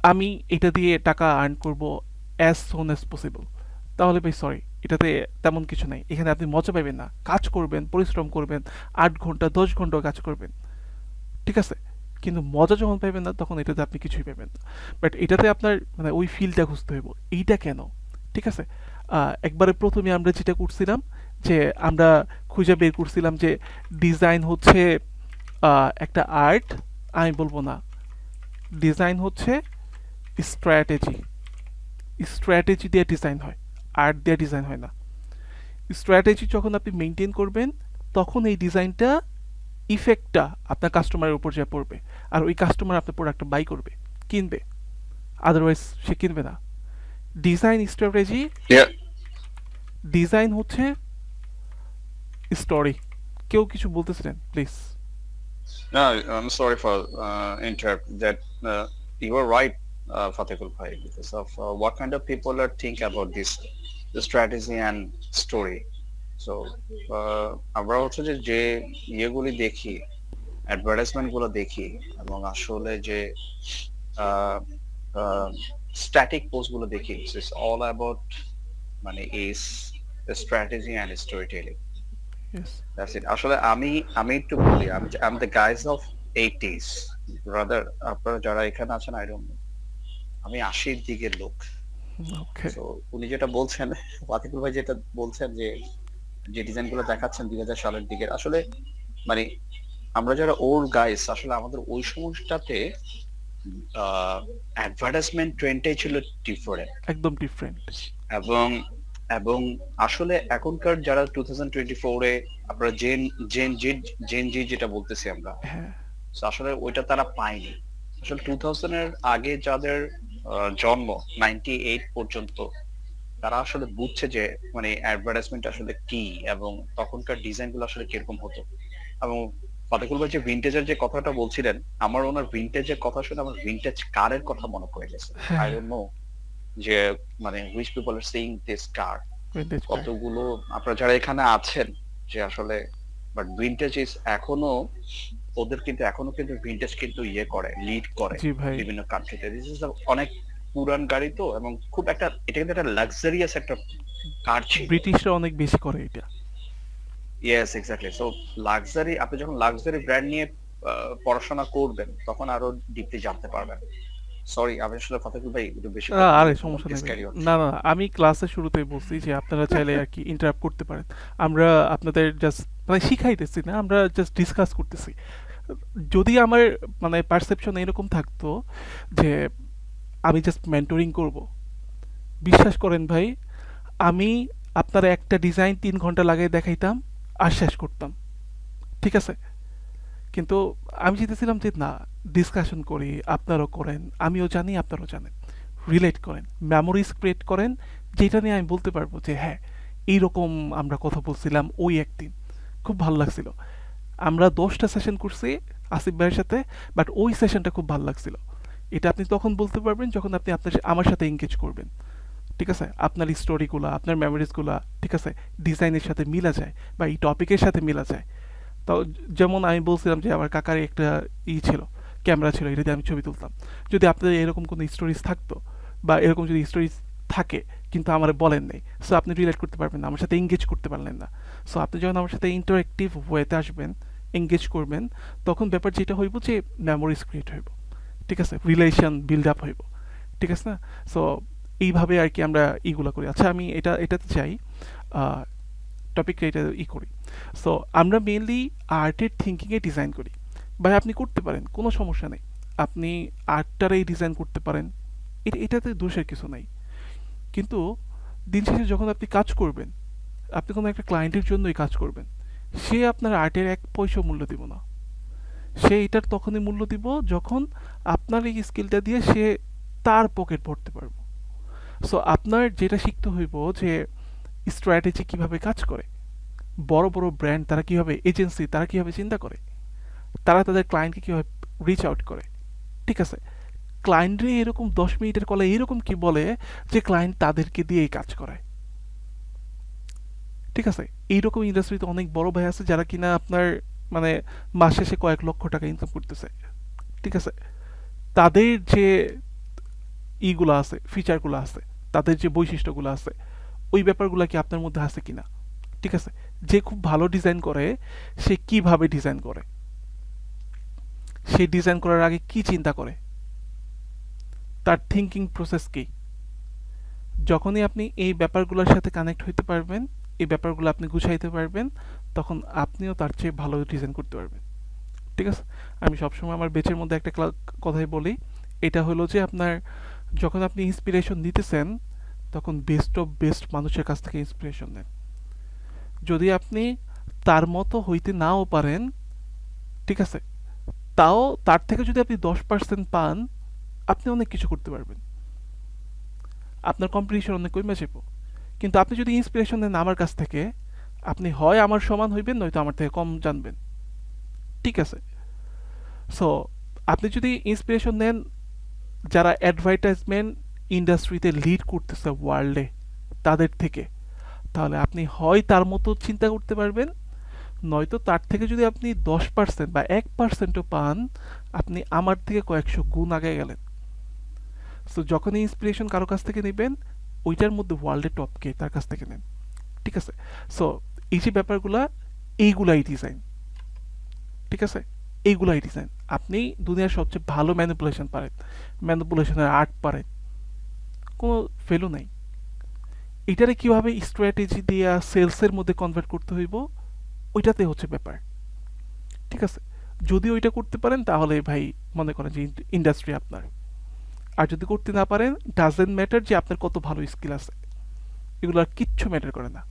আমি এটা দিয়ে টাকা আর্ন করব অ্যাজ সুন অ্যাজ পসিবল, তাহলে ভাই সরি, এটাতে তেমন কিছু নাই। এখানে আপনি মজা পাবেন না, কাজ করবেন, পরিশ্রম করবেন, 8 ঘন্টা 10 ঘন্টা কাজ করবেন, ঠিক আছে, কিন্তু মজা যখন পাবেন না, তখন এটাতে আপনি কিছুই পাবেন না। বাট এটাতে আপনার মানে ওই ফিলটা খুঁজতে হইব, এইটা কেন, ঠিক আছে? একবারে প্রথমে আমরা যেটা করছিলাম, যে আমরা খুঁজে বের করছিলাম যে ডিজাইন হচ্ছে একটা আর্ট, আমি বলবো না, ডিজাইন হচ্ছে স্ট্র্যাটেজি। স্ট্র্যাটেজি দিয়ে ডিজাইন হয়, আর্ট দিয়ে ডিজাইন হয় না। স্ট্র্যাটেজি যখন আপনি মেনটেন করবেন, তখন এই ডিজাইনটা ইফেক্টটা আপনার কাস্টমারের উপর যা পড়বে, আর ওই কাস্টমার আপনার প্রোডাক্টটা বাই করবে, কিনবে, আদারওয়াইজ সে কিনবে না। ডিজাইন স্ট্র্যাটেজি, ডিজাইন হচ্ছে স্টোরি। কেউ কিছু বলতেছিলেন please? No, I'm sorry for interrupt that. You are right, Fatehul Bhai, because of what kind of people are think about this, the strategy and story. So আমরা হচ্ছে যে ইয়েগুলি দেখি, advertisement গুলো দেখি, এবং আসলে যে স্ট্যাটিক পোস্ট গুলো দেখি, ইটস অল অ্যাবাউট মানে is strategy and story telling. Yes. That's it. আসলে আমি একটু বলি, I'm the guys of 80s, brother. আপনারা যারা এখানে আছেন, I don't know, আমি 80-র দিকের লোক। Okay. তো উনি যেটা বলছেন, ওয়াকিবুল ভাই যেটা বলছেন, যে ডিজাইন গুলো দেখাচ্ছেন 2000 সালের দিকের, আসলে মানে আমরা যারা ওল্ড গাইস, আসলে আমাদের ওই সময়টাতে অ্যাডভার্টাইজমেন্ট ট্রেন্ডটাই ছিল ডিফারেন্ট। একদম ডিফারেন্ট। এবং এবং আসলে এখনকার যারা 2024-এ আপনারা জেন জি যেটা বলতেছি আমরা, হ্যাঁ, so আসলে ওইটা তারা পায়নি। আসলে 2000-এর আগে যাদের জন্ম 98 পর্যন্ত, তারা আসলে বুঝছে যে মানে অ্যাডভার্টাইজমেন্ট আসলে কি এবং তখনকার ডিজাইন গুলো আসলে কিরকম হতো। এবং ফতেকুল ভাই যে ভিন্টেজের যে কথাটা বলছিলেন, আমার ওনার ভিন্টেজের কথা শুনে আমার ভিন্টেজ কারের কথা মনে পড়ে গেছে। আই ডোন্ট নো যে মানে which people are saying this car, vintage car। কতগুলো আপনারা যারা এখানে আছেন যে আসলে, বাট ভিন্টেজ ইজ এখনো, ওদের কিন্তু এখনো কিন্তু ভিন্টেজ কিন্তু ইয়ে করে, লিড করে জি ভাই। বিভিন্ন কান্ট্রিতে। দিস ইজ অনেক পুরান গাড়ি তো, এবং খুব একটা, এটা কিন্তু একটা লাক্সারিয়াস একটা কার ছিল। ব্রিটিশরা অনেক বেশি করে এটা। Yes, exactly. সো লাক্সারি, আপনি যখন লাক্সারি ব্র্যান্ড নিয়ে পড়াশোনা করবেন, তখন আরো ডিপলি জানতে পারবেন। সরি, আমি আসলে ফতেকুল ভাই একটু বেশি আরে সমস্যা নেই ভাই। না না, আমি ক্লাসের শুরুতেই বলছি যে আপনারা চাইলে আর কি ইন্টারাপ্ট করতে পারেন। আমরা আপনাদের জাস্ট মানে শিখাইতেছি না, আমরা জাস্ট ডিসকাস করতেছি। যদি আমার মানে পারসেপশন এরকম থাকতো যে আমি জাস্ট মেন্টরিং করব, বিশ্বাস করেন ভাই, আমি আপনারা একটা ডিজাইন 3 ঘন্টা লাগিয়ে দেখাইতাম আর শেষ করতাম, ঠিক আছে? কিন্তু আমি চেয়েছিলাম যে না, ডিসকাশন করি, আপনারাও করেন, আমিও জানি, আপনারাও জানেন, রিলেট করেন, মেমোরিজ ক্রিয়েট করেন, যেটা নিয়ে আমি বলতে পারবো যে হ্যাঁ, এইরকম আমরা কথা বলছিলাম ওই একদিন, খুব ভালো লাগছিল। আমরা 10টা সেশন করছি আসিফ ভাইয়ের সাথে, বাট ওই সেশনটা খুব ভালো লাগছিল। এটা আপনি তখন বলতে পারবেন যখন আপনি আমার সাথে এঙ্গেজ করবেন, ঠিক আছে? আপনার স্টোরিগুলো, আপনার মেমোরিজগুলো, ঠিক আছে, ডিজাইনের সাথে মিলা যায় বা এই টপিকের সাথে মিলা যায়। তো যেমন আমি বলছিলাম যে আমার কাকার একটা ছিল, ক্যামেরা ছিল, এটা দিয়ে আমি ছবি তুলতাম। যদি আপনাদের এরকম কোনো স্টোরিজ থাকতো বা এরকম যদি স্টোরিজ থাকে কিন্তু আমার বলেন নেই, সো আপনি রিলেট করতে পারবেন না, আমার সাথে এঙ্গেজ করতে পারলেন না। সো আপনি যখন আমার সাথে ইন্টারেক্টিভ ওয়েতে আসবেন, এঙ্গেজ করবেন, তখন ব্যাপার যেটা হইব যে মেমোরিজ ক্রিয়েট হইব, ঠিক আছে, রিলেশন বিল্ড আপ হইব, ঠিক আছে না? সো এইভাবে আর কি আমরা ইগুলো করি। আচ্ছা, আমি এটাতে চাই টপিকটা এটা করি। সো আমরা মেনলি আর্টের থিঙ্কিংয়ে ডিজাইন করি। ভাই আপনি করতে পারেন, কোনো সমস্যা নেই, আপনি আর্টটারেই ডিজাইন করতে পারেন, এটাতে দোষের কিছু নাই। কিন্তু দিন শেষে যখন আপনি কাজ করবেন, আপনি কোনো একটা ক্লায়েন্টের জন্যই কাজ করবেন, সে আপনার আর্টের 1 পয়সা মূল্য দিব না। সে এটার তখনই মূল্য দিব যখন আপনার এই স্কিলটা দিয়ে সে তার পকেট ভরতে পারবো। সো আপনার যেটা শিখতে হইব যে স্ট্র্যাটেজি কিভাবে কাজ করে, বড় বড় ব্র্যান্ড তারা কিভাবে, এজেন্সি তারা কিভাবে চিন্তা করে, তারা তাদের ক্লায়েন্টকে কিভাবে রিচ আউট করে, ঠিক আছে? ক্লায়েন্টরে এরকম 10 মিনিটের কলে এরকম কি বলে যে ক্লায়েন্ট তাদেরকে দিয়েই কাজ করায়, ঠিক আছে? এইরকম ইন্ডাস্ট্রিতে অনেক বড় ভাই আছে যারা কিনা আপনার মানে মাস শেষে কয়েক লক্ষ টাকা ইনকাম করতেছে, ঠিক আছে? তাদের যে ইগুলো আছে, ফিচারগুলো আছে, তাদের যে বৈশিষ্ট্যগুলো আছে, ওই ব্যাপারগুলো কি আপনার মধ্যে আছে কিনা, ঠিক আছে? যে খুব ভালো ডিজাইন করে, সে কিভাবে ডিজাইন করে, সে ডিজাইন করার আগে কি চিন্তা করে, তার থিঙ্কিং প্রসেস কি। যখনই আপনি এই ব্যাপারগুলোর সাথে কানেক্ট হইতে পারবেন, এই ব্যাপারগুলো আপনি গুছাইতে পারবেন, তখন আপনিও তার চেয়ে ভালো ডিজাইন করতে পারবেন, ঠিক আছে? আমি সবসময় আমার বেচের মধ্যে একটা কথাই বলি, এটা হলো যে আপনার যখন আপনি ইন্সপিরেশন নিতেছেন, তখন বেস্ট অফ বেস্ট মানুষের কাছ থেকে ইন্সপিরেশন নেন। যদি আপনি তার মতো হইতে নাও পারেন, ঠিক আছে, তাও তার থেকে যদি আপনি 10% পান, আপনি অনেক কিছু করতে পারবেন, আপনার কম্পিটিশন অনেক কমে যাবে। কিন্তু আপনি যদি ইন্সপিরেশন নেন আমার কাছ থেকে, আপনি হয় আমার সমান হইবেন, নয়তো আমার থেকে কম জানবেন, ঠিক আছে? সো আপনি যদি ইন্সপিরেশন নেন যারা অ্যাডভার্টাইজমেন্ট ইন্ডাস্ট্রিতে লিড করতেছে ওয়ার্ল্ডে তাদের থেকে, তাহলে আপনি হয় তার মতো চিন্তা করতে পারবেন, নয়তো তার থেকে যদি আপনি 10% বা 1%ও পান, আপনি আমার থেকে কয়েকশো গুণ আগে গেলেন। সো যখনই ইন্সপিরেশন কারো কাছ থেকে নেবেন, ওইটার মধ্যে ওয়ার্ল্ডে টপ কে তার কাছ থেকে নেন, ঠিক আছে? সো এই যে ব্যাপারগুলা, এইগুলাই ডিজাইন, ঠিক আছে? এইগুলাই ডিজাইন। আপনি দুনিয়ার সবচেয়ে ভালো ম্যানিপুলেশন পারেন, ম্যানিপুলেশনের আর্ট পারেন, কোনো ফেলও নাই। এটারে কিভাবে স্ট্র্যাটেজি দিয়া সেলসের মধ্যে কনভার্ট করতে হইব, ওইটাতে হচ্ছে ব্যাপার, ঠিক আছে? যদি ওইটা করতে পারেন তাহলে ভাই মনে করেন যে ইন্ডাস্ট্রি আপনার। আর যদি করতে না পারেন, ডাজেন্ট ম্যাটার যে আপনার কত ভালো স্কিল আছে, এগুলো আর কিচ্ছু ম্যাটার করে না।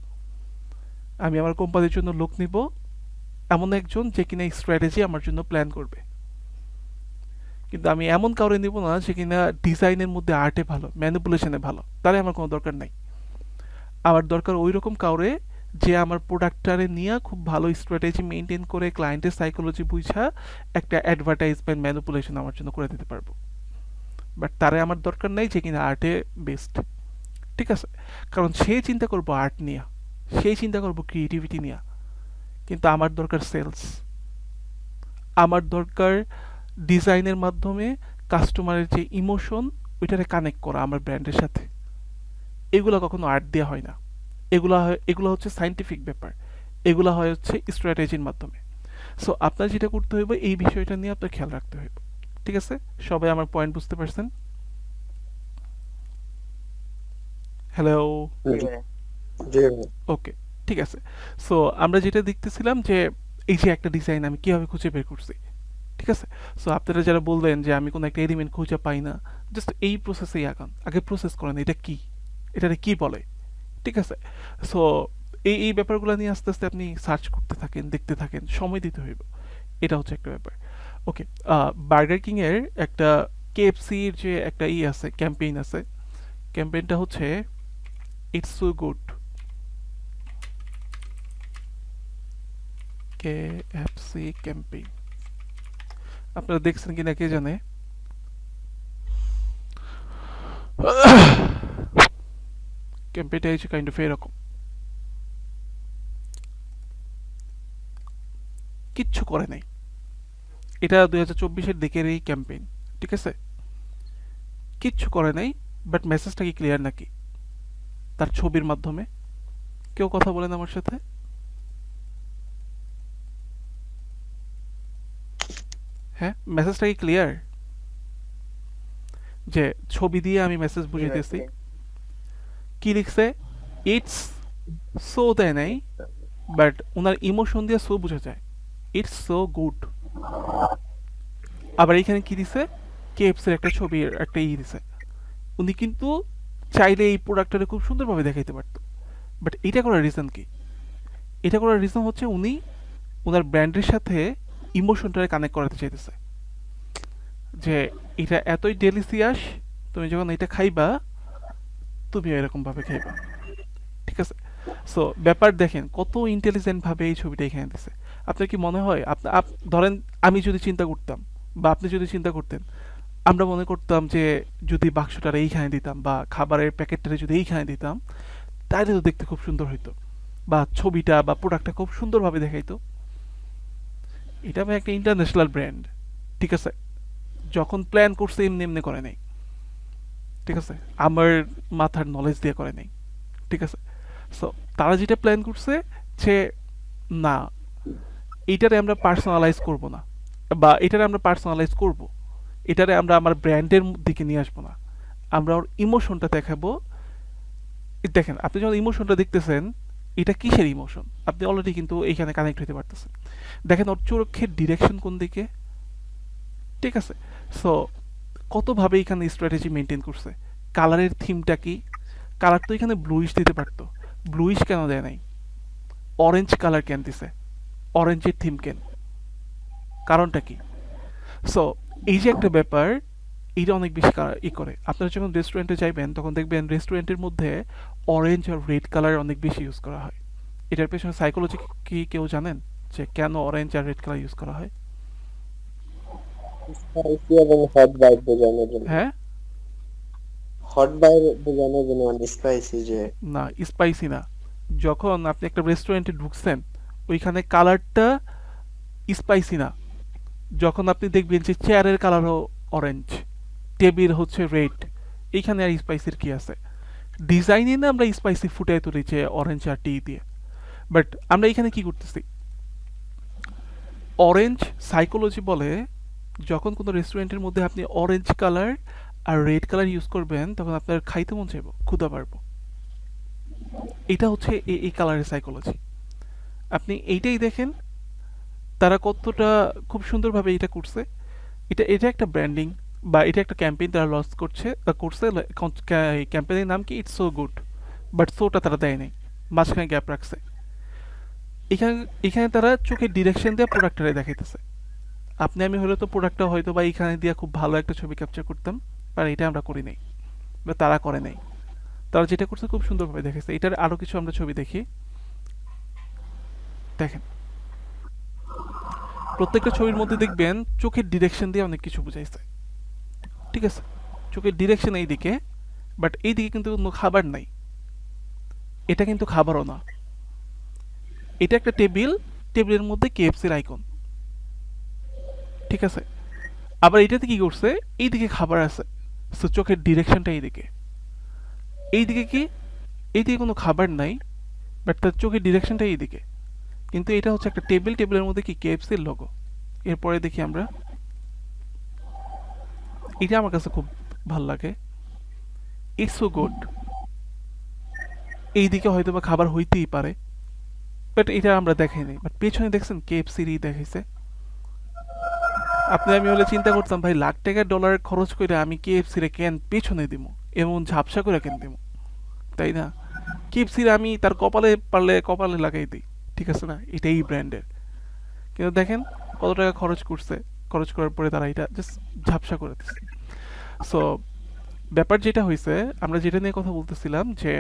আমি আমার কোম্পানির জন্য লোক নিব এমন একজন যে কিনা স্ট্র্যাটেজি আমার জন্য প্ল্যান করবে, কিন্তু আমি এমন কাউরে নিব না যে কিনা ডিজাইনের মধ্যে আর্টে ভালো, ম্যানিপুলেশনে ভালো, তাহলে আমার কোনো দরকার নাই। আমার দরকার ওই রকম কাউরে যে আমার প্রোডাক্টটারে নিয়ে খুব ভালো স্ট্র্যাটেজি মেনটেন করে ক্লায়েন্টের সাইকোলজি বুঝা একটা অ্যাডভার্টাইজমেন্ট ম্যানিপুলেশন আমার জন্য করে দিতে পারবো। বাট তারে আমার দরকার নাই যে কিনা আর্টে বেস্ট, ঠিক আছে? কারণ সে চিন্তা করবো আর্ট নিয়ে, সেই চিন্তা করবো ক্রিয়েটিভিটি নিয়ে, কিন্তু আমার দরকার সেলস, আমার দরকার ডিজাইনের মাধ্যমে কাস্টমারের যে ইমোশন ওইটারে কানেক্ট করা আমার ব্র্যান্ডের সাথে। এগুলো কখনো আর্ট দেওয়া হয় না, এগুলো হচ্ছে সাইন্টিফিক ব্যাপার, এগুলো হয় হচ্ছে স্ট্র্যাটেজির মাধ্যমে। সো আপনার যেটা করতে হইব এই বিষয়টা নিয়ে আপনার খেয়াল রাখতে হইব, ঠিক আছে? সবাই আমার পয়েন্ট বুঝতে পারছেন? হ্যালো, ওকে, ঠিক আছে। সো আমরা যেটা দেখতেছিলাম যে এই যে একটা ডিজাইন আমি কিভাবে খুঁজে বের করছি, ঠিক আছে? সো আপনারা যারা বললেন যে আমি কোনো একটা এলিমেন্ট খুঁজে পাই না, জাস্ট এই প্রসেসেই আগান, আগে প্রসেস করেন এটা কি, এটারে কি বলে, ঠিক আছে? সো এই ব্যাপারগুলো নিয়ে আস্তে আস্তে আপনি সার্চ করতে থাকেন, দেখতে থাকেন, সময় দিতে হইব, এটা হচ্ছে একটা ব্যাপার। ওকে, বার্গার কিং এর একটা কেএফসির যে একটা আছে, ক্যাম্পেইন আছে, ক্যাম্পেইনটা হচ্ছে it's so good, KFC campaign. আপনারা দেখছেন কিনা কে জানে। ক্যাম্পেইনটা হচ্ছে কাইন্ড অফ এরকম, কিচ্ছু করে নাই, এটা 2024-এর দিকের এই ক্যাম্পেইন, ঠিক আছে? কিচ্ছু করে নাই, বাট মেসেজটা কি ক্লিয়ার নাকি তার ছবির মাধ্যমে? কেউ কথা বলেন আমার সাথে। হ্যাঁ, মেসেজটা কি ক্লিয়ার? যে ছবি দিয়ে আমি মেসেজ বুঝাইতেছি, কি লিখছে? ইটস সো দেয় নাই, বাট ওনার ইমোশন দিয়ে সো বোঝা যায়, ইটস সো গুড। আবার এখানে কি দিছে? কেএফসির একটা ছবির একটা দিছে। উনি কিন্তু চাইলে এই প্রোডাক্টটা খুব সুন্দরভাবে দেখাইতে পারতো, বাট এটা করার রিজন কি? এটা করার রিজন হচ্ছে উনি ওনার ব্র্যান্ডের সাথে ইমোশনটাকে কানেক্ট করাতে চাইতেছে, যে এটা এতই ডেলিসিয়াস, তুমি যখন এটা খাইবা তুমি এরকম ভাবে খাইবা, ঠিক আছে? সো ব্যাপার দেখেন কত ইন্টেলিজেন্ট ভাবে এই ছবিটা এখানে দিছে। আপনার কি মনে হয় ধরেন আমি যদি চিন্তা করতাম বা আপনি যদি চিন্তা করতেন, আমরা মনে করতাম যে যদি বাক্সটার এইখানে দিতাম বা খাবারের প্যাকেটটারে যদি এইখানে দিতাম, তাহলে তো দেখতে খুব সুন্দর হইতো, বা ছবিটা বা প্রোডাক্টটা খুব সুন্দরভাবে দেখাইতো। এটা ভাই একটা ইন্টারন্যাশনাল ব্র্যান্ড, ঠিক আছে? যখন প্ল্যান করছে এমনি এমনি করে নাই, ঠিক আছে? আমার মাথার নলেজ দিয়ে করে নাই, ঠিক আছে? সো তারা যেটা প্ল্যান করছে যে না, এইটারে আমরা পার্সোনালাইজ করব না, বা এটারে আমরা পার্সোনালাইজ করব, এটারে আমরা আমার ব্র্যান্ডের দিকে নিয়ে আসবো না, আমরা ওর ইমোশনটা দেখাবো। দেখেন আপনি যখন ইমোশনটা দেখতেছেন, এটা কিসের ইমোশন আপনি অলরেডি কিন্তু এইখানে কানেক্ট হতে পারতেছেন। দেখেন ওর চোখের ডিরেকশন কোন দিকে, ঠিক আছে? সো কতভাবে এখানে স্ট্র্যাটেজি মেনটেন করছে। কালারের থিমটা কি? কালার তো এখানে ব্লুইশ দিতে পারতো, ব্লুইশ কেন দেয় নাই? অরেঞ্জ কালার কেন দিছে? অরেঞ্জের থিম কেন? কারণটা কি? সো এই যে একটা ব্যাপার, এইটা অনেক বেশি করে। আপনারা যখন রেস্টুরেন্টে যাইবেন তখন দেখবেন রেস্টুরেন্টের মধ্যে অরেঞ্জ আর রেড কালার অনেক বেশি ইউজ করা হয়। এটার পেছনে সাইকোলজি কি কেউ জানেন যে কেন অরেঞ্জ আর রেড কালার ইউজ করা হয়? স্পাইসি এবং হট বাইট বোঝানোর জন্য, হ্যাঁ হট বাইট বোঝানোর জন্য মানে স্পাইসি যে না, স্পাইসি না। যখন আপনি একটা রেস্টুরেন্টে ঢুকছেন ওইখানে কালারটা স্পাইসি না। যখন আপনি দেখবেন যে চেয়ারের কালারও অরেঞ্জ, টেবিল হচ্ছে রেড, এইখানে আর স্পাইসির কি আছে? ডিজাইনে না আমরা স্পাইসি ফুটাই তুলি যে অরেঞ্জ আর টি দিয়ে, বাট আমরা এখানে কি করতেছি? অরেঞ্জ সাইকোলজি বলে যখন কোনো রেস্টুরেন্টের মধ্যে আপনি অরেঞ্জ কালার আর রেড কালার ইউজ করবেন তখন আপনার খাইতে মন চাইবো, ক্ষুধা পারবো। এটা হচ্ছে এই কালারের সাইকোলজি। আপনি এইটাই দেখেন তারা কতটা খুব সুন্দরভাবে এটা করছে। এটা এটা একটা ব্র্যান্ডিং বা এটা একটা ক্যাম্পেইন তারা লঞ্চ করছে করছে। ক্যাম্পেইনের নাম কি? ইটস সো গুড, বাট সোটা তারা দেয় নাই, মাঝখানে গ্যাপ রাখছে। এখানে এখানে তারা চোখের ডিরেকশন দিয়ে প্রোডাক্টটারে দেখাইতেছে। আপনি আমি হলে তো প্রোডাক্টটা হয়তো বা এখানে দিয়ে খুব ভালো একটা ছবি ক্যাপচার করতাম, আর এটা আমরা করি নাই বা তারা করে নাই। তারা যেটা করছে খুব সুন্দরভাবে দেখেছে। এটার আরো কিছু আমরা ছবি দেখি, দেখেন প্রত্যেকটা ছবির মধ্যে দেখবেন চোখের ডিরেকশন দিয়ে অনেক কিছু বুঝাইছে। ঠিক আছে, চোখের ডিরেকশন এইদিকে, বাট এইদিকে কিন্তু কোনো খাবার নাই। এটা কিন্তু খাবারও না, এটা একটা টেবিল, টেবিলের মধ্যে কেএফসির আইকন। ঠিক আছে, আবার এটাতে কি করছে? এইদিকে খাবার আছে, সো চোখের ডিরেকশনটা এইদিকে। এইদিকে কি? এইদিকে কোনো খাবার নাই, বাট তার চোখের ডিরেকশনটা এইদিকে। কিন্তু এটা হচ্ছে একটা টেবিল, টেবিলের মধ্যে কি? কেএফসির লোগো। এরপরে দেখি আমরা, এটা আমার কাছে খুব ভাল লাগে, ইটস সো গুড। এইদিকে হয়তো বা খাবার হইতেই পারে, বাট এটা আমরা দেখাইনি। বাট পেছনে দেখছেন কেএফসির দেখাইছে। আপনি আমি হলে চিন্তা করতাম ভাই লাখ টাকা ডলার খরচ করে আমি কেএফসিরে কেন পেছনে দিব, এমন ঝাপসা করে কেন দিব, তাই না? কেএফসির আমি তার কপালে পারলে কপালে লাগাই দিই, ঠিক আছে না? এটাই ব্র্যান্ডের। কিন্তু দেখেন কত টাকা খরচ করছে, খরচ করার পরে তারা এটা জাস্ট ঝাপসা করে দিচ্ছে। সো ব্যাপার যেটা হয়েছে, আমরা যেটা নিয়ে কথা বলতেছিলাম যে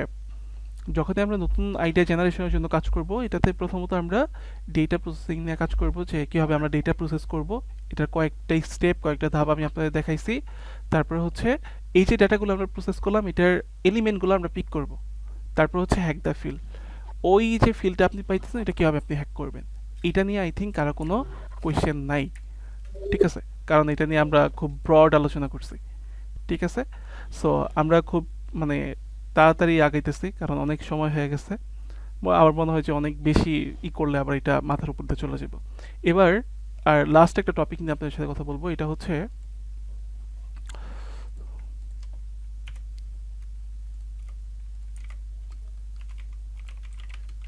যখনই আমরা নতুন আইডিয়া জেনারেশনের জন্য কাজ করব, এটাতে প্রথমত আমরা ডেটা প্রসেসিং নিয়ে কাজ করব, যে কীভাবে আমরা ডেটা প্রসেস করব। এটার কয়েকটা স্টেপ, কয়েকটা ধাপ আমি আপনাদের দেখাইছি। তারপর হচ্ছে এই যে ডাটাগুলো আমরা প্রসেস করলাম, এটার এলিমেন্টগুলো আমরা পিক করব। তারপর হচ্ছে হ্যাক দ্য ফিল, ওই যে ফিলটা আপনি পাইতেছেন এটা কীভাবে আপনি হ্যাক করবেন। এটা নিয়ে আই থিঙ্ক কারো কোনো কোয়েশ্চেন নাই, ঠিক আছে? কারণ এটা নিয়ে আমরা খুব ব্রড আলোচনা করছি, ঠিক আছে? সো আমরা খুব মানে তাড়াতাড়ি আগাইতেছি কারণ অনেক সময় হয়ে গেছে। আমার মনে হয় যে অনেক বেশি করলে আবার এটা মাথার উপর দিয়ে চলে যাব। এবার আর লাস্ট একটা টপিক নিয়ে আপনাদের সাথে কথা বলবো, এটা হচ্ছে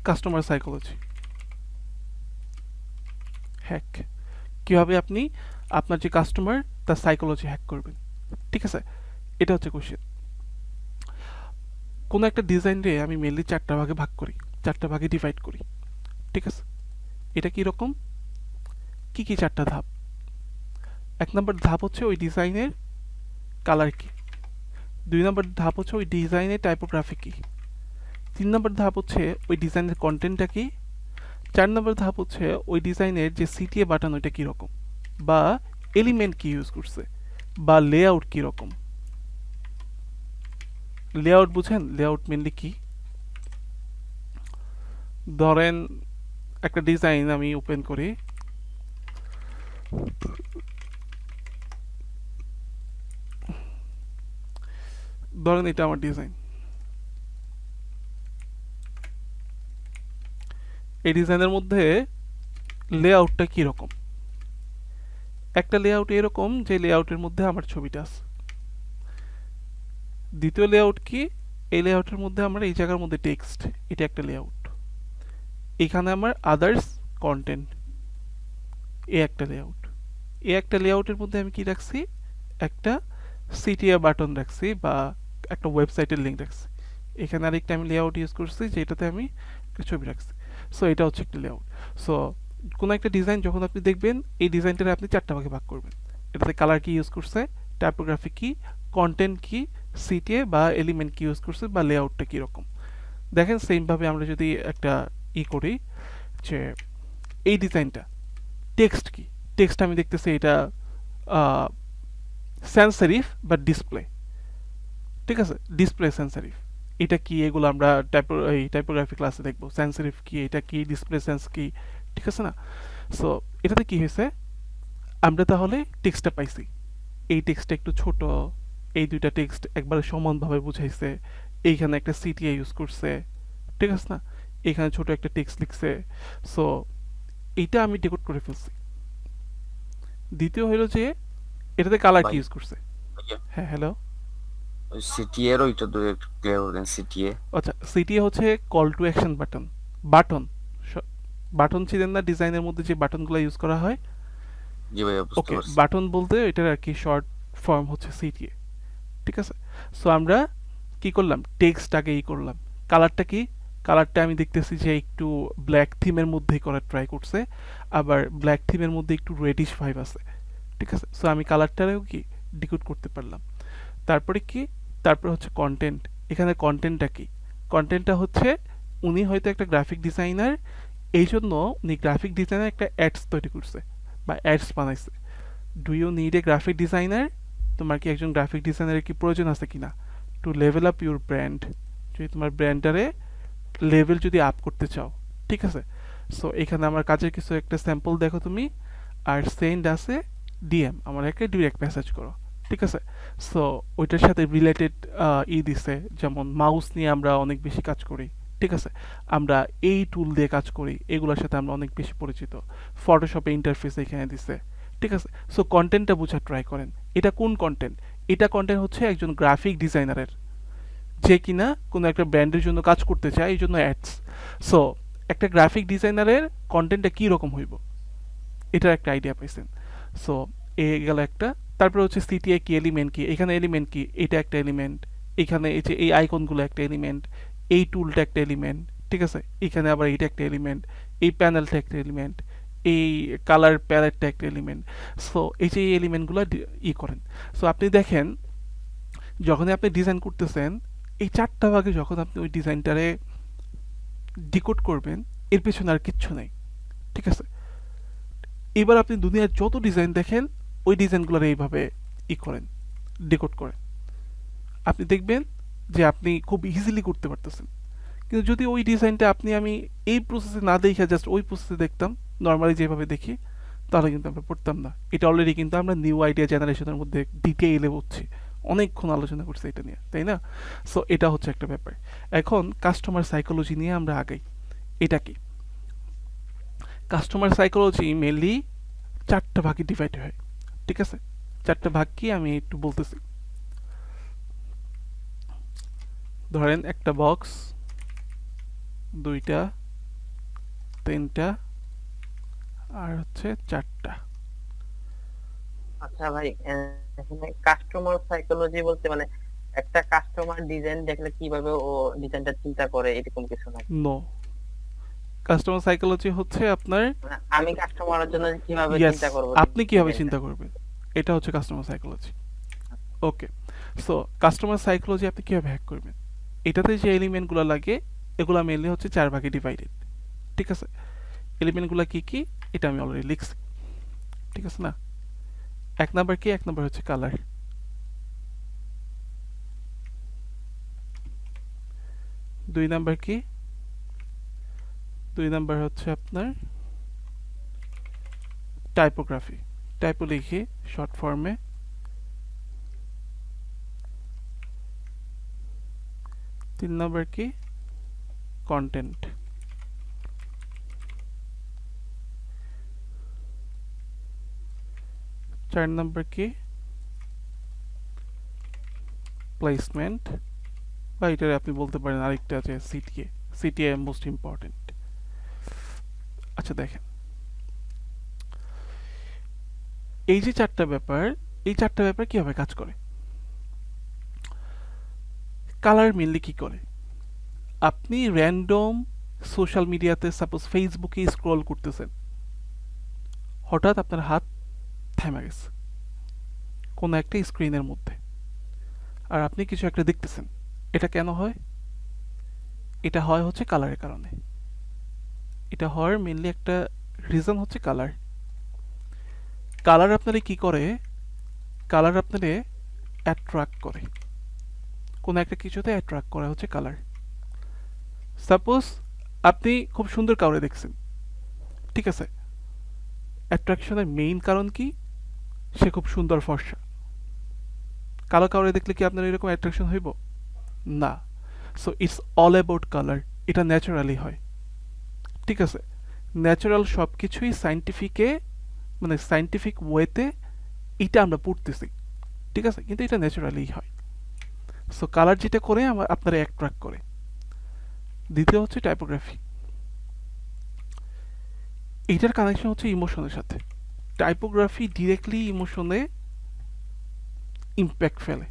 কাস্টমার সাইকোলজি হ্যাক। কীভাবে আপনি আপনার যে কাস্টমার তার সাইকোলজি হ্যাক করবেন, ঠিক আছে? এটা হচ্ছে কোশ্চেন। কোনো একটা ডিজাইন রে আমি মেনলি 4টা ভাগে ভাগ করি, 4টা ভাগে ডিভাইড করি, ঠিক আছে? এটা কীরকম, কি কি 4টা ধাপ? 1 নম্বর ধাপ হচ্ছে ওই ডিজাইনের কালার কি। 2 নম্বর ধাপ হচ্ছে ওই ডিজাইনের টাইপোগ্রাফি কি। 3 নম্বর ধাপ হচ্ছে ওই ডিজাইনের কন্টেন্টটা কি। 4 নম্বর ধাপ হচ্ছে ওই ডিজাইনের যে সিটিএ বাটন ওইটা কীরকম, বা এলিমেন্ট কি ইউজ করছে, বা লেআউট কীরকম। লেআউট বুঝেন? লেআউট মেনলি কি? ধরেন একটা ডিজাইন আমি ওপেন করি, ধরেন এটা আমার ডিজাইন। এই ডিজাইনের মধ্যে লেআউটটা কীরকম? একটা লেআউট এরকম যে লেআউটের মধ্যে আমার ছবিটা আছে। দ্বিতীয় লেআউট কি? এই লেআউটের মধ্যে আমার এই জায়গার মধ্যে টেক্সট, এটা একটা লেআউট। এখানে আমার আদার্স কন্টেন্ট, এ একটা লেআউট। এ একটা লেআউটের মধ্যে আমি কি রাখছি? একটা সিটিএ বাটন রাখছি বা একটা ওয়েবসাইটের লিঙ্ক রাখছি। এখানে আরেকটা আমি লেআউট ইউজ করছি যেটাতে আমি একটা ছবি রাখছি। সো এটা হচ্ছে একটা লেআউট। সো কোনো একটা ডিজাইন যখন আপনি দেখবেন, এই ডিজাইনটারে আপনি 4টা ভাগে ভাগ করবেন। এটাতে কালার কি ইউজ করছে, টাইপোগ্রাফি কি, কন্টেন্ট কি, সিটিএ বা এলিমেন্ট কি ইউজ করছে, বা লেআউটটা কীরকম। দেখেন সেমভাবে আমরা যদি একটা করি যে এই ডিজাইনটা টেক্সট কি, টেক্সট আমি দেখতেছি এটা sans serif বা ডিসপ্লে, ঠিক আছে, ডিসপ্লে sans serif এটা কি, এগুলো আমরা টাইপোগ্রাফি ক্লাসে দেখবো। sans serif কি, এটা কি, ডিসপ্লে সেন্স কি, ঠিক আছে না? সো এটাতে কি হয়েছে, আমরা তাহলে টেক্সটটা পাইছি, এই টেক্সটটা একটু ছোট, এই দুইটা টেক্সট একবারে সমানভাবে বুঝাইছে, এইখানে একটা সিটিআই ইউজ করছে, ঠিক আছে না, এখানে ছোট একটা টেক্সট লিখছে। সো এইটা আমি ডিকোড করে ফেলছি। দ্বিতীয় হলো যে এটাতে কালার কি ভাই ইউজ করছে। ভাইয়া, হ্যাঁ হ্যালো, ওই সিটিএ এর ওইটা তো একটু ক্লিয়ার করবেন। সিটিএ আচ্ছা সিটিএ হচ্ছে call to action button. Button button ছিলেন না ডিজাইনের মধ্যে যে বাটনগুলো ইউজ করা হয়, জি ভাইয়া, বুঝতে ওকে, পারছি। বাটন বলতে এটার আর কি শর্ট ফর্ম হচ্ছে সিটিএ, ঠিক আছে। সো আমরা কি করলাম, টেক্সট আগে করলাম, কালারটা কি, কালারটা আমি দেখতেছি যে একটু ব্ল্যাক থিমের মধ্যেই করার ট্রাই করছে, আবার ব্ল্যাক থিমের মধ্যে একটু রেডিশ ভাইব আছে, ঠিক আছে। সো আমি কালারটারেও কি ডিকোড করতে পারলাম। তারপরে কি, তারপরে হচ্ছে কন্টেন্ট। এখানে কন্টেন্টটা কি, কন্টেন্টটা হচ্ছে উনি হয়তো একটা গ্রাফিক ডিজাইনার, এই জন্য উনি গ্রাফিক ডিজাইনার একটা অ্যাডস তৈরি করছে বা অ্যাডস বানাইছে। Do you need a graphic designer, তোমার কি একজন গ্রাফিক ডিজাইনারের কি প্রয়োজন আছে কিনা to level up your brand, যদি তোমার ব্র্যান্ডটারে লেভেল যদি আপ করতে চাও, ঠিক আছে। সো এখানে আমার কাজের কিছু একটা স্যাম্পল দেখো তুমি, আর সেন্ড আছে ডিএম, আমার একটা ডিরেক্ট মেসেজ করো, ঠিক আছে। সো ওইটার সাথে রিলেটেড দিছে, যেমন মাউস নিয়ে আমরা অনেক বেশি কাজ করি, ঠিক আছে, আমরা এই টুল দিয়ে কাজ করি, এগুলোর সাথে আমরা অনেক বেশি পরিচিত, ফটোশপে ইন্টারফেস এখানে দিছে, ঠিক আছে। সো কন্টেন্টটা বোঝার ট্রাই করেন, এটা কোন কন্টেন্ট, এটা কন্টেন্ট হচ্ছে একজন গ্রাফিক ডিজাইনারের, যে কিনা কোনো একটা ব্র্যান্ডের জন্য কাজ করতে চায়, এই জন্য অ্যাডস। সো একটা গ্রাফিক ডিজাইনারের কন্টেন্টটা কী রকম হইব, এটার একটা আইডিয়া পাইছেন। সো এ গেল একটা। তারপরে হচ্ছে সিটিআই কি, এলিমেন্ট কি, এখানে এলিমেন্ট কি, এটা একটা এলিমেন্ট, এখানে এই যে এই আইকনগুলো একটা এলিমেন্ট, এই টুলটা একটা এলিমেন্ট, ঠিক আছে, এখানে আবার এইটা একটা এলিমেন্ট, এই প্যানেলটা একটা এলিমেন্ট, এই কালার প্যালেটটা একটা এলিমেন্ট। সো এই যে এই এলিমেন্টগুলো করেন। সো আপনি দেখেন যখনই আপনি ডিজাইন করতেছেন, এই চারটা ভাগে যখন আপনি ওই ডিজাইনটারে ডিকোড করবেন, এর পেছনে আর কিচ্ছু নেই, ঠিক আছে। এবার আপনি দুনিয়ার যত ডিজাইন দেখেন, ওই ডিজাইনগুলোর এইভাবে করেন, ডিকোড করেন, আপনি দেখবেন যে আপনি খুব ইজিলি করতে পারতেছেন। কিন্তু যদি ওই ডিজাইনটা আমি এই প্রসেসে না দেখে জাস্ট ওই প্রসেসে দেখতাম, নর্মালি যেভাবে দেখি, তাহলে কিন্তু আমরা পড়তাম না। এটা অলরেডি কিন্তু আমরা নিউ আইডিয়া জেনারেশনের মধ্যে ডিটেইলে বুঝছি, অনেকক্ষণ আলোচনা করছি এটা নিয়ে, তাই না? সো এটা হচ্ছে একটা ব্যাপার। এখন কাস্টমার সাইকোলজি নিয়ে আমরা আগাই। এটা কি, কাস্টমার সাইকোলজি মেনলি চারটা ভাগে ডিভাইড হয়, ঠিক আছে। চারটা ভাগ কি আমি একটু বলতেছি। ধরেন একটা বক্স, দুইটা, তিনটা, আর হচ্ছে চারটা। আচ্ছা ভাই, এখানে কাস্টমার সাইকোলজি বলতে মানে একটা কাস্টমার ডিজাইন দেখলে কিভাবে ও ডিজাইনটা চিন্তা করে এরকম কিছু নাই? নো, কাস্টমার সাইকোলজি হচ্ছে আপনার, মানে আমি কাস্টমারের জন্য কিভাবে ইয়েস, চিন্তা করব আপনি কিভাবে ডিজাইনটা? চিন্তা করবেন, এটা হচ্ছে কাস্টমার সাইকোলজি। ওকে, সো কাস্টমার সাইকোলজি আপনি কিভাবে হ্যাক করবেন, এটাতে যে এলিমেন্টগুলো লাগে এগুলো মেনলি হচ্ছে চার ভাগে ডিভাইডেড, ঠিক আছে। এলিমেন্টগুলো কি কি এটা আমি অলরেডি লিখছি, ঠিক আছে না। এক নাম্বার কি, এক নাম্বার হচ্ছে কালার, দুই নাম্বার কি, দুই নাম্বার হচ্ছে আপনার টাইপোগ্রাফি, টাইপো লিখি শর্ট ফর্মে, তিন নাম্বার কি, কন্টেন্ট, চার নাম্বার কি, প্লেসমেন্ট, বা এটার আপনি বলতে পারেন আরেকটা আছে সিটিএ, সিটিএ মোস্ট ইম্পর্টেন্ট। আচ্ছা দেখেন, এই যে চারটা ব্যাপার, এই চারটা ব্যাপার কিভাবে কাজ করে। কালার মেনলি কি করে, আপনি র্যান্ডম সোশ্যাল মিডিয়াতে সাপোজ ফেসবুকে স্ক্রল করতেছেন, হঠাৎ আপনার হাত থেমে গেছে কোনো একটা স্ক্রিনের মধ্যে, আর আপনি কিছু একটা দেখতেছেন, এটা কেন হয়, এটা হয় হচ্ছে কালারের কারণে। এটা হওয়ার মেনলি একটা রিজন হচ্ছে কালার। কালার আপনারে কি করে, কালার আপনারে অ্যাট্রাক্ট করে, কোনো একটা কিছুতে অ্যাট্রাক্ট করা হচ্ছে কালার। সাপোজ আপনি খুব সুন্দর কাউরে দেখছেন, ঠিক আছে, অ্যাট্রাকশনের মেইন কারণ কি? সে খুব সুন্দর ফর্সা। কালো কাউরে দেখলে কি আপনার এরকম অ্যাট্রাকশন হইব? না। So it's all about colour, এটা ন্যাচারালি হয়, ঠিক আছে। ন্যাচারাল সব কিছুই সাইন্টিফিকে, মানে সাইন্টিফিক ওয়েতে এটা আমরা পড়তেছি, ঠিক আছে, কিন্তু এটা ন্যাচারালি হয়। সো কালার যেটা করে আপনারা অ্যাট্রাক্ট করে। দ্বিতীয় হচ্ছে টাইপোগ্রাফি। এইটার কানেকশন হচ্ছে ইমোশনের সাথে। টাইপোগ্রাফি ডিরেক্টলি ইমোশনে ইম্প্যাক্ট ফেলে,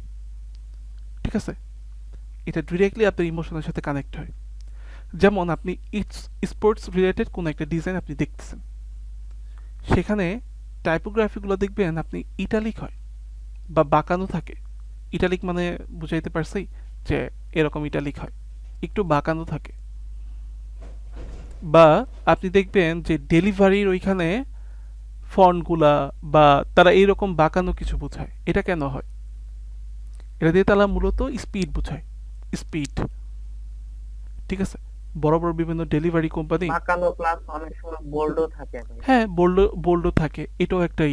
ঠিক আছে, এটা ডিরেক্টলি আপনার ইমোশনের সাথে কানেক্ট হয়। যেমন আপনি স্পোর্টস রিলেটেড কোনো একটা ডিজাইন আপনি দেখতেছেন, সেখানে টাইপোগ্রাফিগুলো দেখবেন আপনি ইটালিক হয় বা বাঁকানো থাকে। ইটালিক মানে বুঝাইতে পারছি যে এরকম ইটালিক হয়, একটু বাঁকানো থাকে। বা আপনি দেখবেন যে ডেলিভারির ওইখানে ফন্টগুলা বা তারা এইরকম বাঁকানো কিছু বোঝায়। এটা কেন হয়? এটা দিয়ে তারা মূলত স্পিড বোঝায়, স্পিড, ঠিক আছে। বড় বড় বিভিন্ন ডেলিভারি কোম্পানি, বাঁকানো প্লাস অনেক সময় বোল্ডও থাকে ভাই। হ্যাঁ বোল্ডও থাকে, এটাও একটা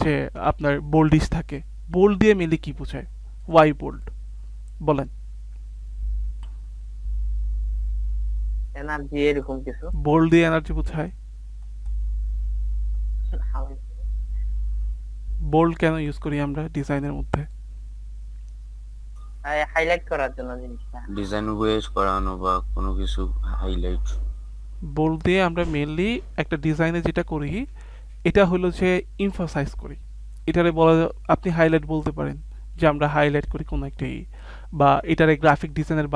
যে আপনার বোল্ডিশ থাকে। বোল্ড দিয়ে মেলে কি বোঝায়? ওয়াই বোল্ড বলেন? এনার্জি এরকম কিছু। বোল্ড দিয়ে এনার্জি বোঝায়। বোল্ড কেন ইউজ করি আমরা ডিজাইনের মধ্যে? হাইলাইট করার জন্য জিনিসটা। ডিজাইন ওয়েজ করানো বা কোনো কিছু হাইলাইট। বোল্ড দিয়ে আমরা মেনলি একটা ডিজাইনে যেটা করি, এটা হলো যে ইমফাসাইজ করি। এটারে বলা, আপনি হাইলাইট বলতে পারেন যে আমরা হাইলাইট করি কোনো একটা বা এটারে গ্রাফিক ডিজাইনের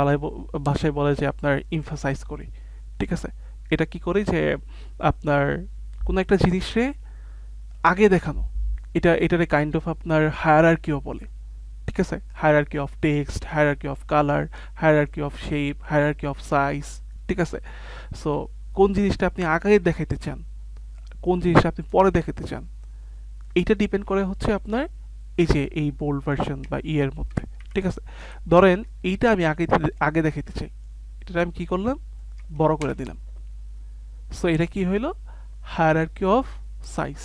ভাষায় বলে যে আপনার ইমফাসাইজ করি, ঠিক আছে। এটা কি করি যে আপনার কোনো একটা জিনিসে আগে দেখানো, এটারে কাইন্ড অফ আপনার হায়ারার্কিও বলে, ঠিক আছে। Hierarchy of text, hierarchy of colour, hierarchy of shape, hierarchy of size, ঠিক আছে। সো কোন জিনিসটা আপনি আগে দেখাইতে চান, কোন জিনিসটা আপনি পরে দেখাতে চান, এইটা ডিপেন্ড করে হচ্ছে আপনার এই যে এই বোল্ড ভার্সন বা এর মধ্যে, ঠিক আছে। ধরেন এইটা আমি আগে দেখাইতে চাই, এটা আমি কি করলাম? বড় করে দিলাম। সো এটা কি হইল? Hierarchy of size.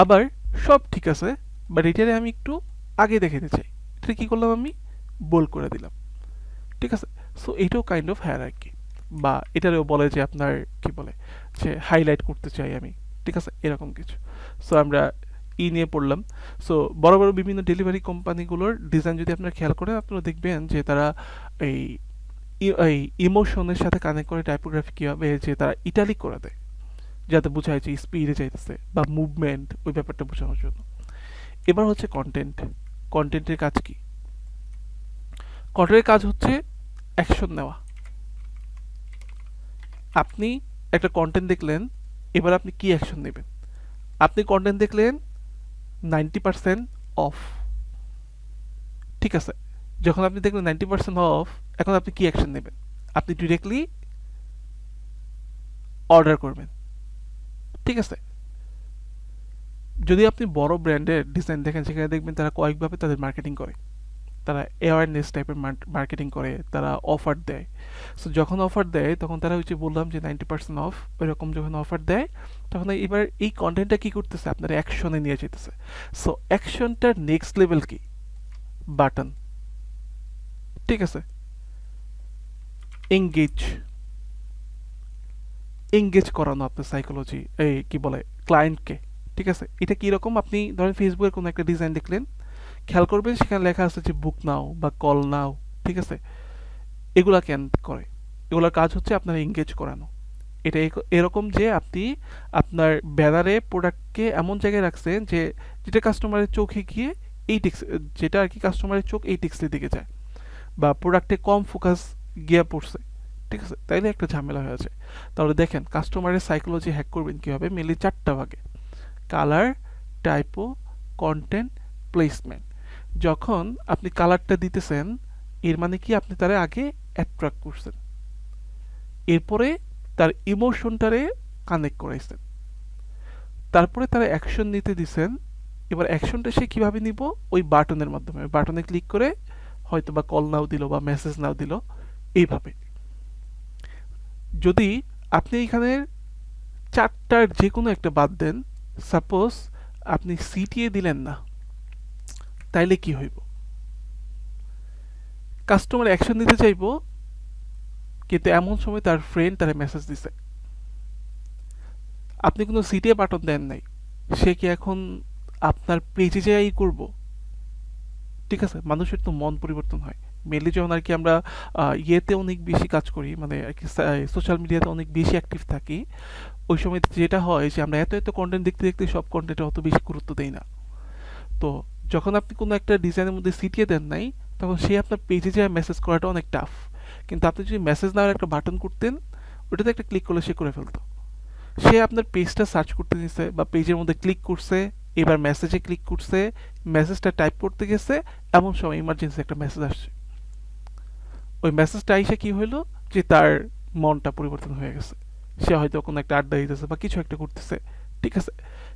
আবার সব ঠিক আছে, বাট এটারে আমি একটু আগে দেখাতে চাই, এটা কি করলাম? আমি বোল্ড করে দিলাম, ঠিক আছে। সো এটাও কাইন্ড অফ হায়ারার্কি, বা এটারেও বলে যে আপনার কি বলে যে হাইলাইট করতে চাই আমি, ঠিক আছে, এরকম কিছু। সো আমরা নিয়ে পড়লাম। সো বড় বড় বিভিন্ন ডেলিভারি কোম্পানিগুলোর ডিজাইন যদি আপনারা খেয়াল করেন, আপনারা দেখবেন যে তারা এই ইমোশনের সাথে কানেক্ট করে টাইপোগ্রাফি কীভাবে যে তারা ইটালিক করে দেয়, যাতে বোঝায় যে স্পিডে যাইতেছে বা মুভমেন্ট, ওই ব্যাপারটা বোঝানোর জন্য। এবার হচ্ছে কন্টেন্ট। কন্টেন্টের কাজ কি? কন্টেন্টের কাজ হচ্ছে অ্যাকশন নেওয়া। আপনি একটা কন্টেন্ট দেখলেন, এবার আপনি কি অ্যাকশন নেবেন? আপনি কন্টেন্ট দেখলেন 90% অফ, ঠিক আছে। যখন আপনি দেখলেন 90% অফ, এখন আপনি কি অ্যাকশন নেবেন? আপনি ডিরেক্টলি অর্ডার করবেন, ঠিক আছে। যদি আপনি বড় ব্র্যান্ডের ডিজাইন দেখেন, সেখানে দেখবেন তারা কয়েকভাবে তাদের মার্কেটিং করে। তারা অ্যাওয়ারনেস টাইপের মার্কেটিং করে, তারা অফার দেয়। সো যখন অফার দেয় তখন তারা হচ্ছে বললাম যে 90% অফ, ওইরকম যখন অফার দেয় তখন এবার এই কন্টেন্টটা কি করতেছে? আপনার অ্যাকশনে নিয়ে যেতেছে। সো অ্যাকশনটার নেক্সট লেভেল কি? বাটন, ঠিক আছে। এঙ্গেজ করানো আপনার সাইকোলজি, এই কি বলে ক্লায়েন্টকে, ঠিক আছে। এটা কীরকম? আপনি ধরেন ফেসবুকের কোনো একটা ডিজাইন দেখলেন, খেয়াল করবেন সেখানে লেখা আছে যে বুক নাও বা কল নাও, ঠিক আছে। এগুলা কেন করে? এগুলোর কাজ হচ্ছে আপনার এঙ্গেজ করানো। এটা এরকম যে আপনি আপনার ব্যানারে প্রোডাক্টকে এমন জায়গায় রাখছেন যে যেটা কাস্টমারের চোখে গিয়ে এই টেক্স, যেটা আর কি কাস্টমারের চোখ এই টেক্সটের দিকে যায়, বা প্রোডাক্টে কম ফোকাস গিয়ে পড়ছে, ঠিক আছে, তাইলে একটা ঝামেলা হয়ে যায়। তাহলে দেখেন কাস্টমারের সাইকোলজি হ্যাক করবেন কীভাবে? মেনলি 4টা ভাগে: কালার, টাইপো, কন্টেন্ট, প্লেসমেন্ট। যখন আপনি কালারটা দিতেছেন, এর মানে কি আপনি তারা আগে অ্যাট্রাক্ট করছেন, এরপরে তার ইমোশনটারে কানেক্ট করাইছেন, তারপরে তারা অ্যাকশন নিতে দিছেন, এবার অ্যাকশনটা সে কিভাবে নিব? ওই বাটনের মাধ্যমে, বাটনে ক্লিক করে হয়তো বা কল নাও দিল বা মেসেজ নাও দিল, এইভাবে। যদি আপনি এখানে চারটার যে কোনো একটা বাদ দেন, সাপোজ আপনি সিটিএ দিলেন না, তাইলে কি হইব? কাস্টমার অ্যাকশন নিতে চাইবো, কিন্তু এমন সময় তার ফ্রেন্ড তারা মেসেজ দিছে, আপনি কোনো সিটিএ বাটন দেন নাই, সে কি এখন আপনার পেজে যাই করব? ঠিক আছে, মানুষের তো মন পরিবর্তন হয়। মেনলি যখন আর কি আমরা ইয়েতে অনেক বেশি কাজ করি, মানে আর কি সোশ্যাল মিডিয়াতে অনেক বেশি অ্যাক্টিভ থাকি, ওই সময় যেটা হয় যে আমরা এত এত কন্টেন্ট দেখতে দেখতে সব কন্টেন্টে অত বেশি গুরুত্ব দেই না। তো যখন আপনি কোনো একটা ডিজাইনের মধ্যে সিটিয়ে দেন নাই, তখন সে আপনার পেজে যায় মেসেজ করাটা অনেক টাফ। কিন্তু আপনি যদি মেসেজ নেওয়ার একটা বাটন করতেন, ওটাতে একটা ক্লিক করলে সে করে ফেলতো। সে আপনার পেজটা সার্চ করতে নিছে বা পেজের মধ্যে ক্লিক করছে, এবার মেসেজে ক্লিক করছে, মেসেজটা টাইপ করতে গেছে, এমন সময় ইমার্জেন্সি একটা মেসেজ আসছে। ওই মেসেজটা আইসা কি হইলো, যে তার মনটা পরিবর্তন হয়ে গেছে, সে হয়তো কোনো একটা আড্ডা দিতেছে বা কিছু একটা করতেছে, ঠিক আছে।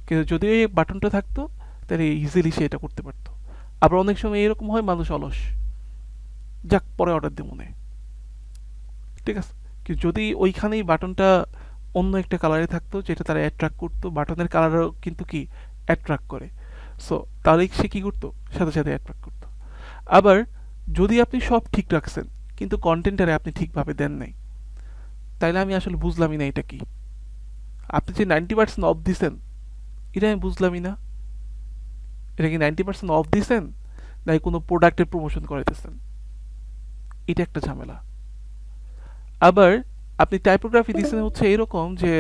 কিন্তু যদি এই বাটনটা থাকতো, তাহলে ইজিলি সে এটা করতে পারতো। আবার অনেক সময় এরকম হয় মানুষ অলস, যাক পরে অর্ডার দিব মনে, ঠিক আছে। কিন্তু যদি ওইখানেই বাটনটা অন্য একটা কালারে থাকতো যেটা তারা অ্যাট্রাক্ট করতো, বাটনের কালারও কিন্তু কি অ্যাট্রাক্ট করে, সো তাহলে সে কি করতো, সাথে সাথে অ্যাট্রাক্ট করতো। আবার যদি আপনি সব ঠিক রাখছেন কিন্তু কন্টেন্টারে আপনি ঠিকভাবে দেন নাই, তাইলে আমি আসলে বুঝলামই না এটা কি। আপনি যে 90% অফ দিছেন, এটা আমি বুঝলামই না। এটা কি 90% অফ দিছেন, নাকি কোনো প্রোডাক্টের প্রমোশন করাইতেছেন? এটা একটা ঝামেলা। আবার আপনি টাইপোগ্রাফি দিচ্ছেন হচ্ছে এরকম যে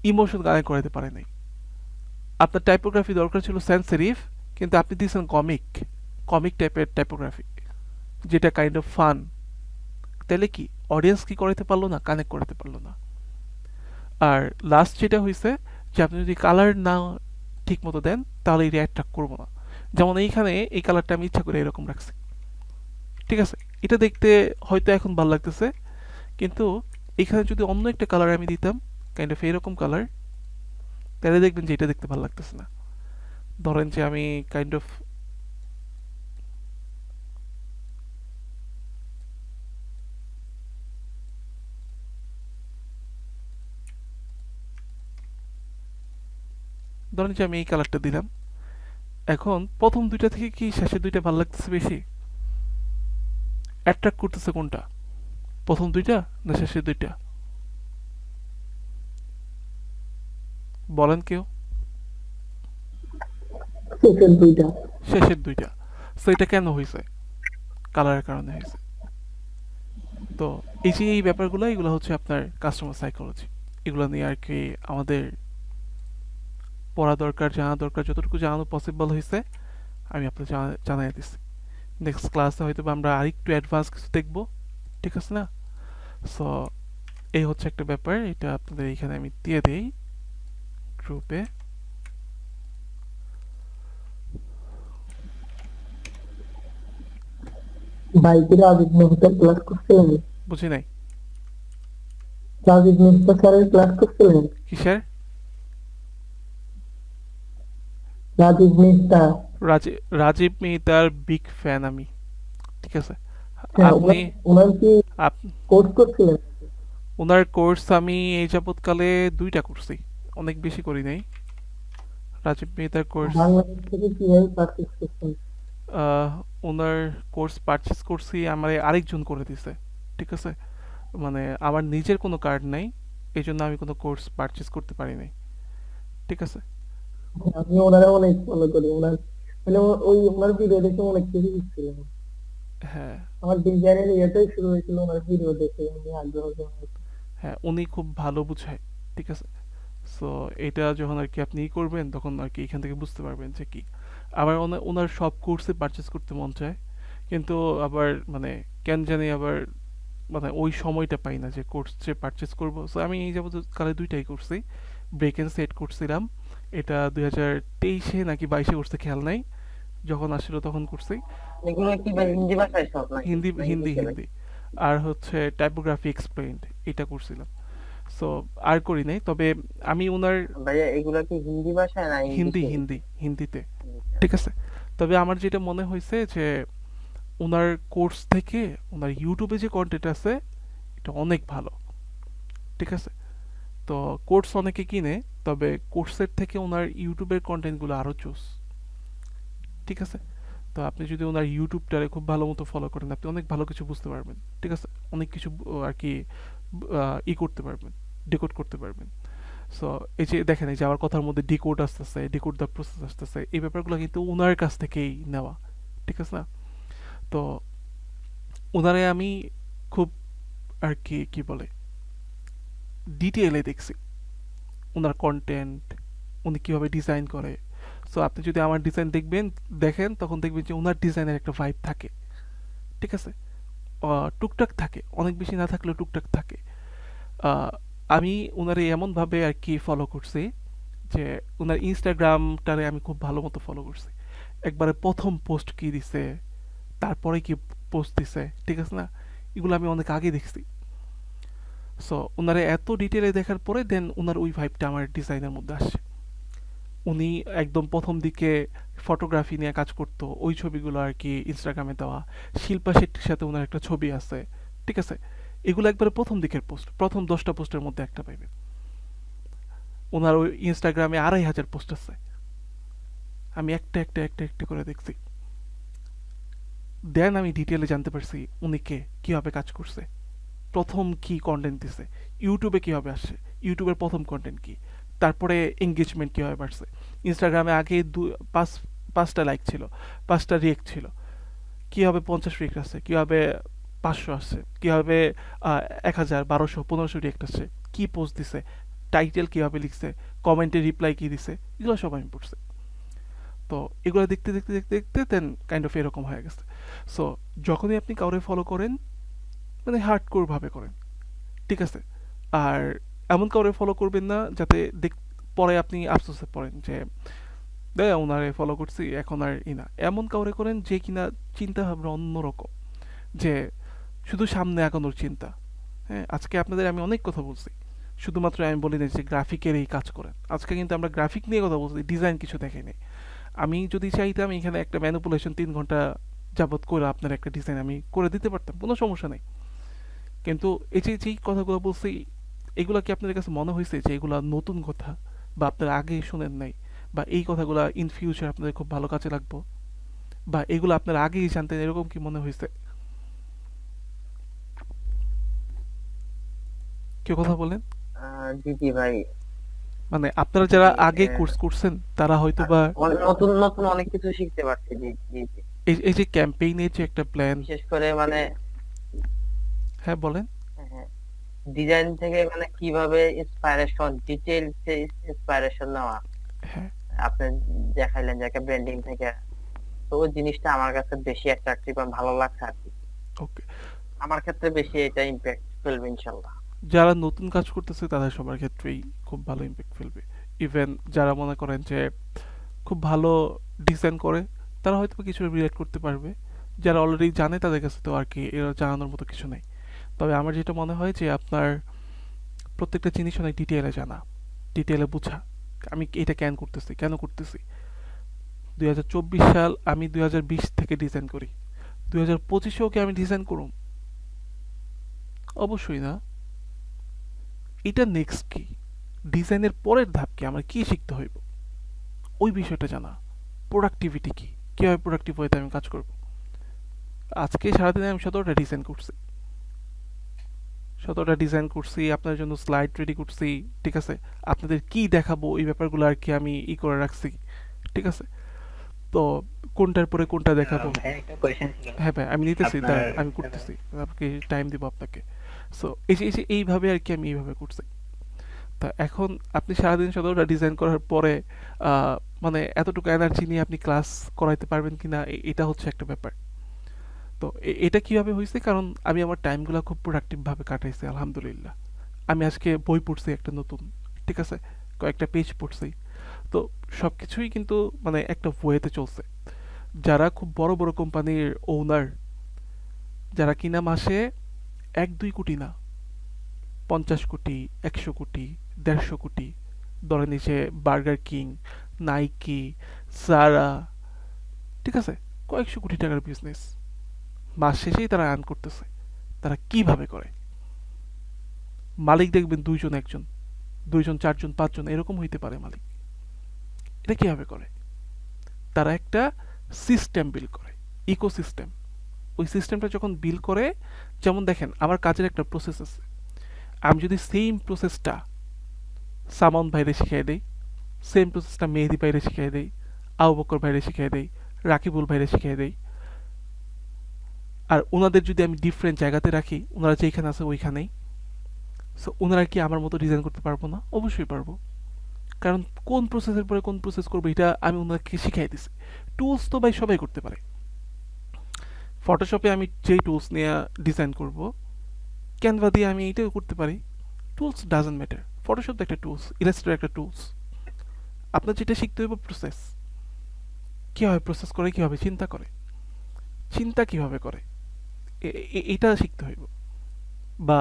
ইমোশন কানেক্ট করাতে পারে নাই। আপনার টাইপোগ্রাফি দরকার ছিল সেন্স সেরিফ, কিন্তু আপনি দিয়েছেন কমিক, কমিক টাইপের টাইপোগ্রাফি, যেটা কাইন্ড অফ ফান। তাহলে কি অডিয়েন্স কি করাতে পারলো না, কানেক্ট করাতে পারলো না। আর লাস্ট যেটা হয়েছে যে আপনি যদি কালার না ঠিক মতো দেন, তাহলে এটা অ্যাট্রাক্ট করবো না। যেমন এইখানে এই কালারটা আমি ইচ্ছা করে এরকম রাখছি, ঠিক আছে, এটা দেখতে হয়তো এখন ভালো লাগতেছে, কিন্তু এখানে যদি অন্য একটা কালার আমি দিতাম, কাইন্ড অফ এরকম কালার, তাহলে দেখবেন যে এটা দেখতে ভালো লাগতেছে না। ধরেন যে আমি কাইন্ড অফ ধরেন যে আমি এই কালারটা দিলাম, এখন প্রথম দুইটা থেকে কি শেষের দুইটা ভালো লাগতেছে বেশি? অ্যাট্রাক্ট করতেছে কোনটা, প্রথম দুইটা না শেষের দুইটা? বলেন কেউ। শেষের দুইটা। সো এটা কেন হয়েছে? কালারের কারণে হয়েছে। তো এই যে এই ব্যাপারগুলো, এগুলো হচ্ছে আপনার কাস্টমার সাইকোলজি, এগুলো নিয়ে আর কি আমাদের পড়া দরকার, জানা দরকার, যতটুকু জানানো পসিবল হয়েছে আমি আপনাকে জানাই দিচ্ছি। নেক্সট ক্লাসে হয়তো আমরা আরেকটু অ্যাডভান্স কিছু দেখবো, ঠিক আছে না? সো এই হচ্ছে একটা ব্যাপার, এটা আপনাদের এখানে আমি দিয়ে দেই গ্রুপে। ভাই কি রাজীব মেহতার ক্লাস করছিলেন? বুঝি নাই রাজীব মেহতা স্যারের ক্লাস করছিলেন? কিসের? রাজীব মেহতা, রাজীব মেহতার বিগ ফ্যান আমি, ঠিক আছে। হ্যাঁ, আপনি ওনার কি আপ- কোর্স করছিলেন? ওনার কোর্স আমি এই যাবৎকালে 2টা করছি, অনেক বেশি করি নাই। রাজীব মেহতার কোর্স, বাংলাদেশ থেকে কিভাবে পারচেজ করছেন? ওনার কোর্স পারচেস করছি, আমার আরেকজন করে দিছে, ঠিক আছে। মানে আমার নিজের কোনো কার্ড নাই, এই জন্য আমি কোনো কোর্স পারচেস করতে পারি নাই, ঠিক আছে। আমি ওনারা অনেক ফলো করি, ওনার মানে ওই ওনার ভিডিও দেখে অনেক কিছু শিখছিলাম। হ্যাঁ আমার ডিজাইনের ইয়েটাই শুরু হয়েছিল ওনার ভিডিও দেখে, আমি আগ্রহ জন্মাইছি। হ্যাঁ, উনি খুব ভালো বুঝায়, ঠিক আছে। সো এটা যখন আর কি আপনি করবেন, তখন আর কি এখান থেকে বুঝতে পারবেন যে কি। আবার ওনার সব কোর্সে পারচেস করতে মন চায়, কিন্তু আবার মানে কেন জানি আবার মানে ওই সময়টা পাই না যে কোর্স যে পারচেস করবো। সো আমি এই যাবত কালে 2টাই করছি। ব্রেক এন্ড সেট করছিলাম, এটা 2023-এ নাকি 22-এ করছে খেয়াল নাই, যখন আসলো তখন করছি। এগুলো কি ভাই হিন্দি ভাষায় সব নাকি হিন্দি না হিন্দি ইংলিশে ভাই? হিন্দি। আর হচ্ছে টাইপোগ্রাফি এক্সপ্লেইনড, এটা করছিলাম। সো আর করি নাই, তবে আমি ওনার ভাইয়া এগুলা কি হিন্দি ভাষায় না হিন্দি ইংলিশে? হিন্দিতে, ঠিক আছে। তবে আমার যেটা মনে হয়েছে যে ওনার কোর্স থেকে ওনার ইউটিউবে যে কন্টেন্ট আছে এটা অনেক ভালো, ঠিক আছে। তো কোর্স অনেকে কিনে, তবে কোর্সের থেকে ওনার ইউটিউবের কন্টেন্টগুলো আরো চুজ, ঠিক আছে। তো আপনি যদি ওনার ইউটিউবটারে খুব ভালো মতো ফলো করেন, আপনি অনেক ভালো কিছু বুঝতে পারবেন, ঠিক আছে। অনেক কিছু আর কি ই করতে পারবেন, ডিকোড করতে পারবেন। সো এই যে দেখেন, এই যে আমার কথার মধ্যে ডিকোড আসতেছে, ডিকোড দ্য প্রসেস আসতেছে, এই ব্যাপারগুলো কিন্তু ওনার কাছ থেকেই নেওয়া, ঠিক আছে না। তো ওনারে আমি খুব আর কি কি বলে ডিটেইলে দেখছি ওনার কন্টেন্ট, উনি কিভাবে ডিজাইন করে। সো আপনি যদি আমার ডিজাইন দেখেন, তখন দেখবেন যে ওনার ডিজাইনের একটা ভাইব থাকে, ঠিক আছে। টুকটাক থাকে, অনেক বেশি না থাকলেও টুকটাক থাকে। আহ, আমি ওনারে এমনভাবে আর কি ফলো করছি যে ওনার ইনস্টাগ্রামটারে আমি খুব ভালো মতো ফলো করছি। একবারে প্রথম পোস্ট কি দিছে, তারপরে কি পোস্ট দিছে, ঠিক আছে না, এগুলো আমি অনেক আগে দেখছি। সো ওনারে এত ডিটেলে দেখার পরে দেন ওনার ওই ভাইবটা আমার ডিজাইনের মধ্যে আসছে। উনি একদম প্রথম দিকে ফটোগ্রাফি নিয়ে কাজ করতো, ওই ছবিগুলো আর কি ইনস্টাগ্রামে দেওয়া। শিল্পা শেট্টির সাথে ওনার একটা ছবি আছে, ঠিক আছে। এগুলো একবারে প্রথম দিকের পোস্ট, প্রথম 10টা পোস্টের মধ্যে একটা পাইবেন। ওনার ওই ইনস্টাগ্রামে 2,500 পোস্ট আছে, আমি একটা একটা একটা একটা করে দেখছি। দেন আমি ডিটেলে জানতে পারছি উনি কে, কিভাবে কাজ করছে, প্রথম কি কন্টেন্ট দিছে, ইউটিউবে কিভাবে আসছে, ইউটিউবের প্রথম কন্টেন্ট কি, তারপরে এঙ্গেজমেন্ট কিভাবে বাড়ছে। ইনস্টাগ্রামে আগে 5টা লাইক ছিল, 5টা রিয়েক্ট ছিল, কিভাবে 50 রিয়েক্ট আসছে, কিভাবে 500 আসছে, কিভাবে 1000, 1200, 1500 রিয়েক্ট আসছে, কি পোস্ট দিছে, টাইটেল কিভাবে লিখছে, কমেন্টে রিপ্লাই কি দিছে, এগুলো সব আমি পড়ছি। তো এগুলো দেখতে দেখতে দেখতে দেখতে দেন কাইন্ড অফ এরকম হয়ে গেছে। সো যখনই আপনি কাউরে ফলো করেন, মানে হার্ডকোর ভাবে করেন, ঠিক আছে। আর এমন কাউরে ফলো করবেন না যাতে পরে আপনি আফসোসে পড়েন যে ওনারে ফলো করছি এখন আর না। এমন কাউরে করেন যে কিনা চিন্তা ভাবনা অন্যরকম, যে শুধু সামনে আগানোর চিন্তা। হ্যাঁ, আজকে আপনাদের আমি অনেক কথা বলছি, শুধুমাত্র আমি বলি না যে গ্রাফিকের এই কাজ করেন। আজকে কিন্তু আমরা গ্রাফিক নিয়ে কথা বলছি, ডিজাইন কিছু দেখাই নাই। আমি যদি চাইতাম এখানে একটা ম্যানিপুলেশন 3 ঘন্টা যাবত করে আপনার একটা ডিজাইন আমি করে দিতে পারতাম, কোনো সমস্যা নেই। কিন্তু এই যে যেই কথাগুলো বলছি, এগুলা কি আপনাদের কাছে মনে হয়েছে যে এগুলা নতুন কথা, বা আপনারা আগে শুনেন নাই, বা এই কথাগুলা ইন ফিউচার আপনাদের খুব ভালো কাজে লাগবো, বা এগুলো আপনারা আগেই জানতেন, এরকম কি মনে হয়েছে? কেউ কথা বলেন। জি জি ভাই। মানে আপনারা যারা জি, আগে কোর্স করছেন তারা হয়তো বা নতুন নতুন অনেক কিছু শিখতে পারছি। জি জি জি। এই যে ক্যাম্পেইনের যে একটা প্ল্যান। বিশেষ করে মানে হ্যাঁ বলেন। ডিজাইন থেকে মানে কিভাবে ইন্সপায়ারেশন, ডিটেইলস ইন্সপায়ারেশন নেওয়া। হ্যাঁ, আপনি দেখাইলেন যে একটা ব্র্যান্ডিং থেকে, তো ওই জিনিসটা আমার কাছে বেশি অ্যাট্রাকটিভ আর ভালো লাগছে আর কি। ওকে। আমার ক্ষেত্রে বেশি এটা ইমপ্যাক্ট ফেলবে ইনশাল্লাহ। যারা নতুন কাজ করতেছে তাদের সবার ক্ষেত্রেই খুব ভালো ইমপ্যাক্ট ফেলবে। ইভেন যারা মনে করেন যে খুব ভালো ডিজাইন করে, তারা হয়তো কিছু রিলেট করতে পারবে। যারা অলরেডি জানে তাদের কাছে তো আর কি এরা জানানোর মতো কিছু নেই। তবে আমার যেটা মনে হয় যে আপনার প্রত্যেকটা জিনিস অনেক ডিটেইলে জানা, ডিটেইলে বোঝা। আমি এটা কেন করতেছি। 2024 সাল, আমি 2020 থেকে ডিজাইন করি, 2025-এও কি আমি ডিজাইন করুম? অবশ্যই না। এটা নেক্সট কি, ডিজাইনের পরের ধাপ কি, আমার কি শিখতে হইব, ওই বিষয়টা জানা। প্রোডাক্টিভিটি কি, কিভাবে প্রোডাক্টিভ ওয়েতে আমি কাজ করব। আজকে সারাদিনে আমি 17টা ডিজাইন করছি, আপনার জন্য স্লাইড রেডি করছি, ঠিক আছে। আপনাদের কি দেখাবো এই ব্যাপারগুলো আর কি আমি করে রাখছি, ঠিক আছে। তো কোনটার পরে কোনটা দেখাবো। ভাই একটা কোয়েশ্চেন ছিল হ্যাঁ ভাই, আমি নিতেছি, আপনার। দাঁড়ান আমি করতেছি, আপনাকে টাইম দিব আপনাকে। সো এই যে এইভাবে আর কি আমি এইভাবে করছি। তা এখন আপনি সারাদিন 17টা ডিজাইন করার পরে মানে এতটুকু এনার্জি নিয়ে আপনি ক্লাস করাইতে পারবেন কিনা, এটা হচ্ছে একটা ব্যাপার। তো এটা কিভাবে হয়েছে, কারণ আমি আমার টাইমগুলো খুব প্রোডাক্টিভ ভাবে কাটাইছি আলহামদুলিল্লাহ। আমি আজকে বই পড়ছি একটা নতুন, ঠিক আছে, কয়েকটা পেজ পড়ছি। তো সবকিছুই কিন্তু মানে একটা ওয়েতে চলছে। যারা খুব বড় বড় কোম্পানির ওনার, যারা কিনা মাসে 1-2 কোটি না, 50 কোটি, 100 কোটি, 150 কোটি, ধরেন এই যে বার্গার কিং, নাইকি, সারা, ঠিক আছে, কয়েকশো কোটি টাকার বিজনেস মাস শেষেই তারা আর্ন করতেছে। তারা কিভাবে করে? মালিক দেখবেন 2 জন, 1 জন, 2 জন, 4 জন, 5 জন, এরকম হইতে পারে মালিক। এটা কিভাবে করে? তারা একটা সিস্টেম বিল করে, ইকোসিস্টেম। ওই সিস্টেমটা যখন বিল করে, যেমন দেখেন আমার কাজের একটা প্রসেস আছে, আমি যদি সেম প্রসেসটা সামন ভাইরে শিখিয়ে দেই, সেম প্রসেসটা মেহেদি ভাইরে শিখিয়ে দেই, আবু বকর ভাইরে শিখিয়ে দেই, রাকিবুল ভাইরে শিখিয়ে দেই, আর ওনাদের যদি আমি ডিফারেন্ট জায়গাতে রাখি, ওনারা যেখানে আছে ওইখানেই, সো ওনারা কি আমার মতো ডিজাইন করতে পারবো না? অবশ্যই পারবো, কারণ কোন প্রসেসের পরে কোন প্রসেস করবো এটা আমি ওনাদেরকে শিখাই দিছি। টুলস তো ভাই সবাই করতে পারে। ফটোশপে আমি যেই টুলস নিয়ে ডিজাইন করব, ক্যানভা দিয়ে আমি এটাও করতে পারি। Tools doesn't matter. ফটোশপ একটা টুলস, ইলাস্ট্রেটর একটা টুলস। আপনার যেটা শিখতে হবে প্রসেস, কীভাবে প্রসেস করে, কীভাবে চিন্তা করে, চিন্তা কীভাবে করে, এটা শিখতে হইব। বা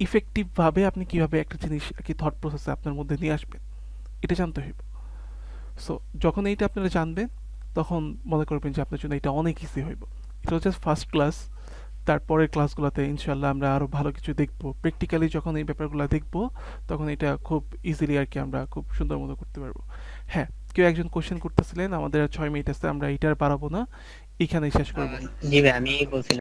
ইফেক্টিভভাবে আপনি কীভাবে একটা জিনিস কি থট প্রসেসে আপনার মধ্যে নিয়ে আসবেন, এটা জানতে হইব। সো যখন এইটা আপনারা জানবেন, তখন মনে করবেন যে আপনার জন্য এটা অনেক ইজি হইব। এটা হচ্ছে ফার্স্ট ক্লাস। তারপরের ক্লাসগুলোতে ইনশাল্লাহ আমরা আরও ভালো কিছু দেখব। প্র্যাকটিক্যালি যখন এই ব্যাপারগুলো দেখব, তখন এটা খুব ইজিলি আর কি আমরা খুব সুন্দর মতো করতে পারবো। হ্যাঁ, কেউ একজন কোশ্চেন করতেছিলেন, আমাদের আর 6 মিনিট আছে, আমরা এইটার পারাবো না, এখানেই শেষ করবো। জি ভাই, আমি বলছিলাম